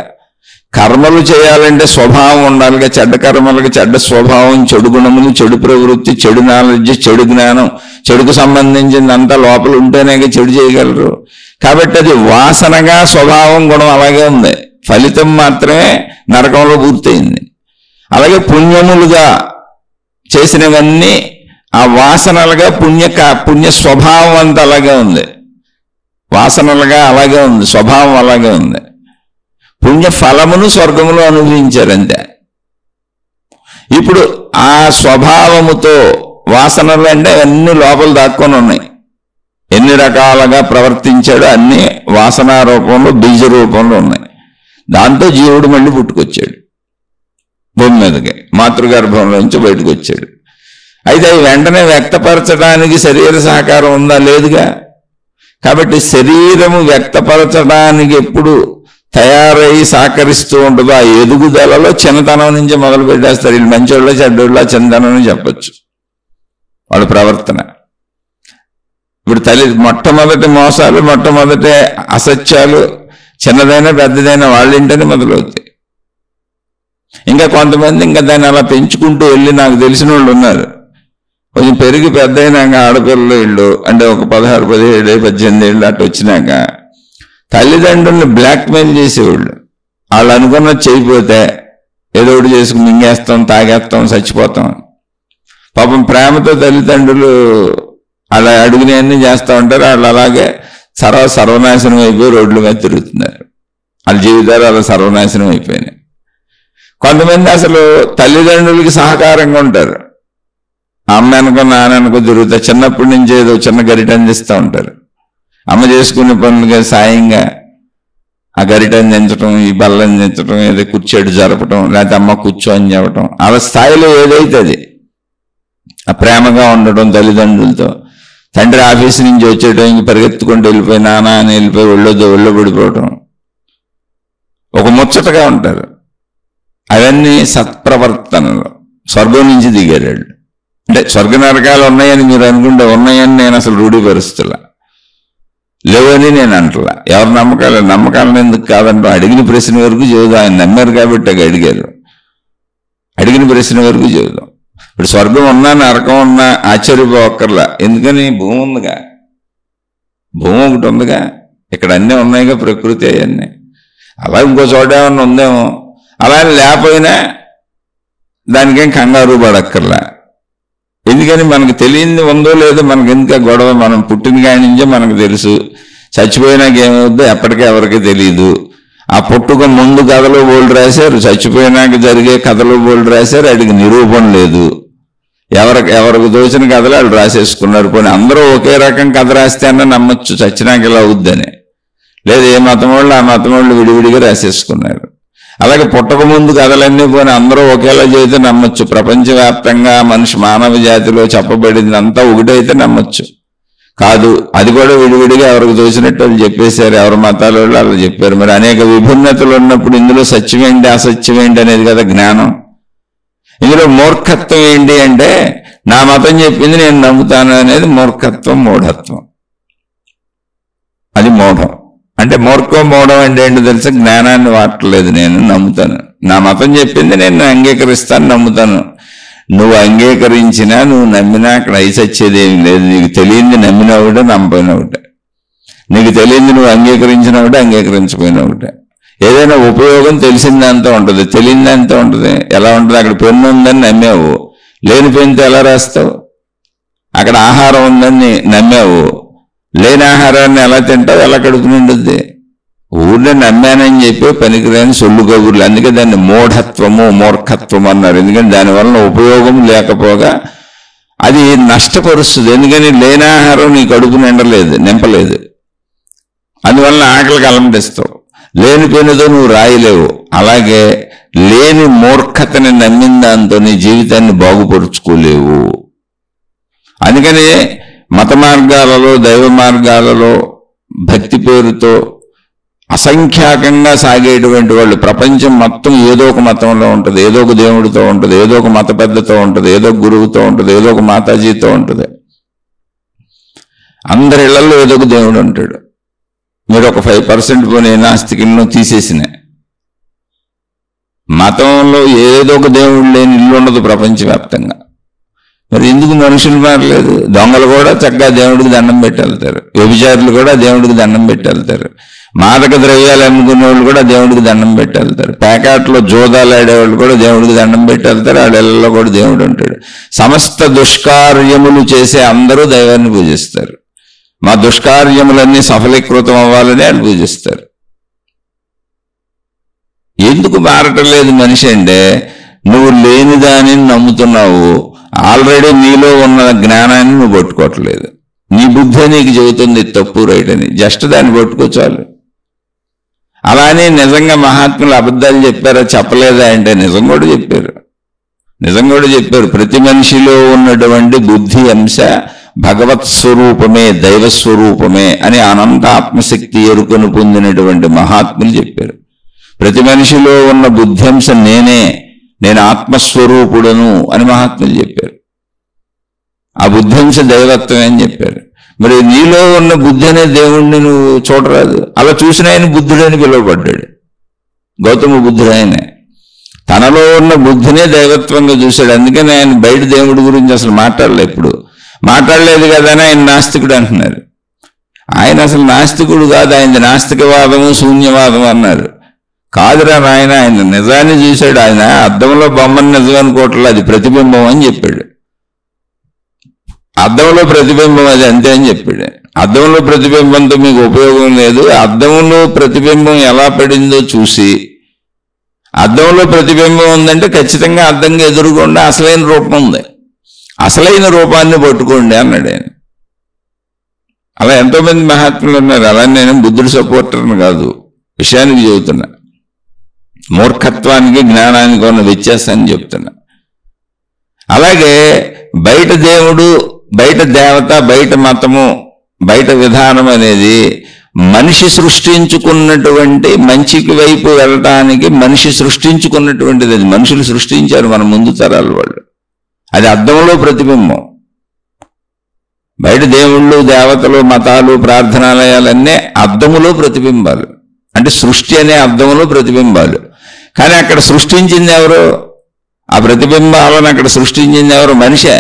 కర్మలు చేయాలంటే స్వభావం ఉండాలిగా. చెడ్డ కర్మలకు చెడ్డ స్వభావం, చెడు గుణములు, చెడు ప్రవృత్తి, చెడు నాలెడ్జ్, చెడు జ్ఞానం, చెడుకు సంబంధించిందంతా లోపల ఉంటేనే చెడు చేయగలరు. కాబట్టి అది వాసనగా స్వభావం గుణం అలాగే ఉంది. ఫలితం మాత్రమే నరకంలో పూర్తయింది. అలాగే పుణ్యములుగా చేసినవన్నీ ఆ వాసనలుగా పుణ్య స్వభావం అంతా అలాగే ఉంది. వాసనలుగా అలాగే ఉంది, స్వభావం అలాగే ఉంది. పుణ్య ఫలమును స్వర్గములో అనుభవించారంతే. ఇప్పుడు ఆ స్వభావముతో వాసనలు అంటే అన్ని లోపల దాక్కొని ఉన్నాయి. ఎన్ని రకాలుగా ప్రవర్తించాడో అన్ని వాసనా రూపంలో, బీజ రూపంలో ఉన్నాయి. దాంతో జీవుడు మళ్ళీ పుట్టుకొచ్చాడు భూమి మీదకి, మాతృగర్భంలోంచి బయటకు వచ్చాడు. అయితే అవి వెంటనే వ్యక్తపరచడానికి శరీర సహకారం ఉందా? లేదుగా. కాబట్టి శరీరము వ్యక్తపరచడానికి ఎప్పుడు తయారై సహకరిస్తూ ఉంటుందో ఆ ఎదుగుదలలో చిన్నతనం నుంచి మొదలు పెట్టేస్తారు. వీళ్ళు మంచోళ్ళ చెడ్డోళ్ళ చిన్నతనం చెప్పచ్చు వాళ్ళ ప్రవర్తన. ఇప్పుడు మొట్టమొదటి మోసాలు, మొట్టమొదటి అసత్యాలు చిన్నదైనా పెద్దదైనా వాళ్ళ ఇంటనే మొదలవుతాయి. ఇంకా కొంతమంది ఇంకా దాన్ని అలా పెంచుకుంటూ వెళ్ళి నాకు తెలిసిన వాళ్ళు ఉన్నారు. కొంచెం పెరిగి పెద్ద అయినాక ఆడపిల్లలు ఇళ్ళు అంటే ఒక 16, 17, 18 ఏళ్ళు అటు వచ్చినాక తల్లిదండ్రుల్ని బ్లాక్మెయిల్ చేసేవాళ్ళు. వాళ్ళు అనుకున్నది చేయకపోతే ఏదో ఒకటి చేసుకుని మింగేస్తాం, తాగేస్తాం, చచ్చిపోతాం. పాపం ప్రేమతో తల్లిదండ్రులు అలా అడుగునవన్నీ చేస్తూ ఉంటారు. వాళ్ళు అలాగే సర్వనాశనం అయిపోయి రోడ్ల మీద తిరుగుతున్నారు. వాళ్ళ జీవితాలు అలా సర్వనాశనం అయిపోయినాయి. కొంతమంది అసలు తల్లిదండ్రులకి సహకారంగా ఉంటారు. అమ్మ అనుకో నాన్న అనుకో తిరుగుతా చిన్నప్పటి నుంచి ఏదో చిన్న గరిట అందిస్తూ ఉంటారు. అమ్మ చేసుకునే పనులుగా సాయంగా ఆ గరిట అందించడం, ఈ బల్ల అందించడం, ఏదో కూర్చోడు జరపడం, లేకపోతే అమ్మ కూర్చో అని చెప్పడం, వాళ్ళ స్థాయిలో ఏదైతే అది ఆ ప్రేమగా ఉండడం తల్లిదండ్రులతో. తండ్రి ఆఫీసు నుంచి వచ్చేయడం ఇంక పరిగెత్తుకుంటూ వెళ్ళిపోయి నాన్న అని వెళ్ళిపోయి ఒళ్ళో పడిపోవడం, ఒక ముచ్చటగా ఉంటారు. అవన్నీ సత్ప్రవర్తనలు. స్వర్గం నుంచి దిగారు వాళ్ళు. అంటే స్వర్గ నరకాలు ఉన్నాయని మీరు అనుకుంటే ఉన్నాయని నేను అసలు రూఢీపరుస్తులా, లేవని నేను అంటలా. ఎవరి నమ్మకాలను ఎందుకు కాదంటాం? అడిగిన ప్రశ్న వరకు చెబుదాం. ఆయన నమ్మారు కాబట్టి అడిగారు. అడిగిన ప్రశ్న వరకు చెబుదాం. ఇప్పుడు స్వర్గం ఉన్నా నరకం ఉన్నా ఆశ్చర్యపోక్కర్లా. ఎందుకని? భూమి ఉందిగా, భూమి ఒకటి ఉందిగా, ఇక్కడ అన్నీ ఉన్నాయిగా, ప్రకృతి అవన్నీ. అలా ఇంకో చోట ఏమన్నా ఉందేమో. అలా లేకపోయినా దానికేం కంగారు పడక్కర్లా. ఎందుకని? మనకు తెలియంది ఉందో లేదో మనకి ఎందుకు గొడవ? మనం పుట్టిన కాడి నుంచే మనకు తెలుసు. చచ్చిపోయినాక ఏమవుద్దో ఎప్పటికీ ఎవరికి తెలియదు. ఆ పుట్టుక ముందు కథలో బోల్డ్ రాశారు, చచ్చిపోయినాక జరిగే కథలో బోల్డ్ రాశారు. వాటికి నిరూపణ లేదు. ఎవరికి దోచిన కథలు వాళ్ళు రాసేసుకున్నారు. పోనీ అందరూ ఒకే రకం కథ రాస్తే అన్న నమ్మచ్చు, చచ్చినాక ఇలా అవుద్దని. లేదు, ఏ మతం వాళ్ళు ఆ మతం వాళ్ళు విడివిడిగా రాసేసుకున్నారు. అలాగే పుట్టక ముందు కథలన్నీ పోనీ అందరూ ఒకేలా చేస్తే నమ్మచ్చు. ప్రపంచవ్యాప్తంగా మానవ జాతిలో చెప్పబడింది అంతా ఒకటైతే నమ్మచ్చు. కాదు, అది కూడా విడివిడిగా ఎవరికి దోచినట్టు వాళ్ళు చెప్పేశారు. ఎవరి మతాల వాళ్ళు అలా చెప్పారు. మరి అనేక విభిన్నతలు ఉన్నప్పుడు ఇందులో సత్యం ఏంటి అసత్యం ఏంటి అనేది కదా జ్ఞానం. ఇందులో మూర్ఖత్వం ఏంటి అంటే నా మతం చెప్పింది నేను నమ్ముతాను అనేది మూర్ఖత్వం, మూఢత్వం. అది మూఢం. అంటే మూఢం అంటే ఏంటో తెలుసా? జ్ఞానాన్ని వాడట్లేదు, నేను నమ్ముతాను. నా మతం చెప్పింది నేను అంగీకరిస్తాను, నమ్ముతాను. నువ్వు అంగీకరించినా నువ్వు నమ్మినా అక్కడ ఐసచ్చేది ఏమి లేదు. నీకు తెలియంది నమ్మినా ఒకటే, నమ్మపోయినా ఒకటే. నీకు తెలియంది నువ్వు అంగీకరించిన ఒకటే, అంగీకరించపోయినా ఒకటే. ఏదైనా ఉపయోగం తెలిసిన దాంతో ఉంటుంది, తెలియని దాంతో ఉంటుంది. ఎలా ఉంటుంది? అక్కడ పెన్ను ఉందని నమ్మావు, లేని పెన్నుతో ఎలా రాస్తావు? అక్కడ ఆహారం ఉందని నమ్మావు, లేని ఆహారాన్ని ఎలా తింటావు? ఎలా కడుపు నిండుద్ది? ఊరినే నమ్మానని చెప్పి పనికిరాని సొల్లు కబుర్లు. అందుకే దాన్ని మూఢత్వము, మూర్ఖత్వం అన్నారు. ఎందుకంటే దానివల్ల ఉపయోగం లేకపోగా అది నష్టపరుస్తుంది. ఎందుకని? లేని ఆహారం నీ కడుపు నింపలేదు, అందువల్ల ఆకలికి అలంటిస్తావు. లేని పెన్నుతో నువ్వు రాయలేవు. అలాగే లేని మూర్ఖతని నమ్మిన దాంతో నీ జీవితాన్ని బాగుపరుచుకోలేవు. అందుకని మత మార్గాలలో, దైవ మార్గాలలో భక్తి పేరుతో అసంఖ్యాకంగా సాగేటువంటి వాళ్ళు ప్రపంచం మొత్తం ఏదో ఒక మతంలో ఉంటుంది, ఏదో ఒక దేవుడితో ఉంటుంది, ఏదో ఒక మత పెద్దతో ఉంటుంది, ఏదో ఒక గురువుతో ఉంటుంది, ఏదో ఒక మాతాజీతో ఉంటుంది. అందరి ఇళ్లలో ఏదో ఒక దేవుడు ఉంటాడు. మీరు ఒక 5% పోనీ నాస్తికులను తీసేసిన మతంలో ఏదో ఒక దేవుడు లేని ఇల్లు ఉండదు ప్రపంచవ్యాప్తంగా. మరి ఎందుకు మనుషులు మారలేదు? దొంగలు కూడా చక్కగా దేవుడికి దండం పెట్టి వెళ్తారు, వ్యభిచారులు కూడా దేవుడికి దండం పెట్టి వెళ్తారు, మాదక ద్రవ్యాలు అమ్ముకునే వాళ్ళు కూడా దేవుడికి దండం పెట్టి వెళ్తారు, ప్యాకెట్లో జోదాలు ఆడేవాళ్ళు కూడా దేవుడికి దండం పెట్టి వెళ్తారు. వాళ్ళ కూడా దేవుడు ఉంటాడు. సమస్త దుష్కార్యములు చేసే అందరూ దైవాన్ని పూజిస్తారు. మా దుష్కార్యములన్నీ సఫలీకృతం అవ్వాలని వాళ్ళు పూజిస్తారు. ఎందుకు మారటం లేదు మనిషి అంటే నువ్వు లేని దానిని నమ్ముతున్నావు. ఆల్రెడీ నీలో ఉన్న జ్ఞానాన్ని నువ్వు పట్టుకోవట్లేదు. నీ బుద్ధి నీకు చెబుతుంది తప్పు రైట్ అని, జస్ట్ దాన్ని పట్టుకోచాలు. అలానే నిజంగా మహాత్ములు అబద్ధాలు చెప్పారా చెప్పలేదా అంటే నిజం కూడా చెప్పారు. ప్రతి మనిషిలో ఉన్నటువంటి బుద్ధి అంశ భగవత్ స్వరూపమే, దైవస్వరూపమే అని అనంత ఆత్మశక్తి ఎరుకను పొందినటువంటి మహాత్ములు చెప్పారు. ప్రతి మనిషిలో ఉన్న బుద్ధ్యంశ నేను ఆత్మస్వరూపుడను అని మహాత్ములు చెప్పారు. ఆ బుద్ధ్యంశ దైవత్వమే అని చెప్పారు. మరి నీలో ఉన్న బుద్ధి అనే దేవుణ్ణి నువ్వు చూడరాదు. అలా చూసిన ఆయన బుద్ధుడని పిలువబడ్డాడు. గౌతమ బుద్ధుడు ఆయనే. తనలో ఉన్న బుద్ధినే దైవత్వంగా చూశాడు. అందుకని ఆయన బయట దేవుడి గురించి అసలు మాట్లాడలేదు. ఇప్పుడు మాట్లాడలేదు కదా అని ఆయన నాస్తికుడు అంటున్నారు. ఆయన అసలు నాస్తికుడు కాదు, ఆయన నాస్తికవాదము శూన్యవాదం అన్నారు. కాదురా నాయన, ఆయన నిజాన్ని చూశాడు. ఆయన అద్దంలో బొమ్మని నిజం అనుకోవట్లేదు, అది ప్రతిబింబం అని చెప్పాడు. అద్దంలో ప్రతిబింబం అది అంతే అని చెప్పాడు. అద్దంలో ప్రతిబింబంతో మీకు ఉపయోగం లేదు. అద్దంలో ప్రతిబింబం ఎలా పడిందో చూసి, అద్దంలో ప్రతిబింబం ఉందంటే ఖచ్చితంగా అద్దంగా ఎదురుకుండా అసలైన రూపం ఉంది, అసలైన రూపాన్ని పట్టుకోండి అన్నాడు ఆయన. అలా ఎంతోమంది మహాత్ములు ఉన్నారు. అలా నేను బుద్ధుడి సపోర్టర్ని కాదు, విషయానికి చెబుతున్నా. మూర్ఖత్వానికి జ్ఞానానికి ఉన్న వ్యత్యాసాన్ని చెప్తున్నా. అలాగే బయట దేవుడు, బయట దేవత, బయట మతము, బయట విధానం అనేది మనిషి సృష్టించుకున్నటువంటి, మంచికి వైపు వెళ్ళటానికి మనిషి సృష్టించుకున్నటువంటిది. అది మనుషులు సృష్టించారు, మన ముందు తరాల వాళ్ళు. అది అద్దంలో ప్రతిబింబం. బయట దేవుళ్ళు, దేవతలు, మతాలు, ప్రార్థనాలయాలన్నీ అద్దములో ప్రతిబింబాలు. అంటే సృష్టి అనే అద్దములో ప్రతిబింబాలు. కానీ అక్కడ సృష్టించింది ఎవరు? ఆ ప్రతిబింబాలను అక్కడ సృష్టించింది ఎవరు? మనిషే.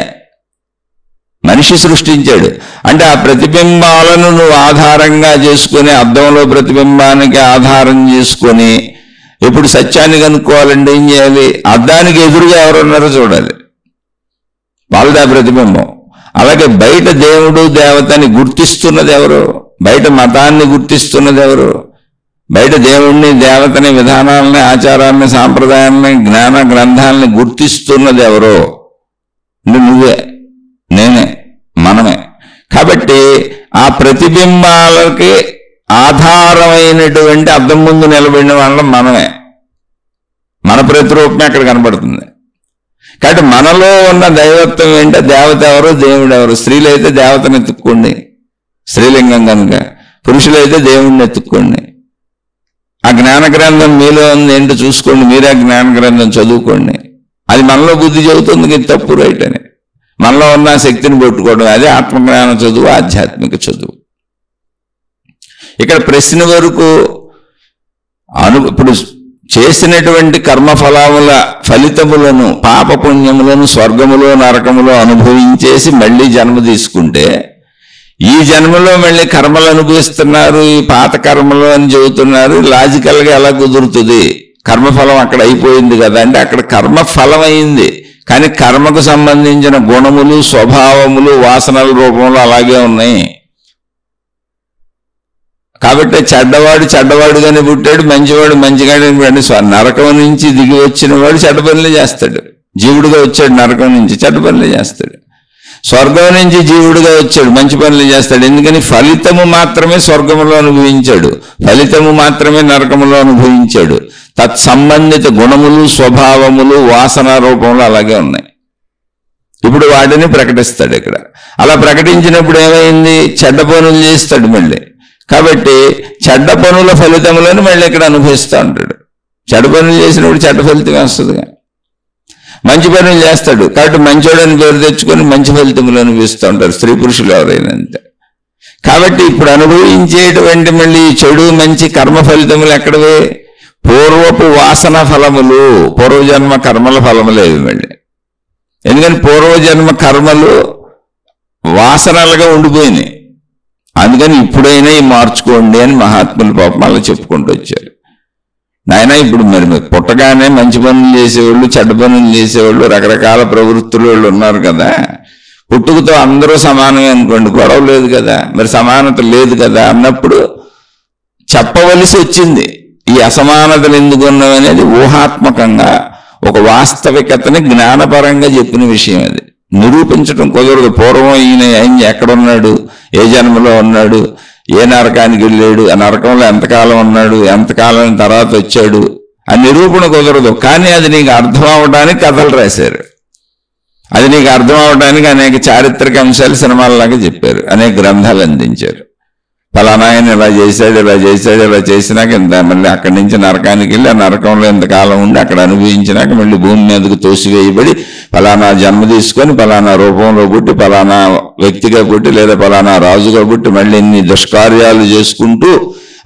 మనిషి సృష్టించాడు. అంటే ఆ ప్రతిబింబాలను నువ్వు ఆధారంగా చేసుకుని, అద్దంలో ప్రతిబింబానికి ఆధారం చేసుకొని ఎప్పుడు సత్యాన్ని కనుక్కోవాలంటే ఏం చేయాలి? అద్దానికి ఎదురుగా ఎవరున్నారో చూడాలి, వాళ్ళది ఆ ప్రతిబింబం. అలాగే బయట దేవుడు, దేవతని గుర్తిస్తున్నది ఎవరు? బయట మతాన్ని గుర్తిస్తున్నది ఎవరు? బయట దేవుణ్ణి, దేవతని, విధానాలని, ఆచారాలని, సాంప్రదాయాలని, జ్ఞాన గ్రంథాలని గుర్తిస్తున్నది ఎవరో? నువ్వే, నేనే, మనమే. కాబట్టి ఆ ప్రతిబింబాలకి ఆధారమైనటువంటి అద్దం ముందు నిలబడిన వాళ్ళం మనమే. మన ప్రతిరూపమే అక్కడ కనబడుతుంది. కాబట్టి మనలో ఉన్న దైవత్వం ఏంటో, దేవత ఎవరు, దేవుడు ఎవరు? స్త్రీలైతే దేవతను ఎత్తుక్కోండి, స్త్రీలింగం కనుక. పురుషులైతే దేవుణ్ణి ఎత్తుక్కోండి. ఆ జ్ఞాన గ్రంథం మీలో ఉంది ఏంటో చూసుకోండి, మీరే జ్ఞాన గ్రంథం చదువుకోండి. అది మనలో బుద్ధి చెబుతుంది ఇది తప్పు రైట్ అని. మనలో ఉన్న శక్తిని పట్టుకోవడం, అదే ఆత్మజ్ఞాన చదువు, ఆధ్యాత్మిక చదువు. ఇక్కడ ప్రశ్న వరకు ఇప్పుడు చేసినటువంటి కర్మఫలముల ఫలితములను, పాపపుణ్యములను స్వర్గములో నరకములో అనుభవించేసి మళ్ళీ జన్మ తీసుకుంటే, ఈ జన్మలో మళ్ళీ కర్మలు అనుభవిస్తున్నారు, ఈ పాత కర్మలు అని చెబుతున్నారు. లాజికల్గా ఎలా కుదురుతుంది? కర్మఫలం అక్కడ అయిపోయింది కదా అంటే, అక్కడ కర్మఫలం అయింది, కానీ కర్మకు సంబంధించిన గుణములు, స్వభావములు, వాసనల రూపంలో అలాగే ఉన్నాయి. కాబట్టి చెడ్డవాడు చెడ్డవాడుగానే పుట్టాడు, మంచివాడు మంచిగానే పుట్టాడు. నరకం నుంచి దిగి వచ్చిన వాడు చెడ్డ పనులే చేస్తాడు. జీవుడుగా వచ్చాడు నరకం నుంచి, చెడ్డ పనులే చేస్తాడు. స్వర్గం నుంచి జీవుడుగా వచ్చాడు, మంచి పనులు చేస్తాడు. ఎందుకని? ఫలితము మాత్రమే స్వర్గములో అనుభవించాడు, ఫలితము మాత్రమే నరకములో అనుభవించాడు. తత్సంబంధిత గుణములు, స్వభావములు, వాసన రూపంలో అలాగే ఉన్నాయి. ఇప్పుడు వాటిని ప్రకటిస్తాడు ఇక్కడ. అలా ప్రకటించినప్పుడు ఏమైంది? చెడ్డ పనులు చేస్తాడు మళ్ళీ. కాబట్టి చెడ్డ పనుల ఫలితములను మళ్ళీ ఇక్కడ అనుభవిస్తూ ఉంటాడు. చెడ్డ పనులు చేసినప్పుడు చెడ్డ ఫలితం వస్తుంది. మంచి పనులు చేస్తాడు కాబట్టి మంచోడని పేరు తెచ్చుకొని మంచి ఫలితములు అనుభవిస్తూ ఉంటారు, స్త్రీ పురుషులు ఎవరైనా అంతే. కాబట్టి ఇప్పుడు అనుభవించేటువంటి మళ్ళీ చెడు మంచి కర్మ ఫలితములు ఎక్కడవే? పూర్వపు వాసన ఫలములు, పూర్వజన్మ కర్మల ఫలములేవి మళ్ళీ. ఎందుకని? పూర్వజన్మ కర్మలు వాసనలుగా ఉండిపోయినాయి. అందుకని ఇప్పుడైనా మార్చుకోండి అని మహాత్ములు పాపం అలా చెప్పుకుంటూ వచ్చారు. నాయన ఇప్పుడు మరి పుట్టగానే మంచి పనులు చేసేవాళ్ళు, చెడ్డ పనులు చేసేవాళ్ళు, రకరకాల ప్రవృత్తులు వాళ్ళు ఉన్నారు కదా. పుట్టుకతో అందరూ సమానమే అనుకోండి, గొడవ లేదు కదా, మరి సమానత లేదు కదా అన్నప్పుడు చెప్పవలసి వచ్చింది. ఈ అసమానతలు ఎందుకు ఉన్నవి అనేది ఊహాత్మకంగా ఒక వాస్తవికతని జ్ఞానపరంగా చెప్పిన విషయం. అది నిరూపించడం కుదరదు. పూర్వం ఈయన ఎక్కడున్నాడు, ఏ జన్మలో ఉన్నాడు, ఏ నరకానికి వెళ్ళాడు, ఆ నరకంలో ఎంతకాలం ఉన్నాడు, ఎంతకాలం తర్వాత వచ్చాడు, ఆ నిరూపణ కుదరదు. కానీ అది నీకు అర్థం అవడానికి కథలు రాశారు. అది నీకు అర్థం అవడానికి అనేక చారిత్రక అంశాలు సినిమాలలాగా చెప్పారు, అనేక గ్రంథాలు అందించారు. ఫలానా ఆయన ఇలా చేశాడు, ఇలా చేశాడు, ఇలా చేసినాక ఇంత మళ్ళీ అక్కడి నుంచి నరకానికి వెళ్ళి ఆ నరకంలో ఇంతకాలం ఉండి అక్కడ అనుభవించినాక మళ్ళీ భూమి మీదకు తోసివేయబడి ఫలానా జన్మ తీసుకొని ఫలానా రూపంలో పుట్టి ఫలానా వ్యక్తిగా పుట్టి లేదా ఫలానా రాజుగా పుట్టి మళ్ళీ ఇన్ని దుష్కార్యాలు చేసుకుంటూ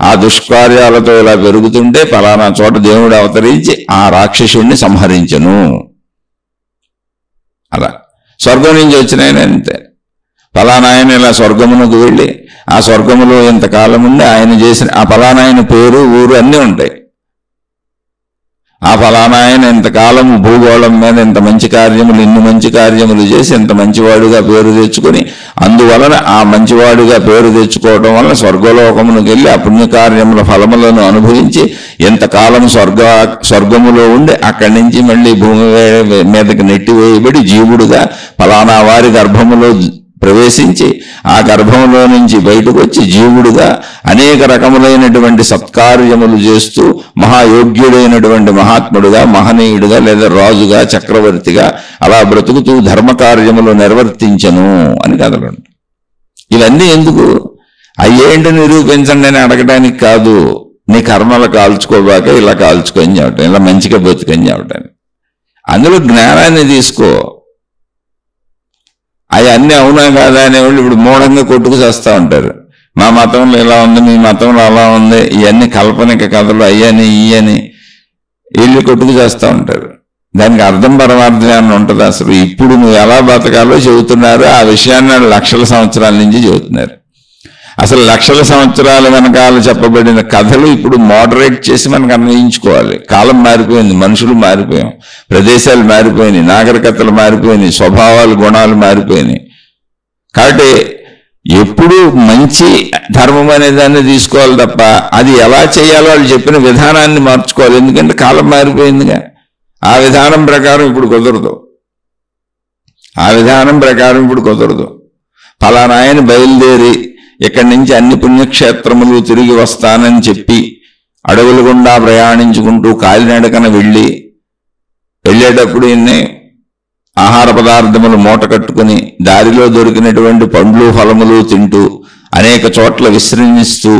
ఆ దుష్కార్యాలతో ఇలా పెరుగుతుంటే ఫలానా చోట దేవుడు అవతరించి ఆ రాక్షసుడిని సంహరించను. అలా స్వర్గం నుంచి వచ్చిన ఆయన అంతే. ఫలానా ఆయన ఇలా స్వర్గమునకు వెళ్ళి ఆ స్వర్గములో ఇంతకాలం ఉండి ఆయన చేసిన ఆ ఫలానా ఆయన పేరు ఊరు అన్నీ ఉంటాయి. ఆ ఫలానా ఆయన ఇంతకాలం భూగోళం మీద ఇంత మంచి కార్యములు ఇన్ని మంచి కార్యములు చేసి ఇంత మంచివాడుగా పేరు తెచ్చుకొని అందువలన ఆ మంచివాడుగా పేరు తెచ్చుకోవడం వలన స్వర్గలోకమునికి వెళ్ళి ఆ పుణ్యకార్యముల ఫలములను అనుభవించి ఎంతకాలం స్వర్గములో ఉండి అక్కడి నుంచి మళ్ళీ భూమి మీదకి నెట్టివేయబడి జీవుడుగా ఫలానా వారి గర్భములో ప్రవేశించి ఆ గర్భంలో నుంచి బయటకు వచ్చి జీవుడుగా అనేక రకములైనటువంటి సత్కార్యములు చేస్తూ మహాయోగ్యుడైనటువంటి మహాత్ముడుగా మహనీయుడుగా లేదా రాజుగా చక్రవర్తిగా అలా బ్రతుకుతూ ధర్మకార్యములు నిర్వర్తించను అని కథలుంటాయి. ఇవన్నీ ఎందుకు? అయ్యేంటి నిరూపించండి అని అడగడానికి కాదు, నీ కర్మలు కాల్చుకోబాక ఇలా కాల్చుకొని చెప్పటం, ఇలా మంచిగా బతుకని చెప్పటానికి. అందులో జ్ఞానాన్ని తీసుకో. అవన్నీ అవునా కాదా అనేవాళ్ళు ఇప్పుడు మూఢంగా కొట్టుకు చేస్తూ ఉంటారు. మా మతంలో ఇలా ఉంది, మీ మతంలో అలా ఉంది, ఇవన్నీ కాల్పనిక కథలు అయ్యని ఇయ్యని వీళ్ళు కొట్టుకు చేస్తూ ఉంటారు. దానికి అర్థం పరమార్థం అని ఉంటుంది. అసలు ఇప్పుడు నువ్వు ఎలా బతకాలో చెబుతున్నారు. ఆ విషయాన్ని లక్షల సంవత్సరాల నుంచి చెబుతున్నారు. అసలు లక్షల సంవత్సరాల వెనకాల చెప్పబడిన కథలు ఇప్పుడు మోడరేట్ చేసి మనకు అన్వయించుకోవాలి. కాలం మారిపోయింది, మనుషులు మారిపోయాం, ప్రదేశాలు మారిపోయినాయి, నాగరికతలు మారిపోయినాయి, స్వభావాలు గుణాలు మారిపోయినాయి. కాబట్టి ఎప్పుడు మంచి ధర్మం అనే దాన్ని తీసుకోవాలి తప్ప అది ఎలా చేయాలో వాళ్ళు చెప్పిన విధానాన్ని మార్చుకోవాలి. ఎందుకంటే కాలం మారిపోయిందిగా. ఆ విధానం ప్రకారం ఇప్పుడు కుదరదు. ఫలానా ఆయన బయలుదేరి ఇక్కడి నుంచి అన్ని పుణ్యక్షేత్రములు తిరిగి వస్తానని చెప్పి అడవుల గుండా ప్రయాణించుకుంటూ కాలినడకన వెళ్ళేటప్పుడు ఇన్ని ఆహార పదార్థములు మూట కట్టుకుని దారిలో దొరికినటువంటి పండ్లు ఫలములు తింటూ అనేక చోట్ల విశ్రమిస్తూ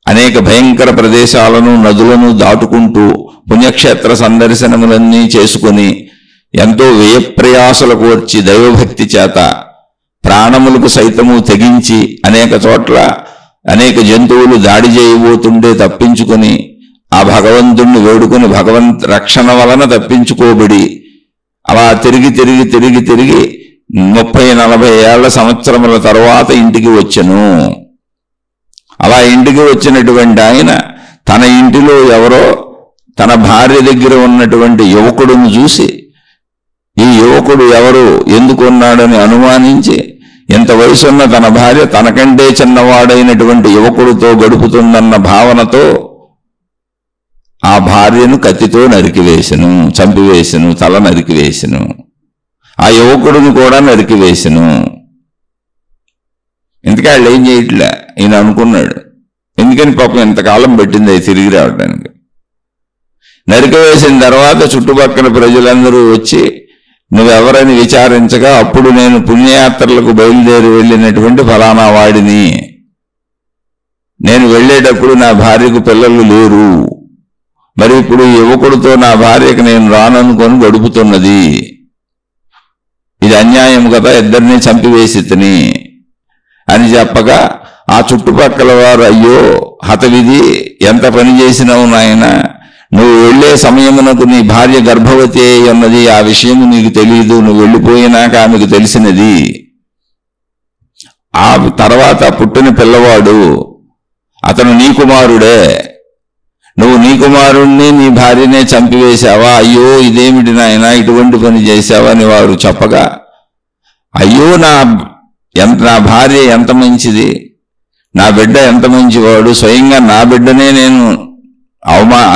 అనేక భయంకర ప్రదేశాలను నదులను దాటుకుంటూ పుణ్యక్షేత్ర సందర్శనములన్నీ చేసుకుని ఎంతో వ్యయప్రయాసలు కోర్చి దైవభక్తి చేత ప్రాణములకు సైతము తెగించి అనేక చోట్ల అనేక జంతువులు దాడి చేయబోతుంటే తప్పించుకొని ఆ భగవంతుణ్ణి వేడుకొని భగవంత్ రక్షణ వలన తప్పించుకోబడి అలా తిరిగి 30-40 ఏళ్ల సంవత్సరముల తరువాత ఇంటికి వచ్చెను. అలా ఇంటికి వచ్చినటువంటి ఆయన తన ఇంటిలో ఎవరో తన భార్య దగ్గర ఉన్నటువంటి యువకుడును చూసి ఈ యువకుడు ఎవరు ఎందుకున్నాడని అనుమానించి ఎంత వయసున్న తన భార్య తనకంటే చిన్నవాడైనటువంటి యువకుడితో గడుపుతుందన్న భావనతో ఆ భార్యను కత్తితో నరికివేసెను, చంపివేసెను, తల నరికివేసెను. ఆ యువకుడిని కూడా నరికివేసెను. ఇంతకీ వాళ్ళు ఏం చేయట్లే. ఈయన అనుకున్నాడు, ఎందుకని పాపం ఎంతకాలం పెట్టింది అది తిరిగి రావడానికి. నరికివేసిన తర్వాత చుట్టుపక్కల ప్రజలందరూ వచ్చి నువ్వెవరని విచారించగా అప్పుడు నేను పుణ్యయాత్రలకు బయలుదేరి వెళ్ళినటువంటి ఫలానా వాడిని, నేను వెళ్ళేటప్పుడు నా భార్యకు పిల్లలు లేరు, మరి ఇప్పుడు యువకుడితో నా భార్యకు నేను రాననుకొని గడుపుతున్నది, ఇది అన్యాయం కదా, ఇద్దరిని చంపివేసి తిని అని చెప్పగా ఆ చుట్టుపక్కల వారు అయ్యో హతవిధి, ఎంత పని చేసినావు నాయన, నువ్వు వెళ్లే సమయమునకు నీ భార్య గర్భవతి అన్నది, ఆ విషయం నీకు తెలియదు, నువ్వు వెళ్ళిపోయినాక ఆమెకు తెలిసినది, ఆ తర్వాత పుట్టిన పిల్లవాడు అతను నీ కుమారుడే, నువ్వు నీ కుమారుణ్ణి నీ భార్యనే చంపివేశావా, అయ్యో ఇదేమిటి నాయన ఇటువంటి పని చేశావా అని వారు చెప్పగా అయ్యో నా భార్య ఎంత మంచిది, నా బిడ్డ ఎంత మంచివాడు, స్వయంగా నా బిడ్డనే నేను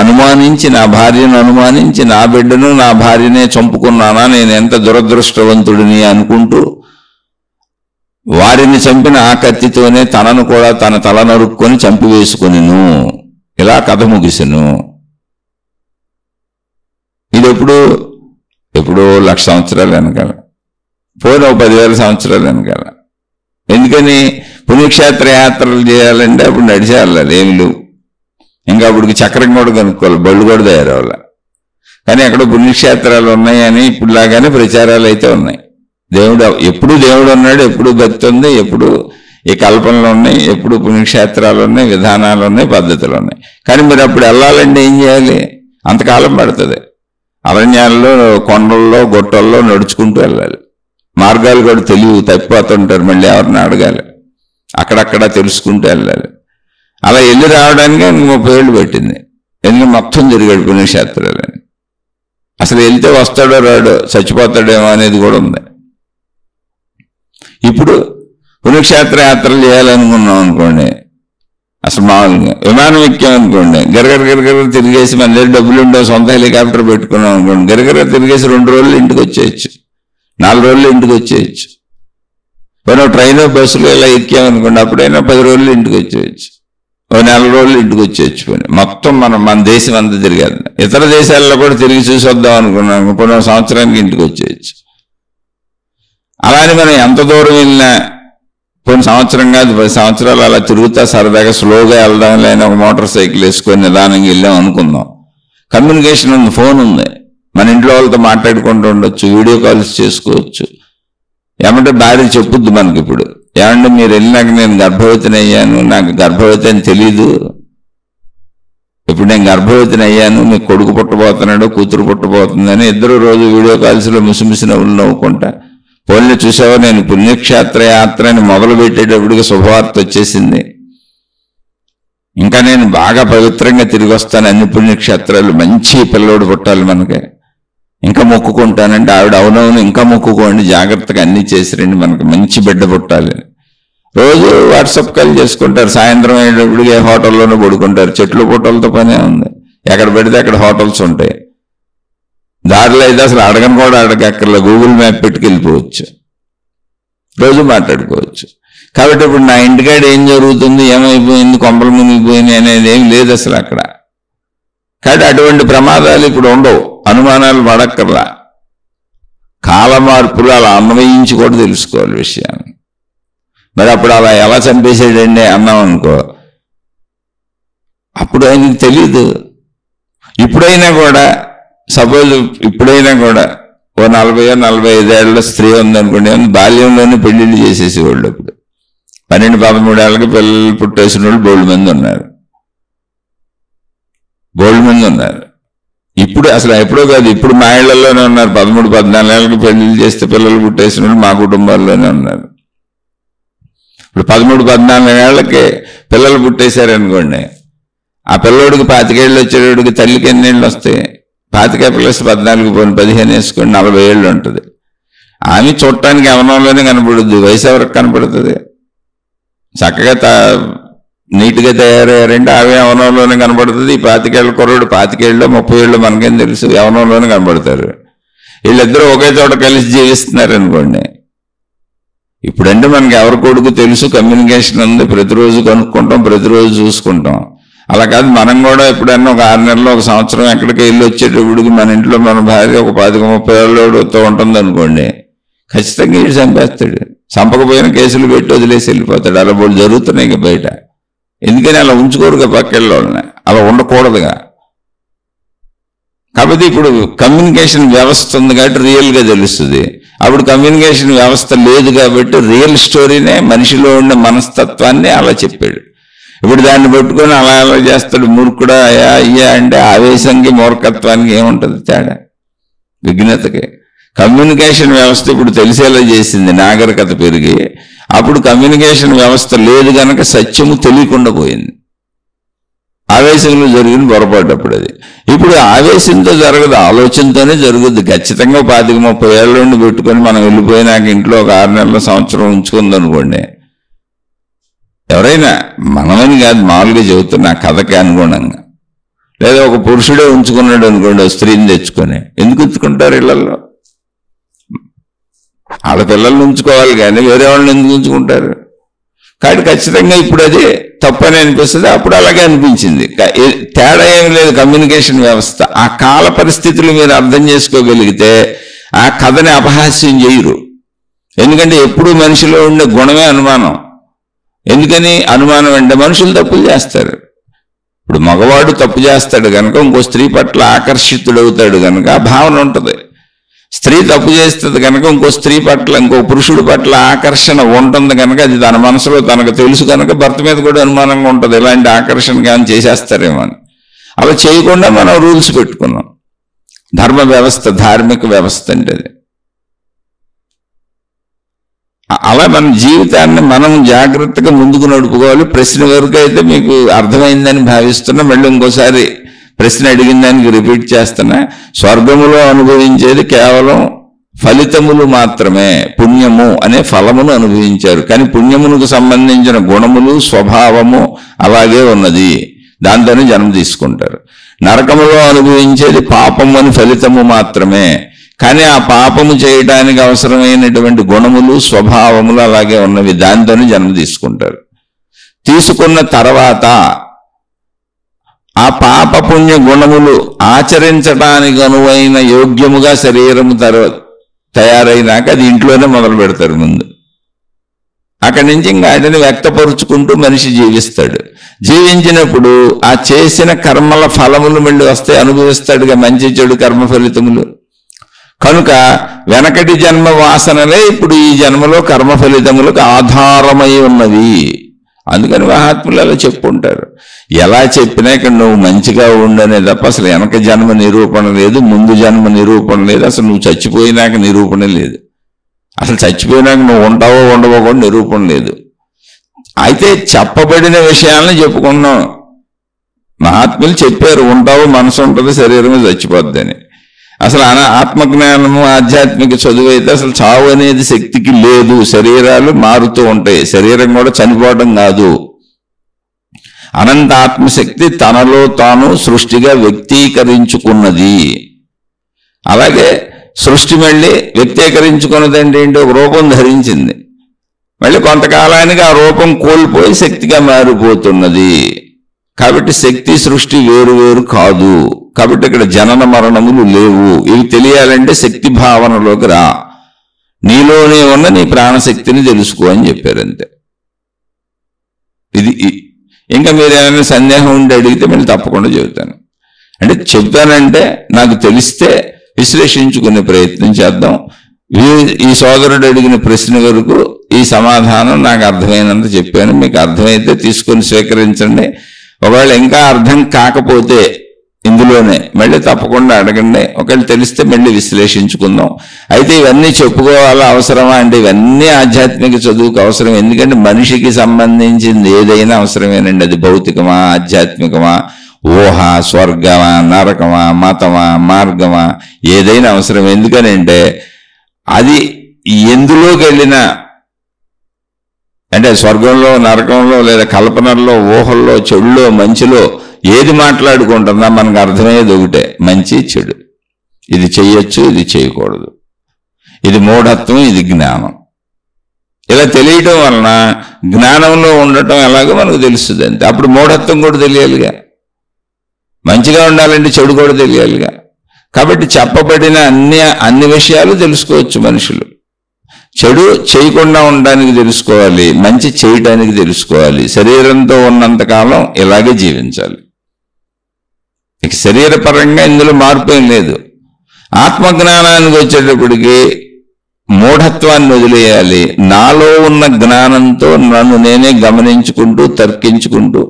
అనుమానించి నా భార్యను అనుమానించి నా బిడ్డను నా భార్యనే చంపుకున్నానా, నేను ఎంత దురదృష్టవంతుడిని అనుకుంటూ వారిని చంపిన ఆ కత్తితోనే తనను కూడా తన తల నరుక్కొని చంపివేసుకొనిను. ఇలా కథ ముగిసెను. ఇది ఎప్పుడో 1,00,000 సంవత్సరాలు వెనకాల, పోయిన 10,000 సంవత్సరాలు వెనకాల. ఎందుకని పుణ్యక్షేత్ర యాత్రలు చేయాలంటే అప్పుడు నడిచే వెళ్ళాలి, ఏమి లేవు. ఇంకా అప్పటికి చక్రం కూడా కనుక్కోవాలి, బళ్ళు కూడా తయారవ్వాలి. కానీ ఎక్కడ పుణ్యక్షేత్రాలు ఉన్నాయని ఇప్పుడులాగానే ప్రచారాలు అయితే ఉన్నాయి. ఎప్పుడు దేవుడు ఉన్నాడు, ఎప్పుడు భక్తి ఉంది, ఎప్పుడు ఈ కల్పనలు ఉన్నాయి, ఎప్పుడు పుణ్యక్షేత్రాలు ఉన్నాయి, విధానాలు ఉన్నాయి, పద్ధతులు ఉన్నాయి. కానీ మీరు అప్పుడు వెళ్ళాలంటే ఏం చేయాలి? అంతకాలం పడుతుంది. అరణ్యాల్లో, కొండల్లో, గుట్టల్లో నడుచుకుంటూ వెళ్ళాలి. మార్గాలు కూడా తెలియవు, తప్పిపోతుంటారు, మళ్ళీ ఎవరిని అడగాలి. అక్కడక్కడ తెలుసుకుంటూ వెళ్ళాలి. అలా వెళ్ళి రావడానికి 30 ఏళ్ళు పెట్టింది. ఎందుకంటే మొత్తం తిరిగాడు పుణ్యక్షేత్రాలని. అసలు వెళ్తే వస్తాడో రాడో, చచ్చిపోతాడేమో అనేది కూడా ఉంది. ఇప్పుడు పుణ్యక్షేత్ర యాత్రలు చేయాలనుకున్నాం అనుకోండి, అసలు మామూలుగా విమానం ఎక్కామనుకోండి, గరగర తిరిగేసి మన దగ్గర డబ్బులు ఉండవు, సొంత హెలికాప్టర్ పెట్టుకున్నాం అనుకోండి, గరగర తిరిగేసి 2 రోజులు ఇంటికి వచ్చేయచ్చు, 4 రోజులు ఇంటికి వచ్చేయచ్చు. మనం ట్రైన్ బస్సులో ఇలా ఎక్కామనుకోండి, అప్పుడైనా 10 రోజులు ఇంటికి వచ్చేయచ్చు, 4 రోజులు ఇంటికి వచ్చేయచ్చు. మొత్తం మన దేశం అంతా తిరిగేది. ఇతర దేశాల్లో కూడా తిరిగి చూసి వద్దాం అనుకున్నాం, కొన్ని సంవత్సరానికి ఇంటికి వచ్చేయచ్చు. అలానే మనం ఎంత దూరం వెళ్ళినా కొన్ని సంవత్సరం కాదు 10 సంవత్సరాలు అలా తిరుగుతా సరదాగా స్లోగా వెళ్దాం, లేని ఒక మోటార్ సైకిల్ వేసుకొని నిదానంగా వెళ్ళాం అనుకుందాం. కమ్యూనికేషన్ ఉంది, ఫోన్ ఉంది, మన ఇంట్లో వాళ్ళతో మాట్లాడుకుంటూ ఉండొచ్చు, వీడియో కాల్స్ చేసుకోవచ్చు. ఏమంటే భార్య చెప్పుద్ది మనకి, ఇప్పుడు ఏమంటే మీరు వెళ్ళినాక నేను గర్భవతిని అయ్యాను, నాకు గర్భవతి అని తెలీదు, ఇప్పుడు నేను గర్భవతిని అయ్యాను, మీకు కొడుకు పుట్టబోతున్నాడు, కూతురు పుట్టబోతుందని ఇద్దరు రోజు వీడియో కాల్స్లో ముసిముసి నవ్వులు నవ్వుకుంటా, పోలిని చూసావా నేను పుణ్యక్షేత్ర యాత్రని మొదలు పెట్టేటప్పటికి శుభవార్త వచ్చేసింది, ఇంకా నేను బాగా పవిత్రంగా తిరిగి వస్తాను, అన్ని పుణ్యక్షేత్రాలు, మంచి పిల్లోడు పుట్టాలి మనకి, ఇంకా మొక్కుకుంటానంటే ఆవిడ అవునవును ఇంకా మొక్కుకోండి, జాగ్రత్తగా అన్నీ చేసిరండి, మనకి మంచి బిడ్డ పుట్టాలి. రోజు వాట్సాప్ కాల్ చేసుకుంటారు, సాయంత్రం అయ్యేటప్పటికి ఏ హోటల్లోనూ పడుకుంటారు. చెట్లు పుట్టలతో పనే ఉంది, ఎక్కడ పెడితే అక్కడ హోటల్స్ ఉంటాయి. దారిలో అయితే అసలు అడగను కూడా అడగక్కర్లే, గూగుల్ మ్యాప్ పెట్టుకెళ్ళిపోవచ్చు, రోజు మాట్లాడుకోవచ్చు. కాబట్టి ఇప్పుడు నా ఇంటికాడ ఏం జరుగుతుంది, ఏమైపోయింది, కొంపలు మునిగిపోయింది అనేది ఏం లేదు అసలు అక్కడ. కాబట్టి అటువంటి ప్రమాదాలు ఇప్పుడు ఉండవు, అనుమానాలు పడక్కర్లా. కాల మార్పులు అలా అన్వయించి కూడా తెలుసుకోవాలి విషయాన్ని. మరి అప్పుడు అలా ఎలా చంపేసాడండి అన్నాం అనుకో, అప్పుడు ఆయనకి తెలీదు. ఇప్పుడైనా కూడా సపోజ్ ఇప్పుడైనా కూడా ఓ 40-45 ఏళ్ళ స్త్రీ ఉందనుకోండి, బాల్యంలోనే పెళ్లిళ్ళు చేసేసేవాళ్ళు. అప్పుడు 12-13 ఏళ్ళకి పిల్లలు పుట్టేసిన వాళ్ళు బోల్డ్ మంది ఉన్నారు. ఇప్పుడు అసలు ఎప్పుడో కాదు, ఇప్పుడు మా ఇళ్లలోనే ఉన్నారు. 13-14 ఏళ్ళకి పెళ్లిళ్ళు చేస్తే పిల్లలు పుట్టేసిన వాళ్ళు మా కుటుంబాల్లోనే ఉన్నారు. ఇప్పుడు 13-14 ఏళ్ళకి పిల్లలు పుట్టేశారనుకోండి, ఆ పిల్లోడికి 25 ఏళ్ళు వచ్చేటోడికి తల్లికి ఎన్ని ఏళ్ళు వస్తాయి? 25+14 వేసుకొని 40 ఏళ్ళు ఉంటుంది. ఆమె చూడటానికి యవనంలోనే కనపడుద్ది, వయసు ఎవరికి కనపడుతుంది? చక్కగా నీట్గా తయారయ్యారంటే ఆమె యవనంలోనే కనపడుతుంది. 25 ఏళ్ళ కుర్రోడు 25 ఏళ్ళు 30 ఏళ్ళు మనకేం తెలుసు, యవనంలోనే కనపడతారు. వీళ్ళిద్దరూ ఒకే చోట కలిసి జీవిస్తున్నారు అనుకోండి. ఇప్పుడంటే మనకి ఎవరి కొడుకు తెలుసు, కమ్యూనికేషన్ ఉంది, ప్రతిరోజు కనుక్కుంటాం, ప్రతిరోజు చూసుకుంటాం. అలా కాదు, మనం కూడా ఎప్పుడన్నా ఒక 6 నెలలు 1 సంవత్సరం ఎక్కడికి వెళ్ళి వచ్చేటప్పటికి మన ఇంట్లో మన భార్య ఒక 25-30 ఏళ్ళతో ఉంటుంది అనుకోండి, ఖచ్చితంగా వీడు చంపేస్తాడు. చంపకపోయిన కేసులు పెట్టి వదిలేసి వెళ్ళిపోతాడు. అలా బోళ్ళు జరుగుతున్నాయి బయట. ఎందుకని అలా ఉంచుకోరుగా పక్కెళ్ళని, అలా ఉండకూడదుగా. కాబట్టి ఇప్పుడు కమ్యూనికేషన్ వ్యవస్థ ఉంది కాబట్టి రియల్గా తెలుస్తుంది. అప్పుడు కమ్యూనికేషన్ వ్యవస్థ లేదు కాబట్టి రియల్ స్టోరీనే, మనిషిలో ఉండే మనస్తత్వాన్ని అలా చెప్పాడు. ఇప్పుడు దాన్ని పట్టుకొని అలా అలా చేస్తాడు, మూర్ఖుడా అయ్యా అంటే ఆవేశంకి మూర్ఖత్వానికి ఏముంటుంది తేడా? విఘ్నతకి. కమ్యూనికేషన్ వ్యవస్థ ఇప్పుడు తెలిసేలా చేసింది నాగరికత పెరిగి. అప్పుడు కమ్యూనికేషన్ వ్యవస్థ లేదు కనుక సత్యము తెలియకుండా పోయింది. ఆవేశంలో జరిగిన పొరపాటు అప్పుడు అది. ఇప్పుడు ఆవేశంతో జరగదు, ఆలోచనతోనే జరుగుద్ది. ఖచ్చితంగా 25-30 ఏళ్ళ నుండి పెట్టుకొని మనం వెళ్ళిపోయినాక ఇంట్లో ఒక 6 నెలల సంవత్సరం ఉంచుకుందనుకోండి, ఎవరైనా, మనమని కాదు మామూలుగా చెబుతున్నా కథకి అనుగుణంగా, లేదా ఒక పురుషుడే ఉంచుకున్నాడు అనుకోండి స్త్రీని తెచ్చుకొని, ఎందుకు ఉంచుకుంటారు ఇళ్లలో? వాళ్ళ పిల్లల్ని ఉంచుకోవాలి కానీ వేరే వాళ్ళని ఎందుకు ఉంచుకుంటారు? కాబట్టి ఖచ్చితంగా ఇప్పుడు అది తప్పని అనిపిస్తుంది, అప్పుడు అలాగే అనిపించింది. తేడా ఏమి లేదు కమ్యూనికేషన్ వ్యవస్థ. ఆ కాల పరిస్థితులు మీరు అర్థం చేసుకోగలిగితే ఆ కథని అపహాస్యం చేయరు. ఎందుకంటే ఎప్పుడు మనిషిలో ఉండే గుణమే అనుమానం. ఎందుకని అనుమానం అంటే మనుషులు తప్పులు చేస్తారు. ఇప్పుడు మగవాడు తప్పు చేస్తాడు కనుక ఇంకో స్త్రీ పట్ల ఆకర్షితుడవుతాడు కనుక ఆ భావన ఉంటుంది. స్త్రీ తప్పు చేస్తుంది కనుక ఇంకో స్త్రీ పట్ల ఇంకో పురుషుడి పట్ల ఆకర్షణ ఉంటుంది కనుక అది తన మనసులో తనకు తెలుసు కనుక భర్త మీద కూడా అనుమానంగా ఉంటుంది, ఇలాంటి ఆకర్షణ కానీ చేసేస్తారేమో అని. అలా చేయకుండా మనం రూల్స్ పెట్టుకున్నాం. ధర్మ వ్యవస్థ, ధార్మిక వ్యవస్థ అంటే అది. అలా మన జీవితాన్ని మనం జాగ్రత్తగా ముందుకు నడుపుకోవాలి. ప్రశ్న వరకు అయితే మీకు అర్థమైందని భావిస్తున్నా. మళ్ళీ ఇంకోసారి ప్రశ్న అడిగిన దానికి రిపీట్ చేస్తున్నా. స్వర్గములో అనుభవించేది కేవలం ఫలితములు మాత్రమే, పుణ్యము అనే ఫలమును అనుభవించారు. కానీ పుణ్యమునకు సంబంధించిన గుణములు, స్వభావము అలాగే ఉన్నది, దాంతోనే జన్మ తీసుకుంటారు. నరకములో అనుభవించేది పాపము అని ఫలితము మాత్రమే, కానీ ఆ పాపము చేయడానికి అవసరమైనటువంటి గుణములు, స్వభావములు అలాగే ఉన్నవి, దాంతోనే జన్మ తీసుకుంటారు. తీసుకున్న తర్వాత ఆ పాప పుణ్య గుణములు ఆచరించడానికి అనువైన యోగ్యముగా శరీరము తయారైనాక అది ఇంట్లోనే మొదలు పెడతారు ముందు. అక్కడి నుంచి ఇంకా వాటిని వ్యక్తపరుచుకుంటూ మనిషి జీవిస్తాడు. జీవించినప్పుడు ఆ చేసిన కర్మల ఫలములు మళ్ళీ వస్తే అనుభవిస్తాడుగా, మంచి చెడు కర్మ ఫలితములు. కనుక వెనకటి జన్మ వాసనలే ఇప్పుడు ఈ జన్మలో కర్మ ఫలితములకు ఆధారమై ఉన్నవి. అందుకని మహాత్ములు అలా చెప్పుంటారు. ఎలా చెప్పినా ఇక్కడ నువ్వు మంచిగా ఉండనే తప్ప అసలు వెనక జన్మ నిరూపణ లేదు, ముందు జన్మ నిరూపణ లేదు, అసలు నువ్వు చచ్చిపోయినాక నిరూపణ లేదు, అసలు చచ్చిపోయినాక నువ్వు ఉంటావో ఉండవో కూడా నిరూపణ లేదు. అయితే చెప్పబడిన విషయాలను చెప్పుకున్నాం. మహాత్ములు చెప్పారు, ఉంటావు, మనసు ఉంటుంది, శరీరమే చచ్చిపోద్ది అని. అసలు ఆత్మజ్ఞానము, ఆధ్యాత్మిక చదువు అయితే అసలు చావు అనేది శక్తికి లేదు. శరీరాలు మారుతూ ఉంటాయి, శరీరం కూడా చనిపోవడం కాదు. అనంత ఆత్మశక్తి తనలో తాను సృష్టిగా వ్యక్తీకరించుకున్నది. అలాగే సృష్టి మళ్ళీ వ్యక్తీకరించుకున్నది అంటే ఏంటి, ఒక రూపం ధరించింది, మళ్ళీ కొంతకాలానికి ఆ రూపం కోల్పోయి శక్తిగా మారిపోతున్నది. కాబట్టి శక్తి సృష్టి వేరు వేరు కాదు. కాబట్టి ఇక్కడ జనన మరణములు లేవు. ఇవి తెలియాలంటే శక్తి భావనలోకి రా, నీలోనే ఉన్న నీ ప్రాణశక్తిని తెలుసుకో అని చెప్పారు. అంతే. ఇది ఇంకా మీరు ఏమైనా సందేహం ఉండి అడిగితే మళ్ళీ తప్పకుండా చెబుతాను. అంటే చెప్తానంటే నాకు తెలిస్తే విశ్లేషించుకునే ప్రయత్నం చేద్దాం. ఈ సోదరుడు అడిగిన ప్రశ్న వరకు ఈ సమాధానం నాకు అర్థమైనంత చెప్పాను. మీకు అర్థమైతే తీసుకొని స్వీకరించండి. ఒకవేళ ఇంకా అర్థం కాకపోతే ఇందులోనే మళ్ళీ తప్పకుండా అడగండి. ఒకవేళ తెలిస్తే మళ్ళీ విశ్లేషించుకుందాం. అయితే ఇవన్నీ చెప్పుకోవాలా అవసరమా అంటే ఇవన్నీ ఆధ్యాత్మిక చదువుకు అవసరం. ఎందుకంటే మనిషికి సంబంధించింది ఏదైనా అవసరమేనండి. అది భౌతికమా, ఆధ్యాత్మికమా, ఊహ, స్వర్గమా, నరకమా, మతమా, మార్గమా, ఏదైనా అవసరం. ఎందుకనంటే అది ఎందులోకి వెళ్ళినా, అంటే స్వర్గంలో, నరకంలో, లేదా కల్పనల్లో, ఊహల్లో, చెడులో, మంచిలో ఏది మాట్లాడుకుంటున్నా మనకు అర్థమయ్యేది ఒకటే, మంచి చెడు. ఇది చెయ్యొచ్చు, ఇది చేయకూడదు, ఇది మూఢత్వం, ఇది జ్ఞానం. ఇలా తెలియటం వలన జ్ఞానంలో ఉండటం ఎలాగో మనకు తెలుస్తుంది. అంతే. అప్పుడు మూఢత్వం కూడా తెలియాలిగా, మంచిగా ఉండాలంటే చెడు కూడా తెలియాలిగా. కాబట్టి చెప్పబడిన అన్ని విషయాలు తెలుసుకోవచ్చు మనుషులు. చెడు చేయకుండా ఉండడానికి తెలుసుకోవాలి, మంచి చేయడానికి తెలుసుకోవాలి. శరీరంతో ఉన్నంతకాలం ఇలాగే జీవించాలి. ఇక శరీరపరంగా ఇందులో మార్పు ఏం లేదు. ఆత్మజ్ఞానానికి వచ్చేటప్పటికి మూఢత్వాన్ని వదిలేయాలి. నాలో ఉన్న జ్ఞానంతో నన్ను నేనే గమనించుకుంటూ, తర్కించుకుంటూ,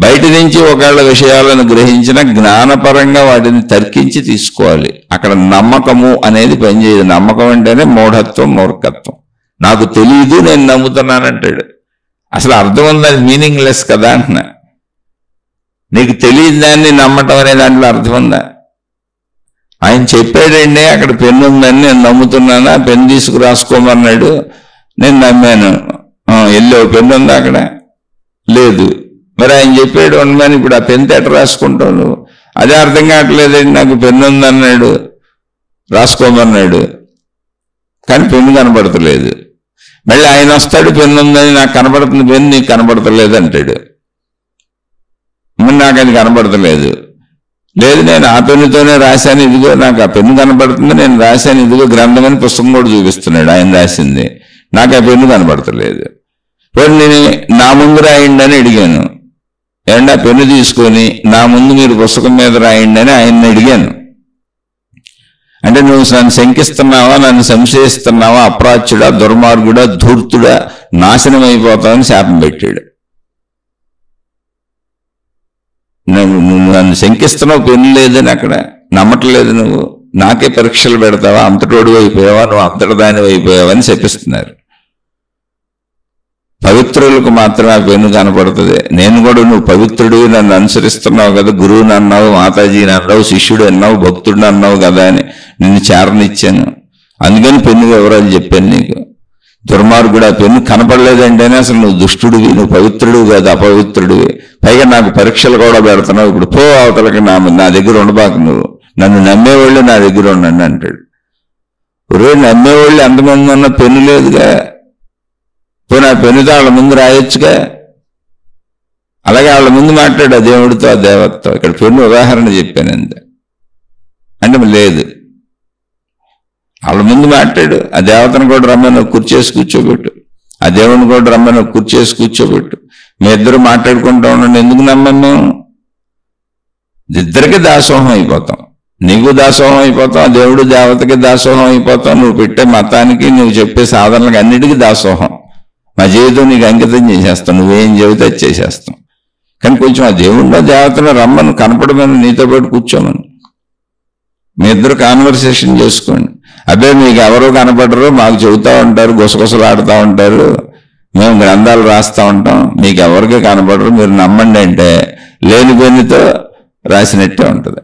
బయట నుంచి ఒకవేళ విషయాలను గ్రహించిన జ్ఞానపరంగా వాటిని తర్కించి తీసుకోవాలి. అక్కడ నమ్మకము అనేది పనిచేయదు. నమ్మకం అంటేనే మూఢత్వం, మూర్ఖత్వం. నాకు తెలియదు, నేను నమ్ముతున్నానంటాడు. అసలు అర్థం ఉంది, అది మీనింగ్లెస్ కదా అంటున్నా. నీకు తెలియని దాన్ని నమ్మటం అనే దాంట్లో అర్థం ఉందా? ఆయన చెప్పాడండి అక్కడ పెన్ను ఉందని నేను నమ్ముతున్నాను, ఆ పెన్ను తీసుకురాసుకోమన్నాడు, నేను నమ్మాను. ఎల్లో పెన్ను ఉందా అక్కడ? లేదు. మరి ఆయన చెప్పాడు ఉండమని ఇప్పుడు ఆ పెన్ను ఎట్లా రాసుకుంటావు నువ్వు? అదే అర్థం కావట్లేదండి, నాకు పెన్ను ఉందన్నాడు, రాసుకోమన్నాడు, కానీ పెన్ను కనబడతలేదు. మళ్ళీ ఆయన వస్తాడు, పెన్ను ఉందని, నాకు కనబడుతుంది పెన్ను, నీకు కనబడతలేదు అంటాడు. నాకు అది కనబడతలేదు. లేదు, నేను ఆ పెన్నుతోనే రాశాను, ఇదిగో నాకు ఆ పెన్ను కనబడుతుంది, నేను రాశాను, ఇదిగో గ్రంథం అని పుస్తకం కూడా చూపిస్తున్నాడు ఆయన రాసింది, నాకు ఆ పెన్ను కనబడతలేదు. పోనీ నేను నా ముందు రాయండి అని అడిగాను. ఏమంటే ఆ పెన్ను తీసుకొని నా ముందు మీరు పుస్తకం మీద రాయండి అని ఆయన్ని అడిగాను. అంటే నువ్వు నన్ను శంకిస్తున్నావా, నన్ను సంశయిస్తున్నావా, అప్రాచ్యుడా, దుర్మార్గుడా, ధూర్తుడా, నాశనం అయిపోతావని శాపం పెట్టాడు. నువ్వు నన్ను శంకిస్తున్నావు, పెన్ను లేదని అక్కడ నమ్మట్లేదు, నువ్వు నాకే పరీక్షలు పెడతావా, అంతటోడు అయిపోయావా, నువ్వు అంతటి దాని అయిపోయావని చెప్పిస్తున్నారు. పవిత్రులకు మాత్రమే ఆ పెన్ను కనపడుతుంది. నేను కూడా నువ్వు పవిత్రుడివి, నన్ను అనుసరిస్తున్నావు కదా, గురువుని అన్నావు, మాతాజీని అన్నావు, శిష్యుడు అన్నావు, భక్తుడిని అన్నావు కదా అని నిన్ను చేరనిచ్చాను. అందుకని పెన్ను వివరాలు చెప్పాను నీకు. దుర్మార్గుడు, ఆ పెన్ను కనపడలేదంటేనే అసలు నువ్వు దుష్టుడివి, నువ్వు పవిత్రుడివి కాదు, అపవిత్రుడివి. పైగా నాకు పరీక్షలు కూడా పెడుతున్నావు. ఇప్పుడు పో అవతలకి, నా దగ్గర ఉండబాకు, నువ్వు నన్ను నమ్మేవాళ్ళు నా దగ్గర ఉండండి అంటాడు. ఒరే, నమ్మేవాళ్ళు ఎంతమంది ఉన్నా పెన్ను లేదుగా, పోనీ ఆ పెన్నుతో వాళ్ళ ముందు రాయొచ్చుగా. అలాగే వాళ్ళ ముందు మాట్లాడు ఆ దేవుడితో, ఆ దేవతతో. ఇక్కడ పెన్ను ఉదాహరణ చెప్పాను అంతే. అంటే లేదు, వాళ్ళ ముందు మాట్లాడు. ఆ దేవతను కూడా రమ్మని కుర్చేసి కూర్చోబెట్టు, ఆ దేవుని కూడా రమ్మని కుర్చేసి కూర్చోబెట్టు. మీ ఇద్దరు మాట్లాడుకుంటూ ఉండండి. ఎందుకు నమ్మం మేము? ఇద్దరికి దాసోహం అయిపోతాం. నీకు దాసోహం అయిపోతాం, ఆ దేవుడు దేవతకి దాసోహం అయిపోతాం, నువ్వు పెట్టే మతానికి, నువ్వు చెప్పే సాధనలకు అన్నిటికీ దాసోహం. మా జీవితం నీకు అంకితం చేసేస్తాం, నువ్వేం చెబితే అది చేసేస్తాం. కానీ కొంచెం ఆ దేవుడిలో దేవతను రమ్మను, కనపడమని, నీతో పాటు కూర్చోమని, మీ ఇద్దరు కాన్వర్సేషన్ చేసుకోండి. అదే మీకు ఎవరో కనపడరు, మాకు చెబుతూ ఉంటారు, గుసగుసలాడుతూ ఉంటారు, మేము గ్రంథాలు రాస్తూ ఉంటాం, మీకు ఎవరికి కనపడరు, మీరు నమ్మండి అంటే లేని పెన్నుతో రాసినట్టే ఉంటుంది.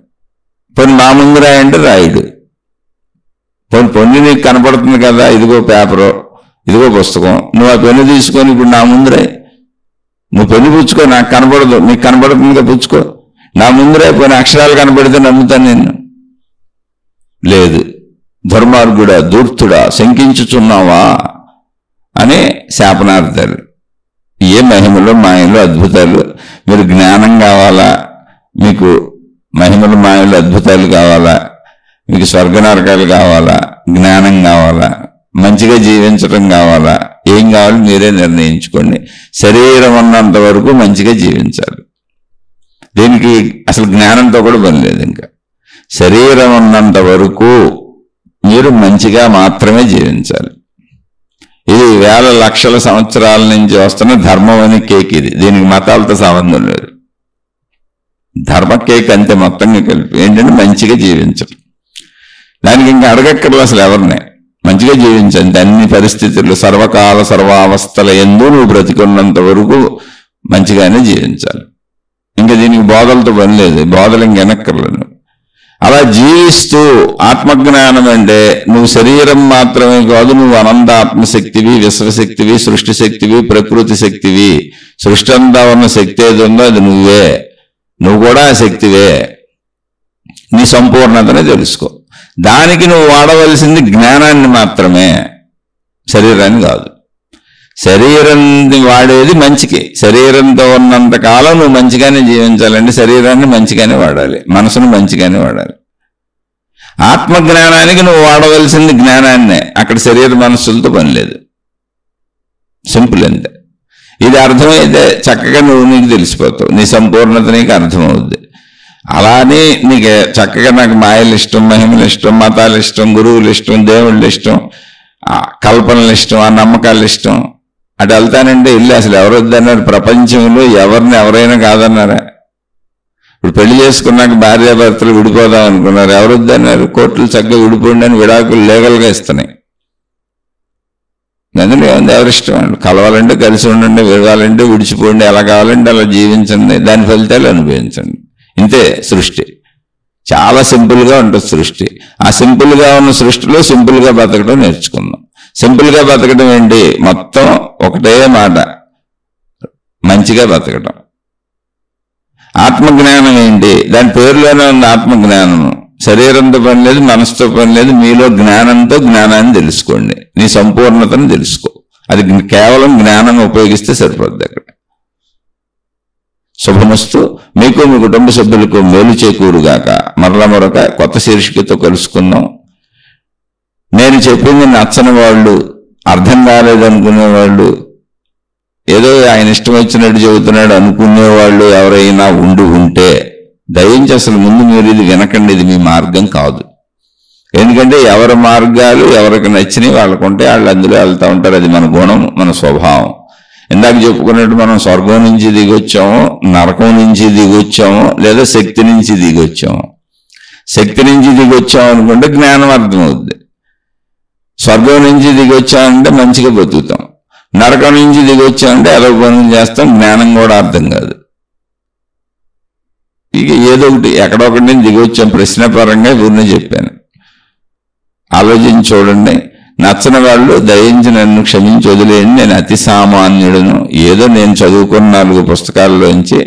పోనీ మా ముందు రాయంటే రాయుడు. పొన్ని నీకు కనపడుతుంది కదా, ఇదిగో పేపరు, ఇదిగో పుస్తకం, నువ్వు ఆ పెన్ను తీసుకొని ఇప్పుడు నా ముందురే, నువ్వు పెన్ను పుచ్చుకో, నాకు కనపడదు, నీకు కనపడుతుందిగా పుచ్చుకో, నా ముందురే. పోయిన అక్షరాలు కనపడితే నమ్ముతాను నేను. లేదు, దుర్మార్గుడా, ధూర్తుడా, శంకించుచున్నావా అని శాపనార్థాలు. ఏ మహిమలు, మాయలు, అద్భుతాలు. మీరు జ్ఞానం కావాలా, మీకు మహిమలు, మాయలు, అద్భుతాలు కావాలా, మీకు స్వర్గ నరకాలు కావాలా, జ్ఞానం కావాలా, మంచిగా జీవించడం కావాలా, ఏం కావాలి మీరే నిర్ణయించుకోండి. శరీరం ఉన్నంత వరకు మంచిగా జీవించాలి. దీనికి అసలు జ్ఞానంతో కూడా పని లేదు. ఇంకా శరీరం ఉన్నంత వరకు మీరు మంచిగా మాత్రమే జీవించాలి. ఇది వేల లక్షల సంవత్సరాల నుంచి వస్తున్న ధర్మం అని కేక్ ఇది. దీనికి మతాలతో సంబంధం లేదు. ధర్మ కేక్ అంతే మొత్తంగా కలిపి. ఏంటంటే మంచిగా జీవించడం. దానికి ఇంకా అడగక్కర్లు అసలు ఎవరినే. మంచిగా జీవించండి అన్ని పరిస్థితుల్లో, సర్వకాల సర్వావస్థల యందు నువ్వు బ్రతికున్నంత వరకు మంచిగానే జీవించాలి. ఇంకా దీనికి బోధలతో పని లేదు, బోధలు ఇంక వెనక్కర్లేదు. అలా జీవిస్తూ ఆత్మజ్ఞానం అంటే నువ్వు శరీరం మాత్రమే కాదు, నువ్వు అనంత ఆత్మశక్తివి, విశ్వశక్తివి, సృష్టి శక్తివి, ప్రకృతి శక్తివి. సృష్టి అంతా ఉన్న శక్తి ఏది ఉందో అది నువ్వే, నువ్వు కూడా ఆ శక్తివే. నీ సంపూర్ణతనే తెలుసుకో. దానికి నువ్వు వాడవలసింది జ్ఞానాన్ని మాత్రమే, శరీరాన్ని కాదు. శరీరాన్ని వాడేది మంచికి. శరీరంతో ఉన్నంత కాలం నువ్వు మంచిగానే జీవించాలంటే శరీరాన్ని మంచిగానే వాడాలి, మనసును మంచిగానే వాడాలి. ఆత్మజ్ఞానానికి నువ్వు వాడవలసింది జ్ఞానాన్నే. అక్కడ శరీర మనస్సులతో పని లేదు. సింపుల్ అంతే. ఇది అర్థమైతే చక్కగా నువ్వు నీకు తెలిసిపోతావు, నీ సంపూర్ణత నీకు అర్థమవుద్ది. అలానే నీకు చక్కగా నాకు మాయలు ఇష్టం, మహిమలు ఇష్టం, మతాలు ఇష్టం, గురువులు ఇష్టం, దేవుళ్ళు ఇష్టం, కల్పనలు ఇష్టం, ఆ నమ్మకాలు ఇష్టం. అటు వెళ్తానంటే ఇల్లు అసలు ఎవరు వద్దన్నారు? ప్రపంచంలో ఎవరైనా కాదన్నారా? ఇప్పుడు పెళ్లి చేసుకున్నాక భార్యాభర్తలు విడిపోదాం అనుకున్నారు, ఎవరు వద్దన్నారు? కోర్టులు చక్కగా విడిపోండి అని విడాకులు లీగల్గా ఇస్తున్నాయి. అందులో ఉంది ఎవరిష్టం అండి. కలవాలంటే కలిసి ఉండండి, విడవాలంటే విడిచిపోండి, ఎలా కావాలంటే అలా జీవించండి, దాని ఫలితాలు అనుభవించండి. ఇంతే సృష్టి. చాలా సింపుల్గా ఉంటుంది సృష్టి. ఆ సింపుల్గా ఉన్న సృష్టిలో సింపుల్గా బతకడం నేర్చుకుందాం. సింపుల్గా బతకడం ఏంటి? మొత్తం ఒకటే మాట, మంచిగా బతకడం. ఆత్మజ్ఞానం ఏంటి? దాని పేరులోనే ఉంది ఆత్మజ్ఞానం. శరీరంతో పని లేదు, మనసుతో పని లేదు, మీలో జ్ఞానంతో జ్ఞానాన్ని తెలుసుకోండి, నీ సంపూర్ణతను తెలుసుకో. అది కేవలం జ్ఞానం ఉపయోగిస్తే సరిపోద్ది. అక్కడ శుభమస్తు. మీకు మీ కుటుంబ సభ్యులకు మేలు చేకూరుగాక. మరలా మరొక కొత్త శీర్షికతో కలుసుకుందాం. నేను చెప్పింది నచ్చని వాళ్ళు, అర్థం కాలేదనుకునేవాళ్ళు, ఏదో ఆయన ఇష్టం వచ్చినట్టు చెబుతున్నాడు అనుకునేవాళ్ళు ఎవరైనా ఉంటే దయించి అసలు ముందు మీరు ఇది వినకండి, ఇది మీ మార్గం కాదు. ఎందుకంటే ఎవరి మార్గాలు ఎవరికి నచ్చినవి వాళ్ళకుంటే వాళ్ళు అందులో వెళ్తూ ఉంటారు. అది మన గుణం, మన స్వభావం. ఇందాక చెప్పుకున్నట్టు మనం స్వర్గం నుంచి దిగొచ్చాము, నరకం నుంచి దిగొచ్చాము, లేదా శక్తి నుంచి దిగొచ్చాము. శక్తి నుంచి దిగొచ్చాము అనుకుంటే జ్ఞానం అర్థమవుద్ది. స్వర్గం నుంచి దిగొచ్చామంటే మంచిగా బతుకుతాం. నరకం నుంచి దిగొచ్చామంటే ఎలా పనులు చేస్తాం, జ్ఞానం కూడా అర్థం కాదు. ఇక ఏదో ఒకటి ఎక్కడొకటి నేను దిగొచ్చాం. ప్రశ్నపరంగా ఊరినే చెప్పాను, ఆలోచించి చూడండి. నచ్చని వాళ్ళు దయించి నన్ను క్షమించి వదిలేయండి, నేను అతి సామాన్యుడును. ఏదో నేను చదువుకున్న 4 పుస్తకాల్లోంచి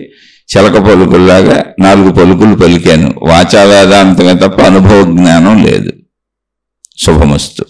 చిలక పలుకుల్లాగా 4 పలుకులు పలికాను. వాచా వేదాంతమే తప్ప అనుభవ జ్ఞానం లేదు. శుభమస్తు.